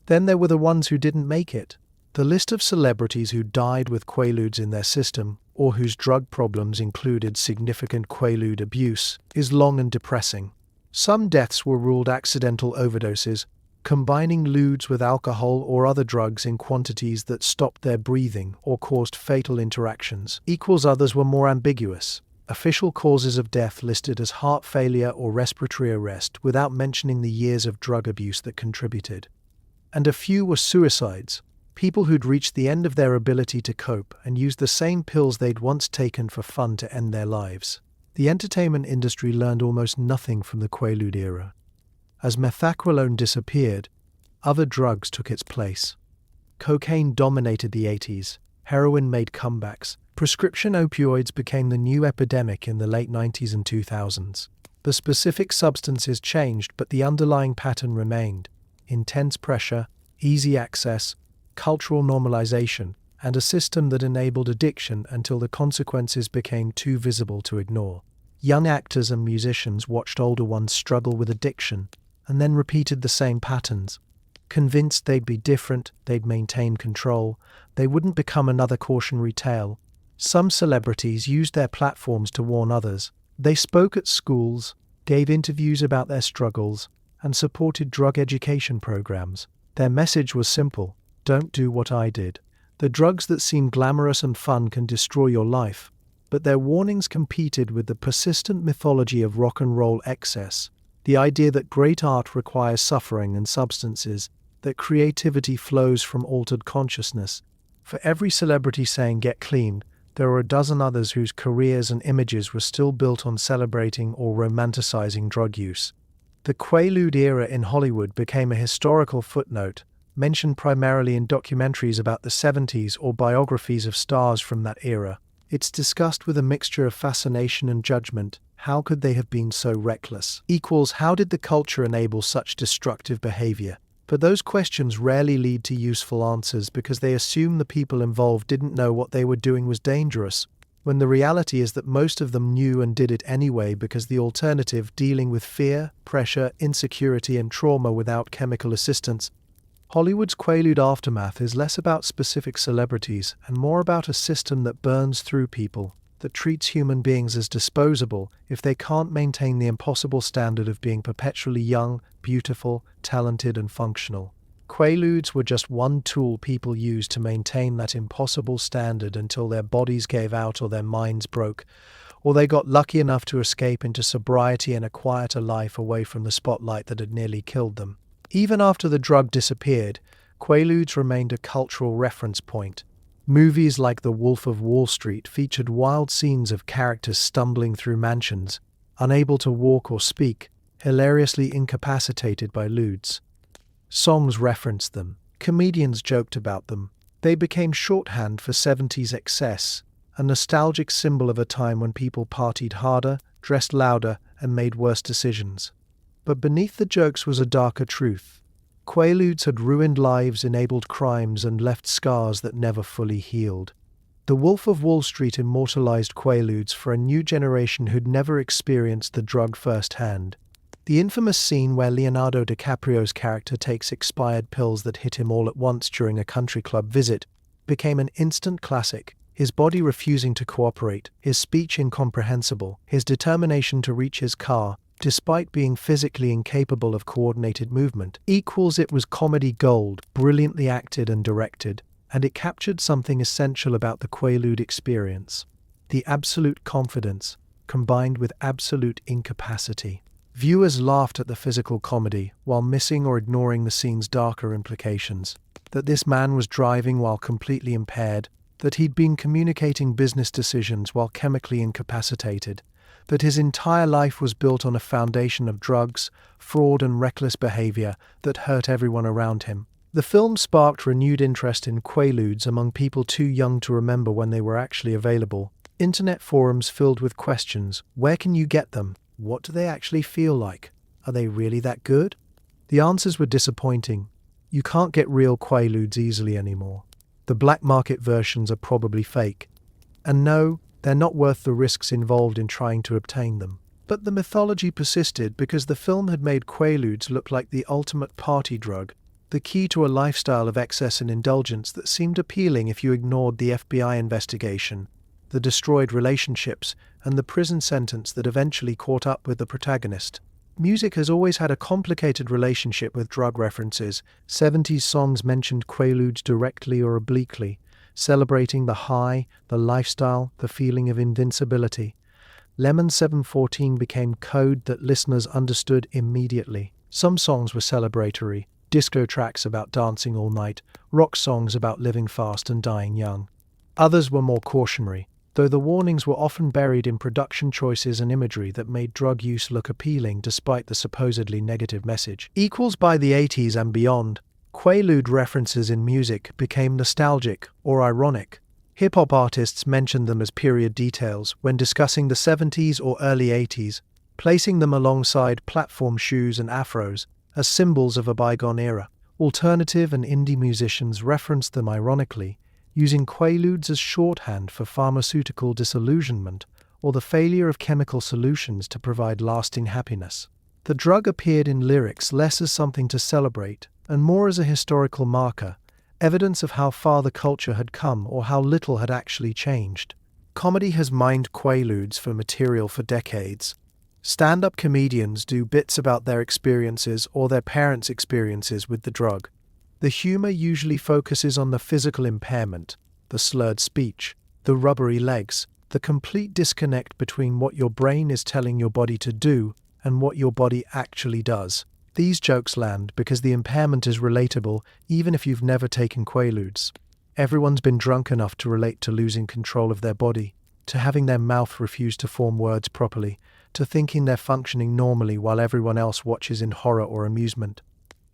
Then there were the ones who didn't make it. The list of celebrities who died with Quaaludes in their system, or whose drug problems included significant Quaalude abuse, is long and depressing. Some deaths were ruled accidental overdoses, combining ludes with alcohol or other drugs in quantities that stopped their breathing or caused fatal interactions. Others were more ambiguous. Official causes of death listed as heart failure or respiratory arrest without mentioning the years of drug abuse that contributed. And a few were suicides, people who'd reached the end of their ability to cope and used the same pills they'd once taken for fun to end their lives. The entertainment industry learned almost nothing from the Quaalude era. As methaqualone disappeared, other drugs took its place. Cocaine dominated the 80s, heroin made comebacks, prescription opioids became the new epidemic in the late 90s and 2000s. The specific substances changed, but the underlying pattern remained: intense pressure, easy access, cultural normalization, and a system that enabled addiction until the consequences became too visible to ignore. Young actors and musicians watched older ones struggle with addiction and then repeated the same patterns. Convinced they'd be different, they'd maintain control, they wouldn't become another cautionary tale. Some celebrities used their platforms to warn others. They spoke at schools, gave interviews about their struggles, and supported drug education programs. Their message was simple: don't do what I did. The drugs that seem glamorous and fun can destroy your life, but their warnings competed with the persistent mythology of rock and roll excess, the idea that great art requires suffering and substances, that creativity flows from altered consciousness. For every celebrity saying "get clean," there were a dozen others whose careers and images were still built on celebrating or romanticizing drug use. The Quaalude era in Hollywood became a historical footnote, mentioned primarily in documentaries about the 70s or biographies of stars from that era. It's discussed with a mixture of fascination and judgment. How could they have been so reckless? How did the culture enable such destructive behavior? But those questions rarely lead to useful answers because they assume the people involved didn't know what they were doing was dangerous, when the reality is that most of them knew and did it anyway because the alternative, dealing with fear, pressure, insecurity, and trauma without chemical assistance. Hollywood's Quaalude aftermath is less about specific celebrities and more about a system that burns through people, that treats human beings as disposable if they can't maintain the impossible standard of being perpetually young, beautiful, talented, and functional. Quaaludes were just one tool people used to maintain that impossible standard until their bodies gave out or their minds broke, or they got lucky enough to escape into sobriety and a quieter life away from the spotlight that had nearly killed them. Even after the drug disappeared, Quaaludes remained a cultural reference point. Movies like The Wolf of Wall Street featured wild scenes of characters stumbling through mansions, unable to walk or speak, hilariously incapacitated by ludes. Songs referenced them. Comedians joked about them. They became shorthand for 70s excess, a nostalgic symbol of a time when people partied harder, dressed louder, and made worse decisions. But beneath the jokes was a darker truth. Quaaludes had ruined lives, enabled crimes, and left scars that never fully healed. The Wolf of Wall Street immortalized Quaaludes for a new generation who'd never experienced the drug firsthand. The infamous scene where Leonardo DiCaprio's character takes expired pills that hit him all at once during a country club visit became an instant classic. his body refusing to cooperate, his speech incomprehensible, his determination to reach his car, despite being physically incapable of coordinated movement, equals it was comedy gold, brilliantly acted and directed, and it captured something essential about the Quaalude experience: the absolute confidence, combined with absolute incapacity. Viewers laughed at the physical comedy, while missing or ignoring the scene's darker implications. That this man was driving while completely impaired, that he'd been communicating business decisions while chemically incapacitated, that his entire life was built on a foundation of drugs, fraud and reckless behavior that hurt everyone around him. The film sparked renewed interest in Quaaludes among people too young to remember when they were actually available. Internet forums filled with questions: where can you get them? What do they actually feel like? Are they really that good? The answers were disappointing. You can't get real Quaaludes easily anymore. The black market versions are probably fake. And no, they're not worth the risks involved in trying to obtain them. But the mythology persisted because the film had made Quaaludes look like the ultimate party drug, the key to a lifestyle of excess and indulgence that seemed appealing if you ignored the FBI investigation, the destroyed relationships, and the prison sentence that eventually caught up with the protagonist. Music has always had a complicated relationship with drug references. 70s songs mentioned Quaaludes directly or obliquely, celebrating the high, the lifestyle, the feeling of invincibility. Lemon 714 became code that listeners understood immediately. Some songs were celebratory, disco tracks about dancing all night, rock songs about living fast and dying young. Others were more cautionary, though the warnings were often buried in production choices and imagery that made drug use look appealing despite the supposedly negative message. By the 80s and beyond, Quaalude references in music became nostalgic or ironic. Hip-hop artists mentioned them as period details when discussing the 70s or early 80s, placing them alongside platform shoes and afros as symbols of a bygone era. Alternative and indie musicians referenced them ironically, using Quaaludes as shorthand for pharmaceutical disillusionment or the failure of chemical solutions to provide lasting happiness. The drug appeared in lyrics less as something to celebrate and more as a historical marker, evidence of how far the culture had come or how little had actually changed. Comedy has mined Quaaludes for material for decades. Stand-up comedians do bits about their experiences or their parents' experiences with the drug. The humor usually focuses on the physical impairment, the slurred speech, the rubbery legs, the complete disconnect between what your brain is telling your body to do and what your body actually does. These jokes land because the impairment is relatable even if you've never taken Quaaludes. Everyone's been drunk enough to relate to losing control of their body, to having their mouth refuse to form words properly, to thinking they're functioning normally while everyone else watches in horror or amusement.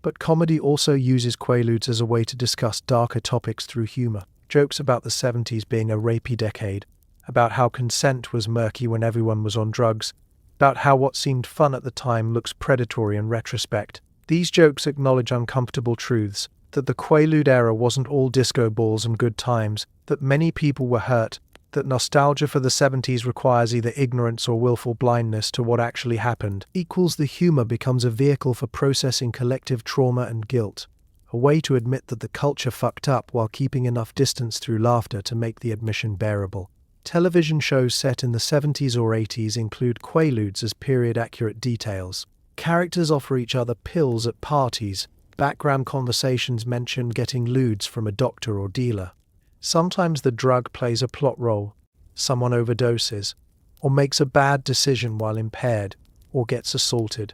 But comedy also uses Quaaludes as a way to discuss darker topics through humor. Jokes about the 70s being a rapey decade, about how consent was murky when everyone was on drugs, about how what seemed fun at the time looks predatory in retrospect. These jokes acknowledge uncomfortable truths, that the Quaalude era wasn't all disco balls and good times, that many people were hurt, that nostalgia for the 70s requires either ignorance or willful blindness to what actually happened. The humor becomes a vehicle for processing collective trauma and guilt, a way to admit that the culture fucked up while keeping enough distance through laughter to make the admission bearable. Television shows set in the 70s or 80s include Quaaludes as period-accurate details. Characters offer each other pills at parties. Background conversations mention getting ludes from a doctor or dealer. Sometimes the drug plays a plot role. Someone overdoses, or makes a bad decision while impaired, or gets assaulted.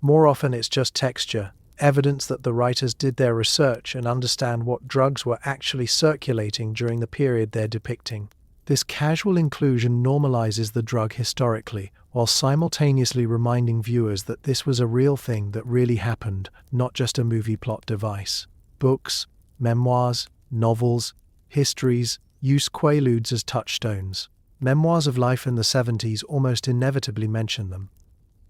More often it's just texture, evidence that the writers did their research and understand what drugs were actually circulating during the period they're depicting. This casual inclusion normalizes the drug historically, while simultaneously reminding viewers that this was a real thing that really happened, not just a movie plot device. Books, memoirs, novels, histories use Quaaludes as touchstones. Memoirs of life in the 70s almost inevitably mention them.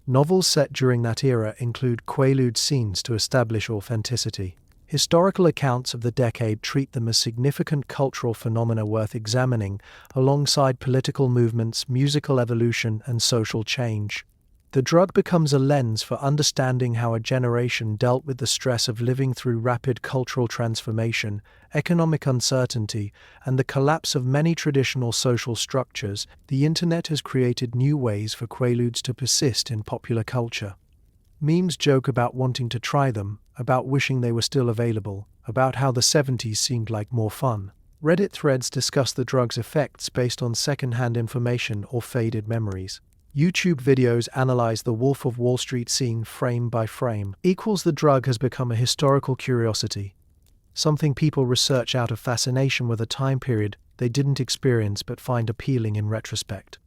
Novels set during that era include Quaalude scenes to establish authenticity. Historical accounts of the decade treat them as significant cultural phenomena worth examining, alongside political movements, musical evolution, and social change. The drug becomes a lens for understanding how a generation dealt with the stress of living through rapid cultural transformation, economic uncertainty, and the collapse of many traditional social structures. The internet has created new ways for Quaaludes to persist in popular culture. Memes joke about wanting to try them, about wishing they were still available, about how the 70s seemed like more fun. Reddit threads discuss the drug's effects based on second-hand information or faded memories. YouTube videos analyze the Wolf of Wall Street scene frame by frame. The drug has become a historical curiosity, something people research out of fascination with a time period they didn't experience but find appealing in retrospect.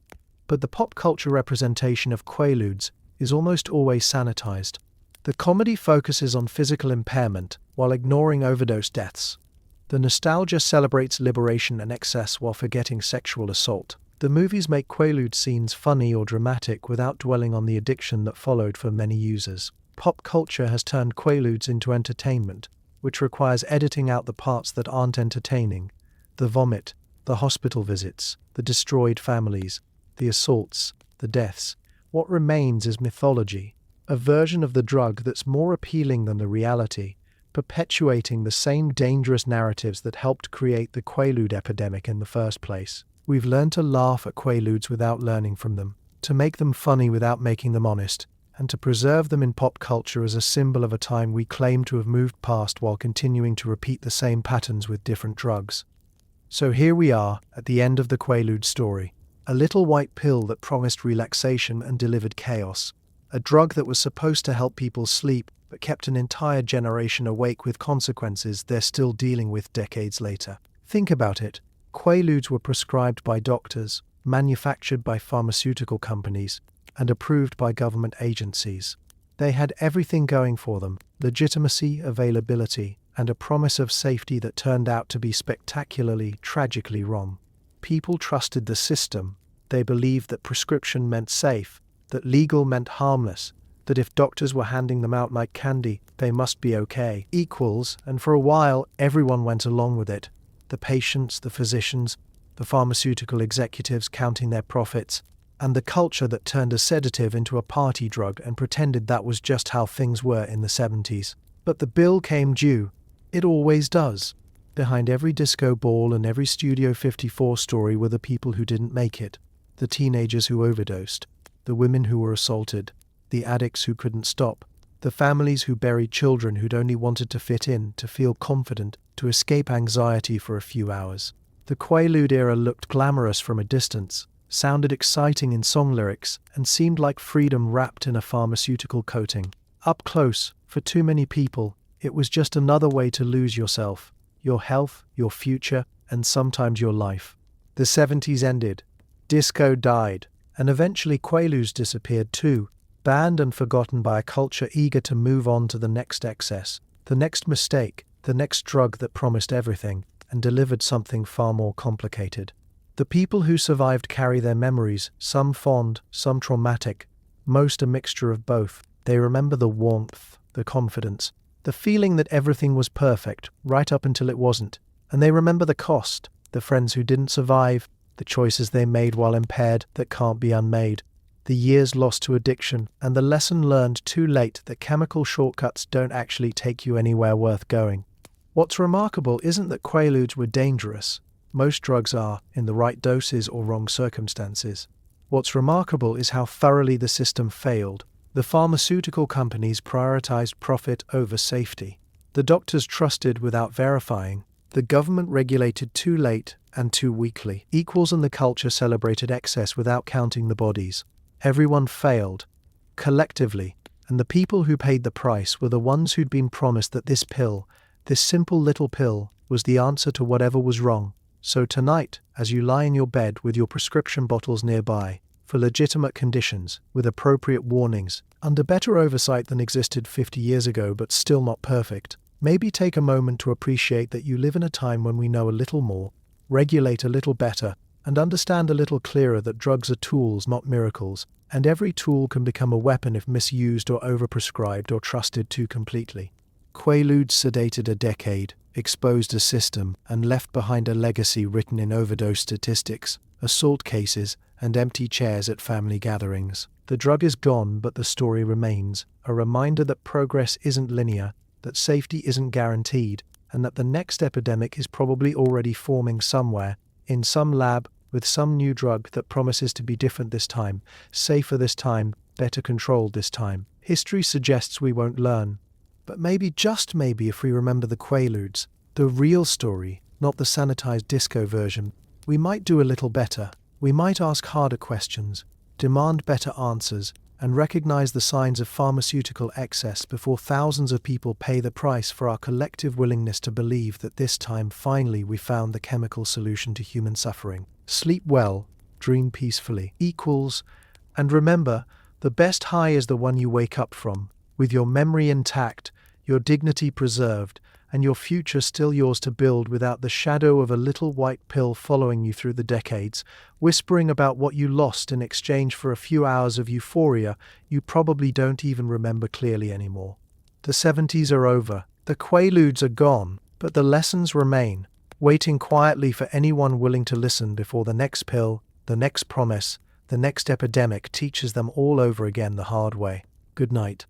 But the pop culture representation of Quaaludes is almost always sanitized. The comedy focuses on physical impairment while ignoring overdose deaths. The nostalgia celebrates liberation and excess while forgetting sexual assault. The movies make Quaalude scenes funny or dramatic without dwelling on the addiction that followed for many users. Pop culture has turned Quaaludes into entertainment, which requires editing out the parts that aren't entertaining. The vomit, the hospital visits, the destroyed families, the assaults, the deaths. What remains is mythology, a version of the drug that's more appealing than the reality, perpetuating the same dangerous narratives that helped create the Quaalude epidemic in the first place. We've learned to laugh at Quaaludes without learning from them, to make them funny without making them honest, and to preserve them in pop culture as a symbol of a time we claim to have moved past while continuing to repeat the same patterns with different drugs. So here we are, at the end of the Quaalude story. A little white pill that promised relaxation and delivered chaos. A drug that was supposed to help people sleep, but kept an entire generation awake with consequences they're still dealing with decades later. Think about it. Quaaludes were prescribed by doctors, manufactured by pharmaceutical companies, and approved by government agencies. They had everything going for them: legitimacy, availability, and a promise of safety that turned out to be spectacularly, tragically wrong. People trusted the system. They believed that prescription meant safe, that legal meant harmless, that if doctors were handing them out like candy, they must be okay. And for a while, everyone went along with it. The patients, the physicians, the pharmaceutical executives counting their profits, and the culture that turned a sedative into a party drug and pretended that was just how things were in the 70s. But the bill came due. It always does. Behind every disco ball and every Studio 54 story were the people who didn't make it, the teenagers who overdosed, the women who were assaulted, the addicts who couldn't stop, the families who buried children who'd only wanted to fit in, to feel confident, to escape anxiety for a few hours. The Quaalude era looked glamorous from a distance, sounded exciting in song lyrics, and seemed like freedom wrapped in a pharmaceutical coating. Up close, for too many people, it was just another way to lose yourself, your health, your future, and sometimes your life. The 70s ended. Disco died, and eventually Quaaludes disappeared too, banned and forgotten by a culture eager to move on to the next excess, the next mistake, the next drug that promised everything and delivered something far more complicated. The people who survived carry their memories, some fond, some traumatic, most a mixture of both. They remember the warmth, the confidence, the feeling that everything was perfect, right up until it wasn't. And they remember the cost, the friends who didn't survive, the choices they made while impaired that can't be unmade, the years lost to addiction, and the lesson learned too late that chemical shortcuts don't actually take you anywhere worth going. What's remarkable isn't that Quaaludes were dangerous. Most drugs are, in the right doses or wrong circumstances. What's remarkable is how thoroughly the system failed. The pharmaceutical companies prioritized profit over safety. The doctors trusted without verifying. The government regulated too late and too weakly. And the culture celebrated excess without counting the bodies. Everyone failed, collectively, and the people who paid the price were the ones who'd been promised that this pill, this simple little pill, was the answer to whatever was wrong. So tonight, as you lie in your bed with your prescription bottles nearby, for legitimate conditions, with appropriate warnings, under better oversight than existed 50 years ago but still not perfect, maybe take a moment to appreciate that you live in a time when we know a little more, regulate a little better, and understand a little clearer that drugs are tools, not miracles, and every tool can become a weapon if misused or overprescribed or trusted too completely. Quaaludes sedated a decade, exposed a system, and left behind a legacy written in overdose statistics, assault cases, and empty chairs at family gatherings. The drug is gone, but the story remains, a reminder that progress isn't linear, that safety isn't guaranteed, and that the next epidemic is probably already forming somewhere, in some lab, with some new drug that promises to be different this time, safer this time, better controlled this time. History suggests we won't learn. But maybe, just maybe, if we remember the Quaaludes, the real story, not the sanitized disco version, we might do a little better. We might ask harder questions, demand better answers, and recognize the signs of pharmaceutical excess before thousands of people pay the price for our collective willingness to believe that this time finally we found the chemical solution to human suffering. Sleep well, dream peacefully, equals, and remember, the best high is the one you wake up from, with your memory intact, your dignity preserved, and your future still yours to build without the shadow of a little white pill following you through the decades, whispering about what you lost in exchange for a few hours of euphoria you probably don't even remember clearly anymore. The 70s are over, the Quaaludes are gone, but the lessons remain, waiting quietly for anyone willing to listen before the next pill, the next promise, the next epidemic teaches them all over again the hard way. Good night.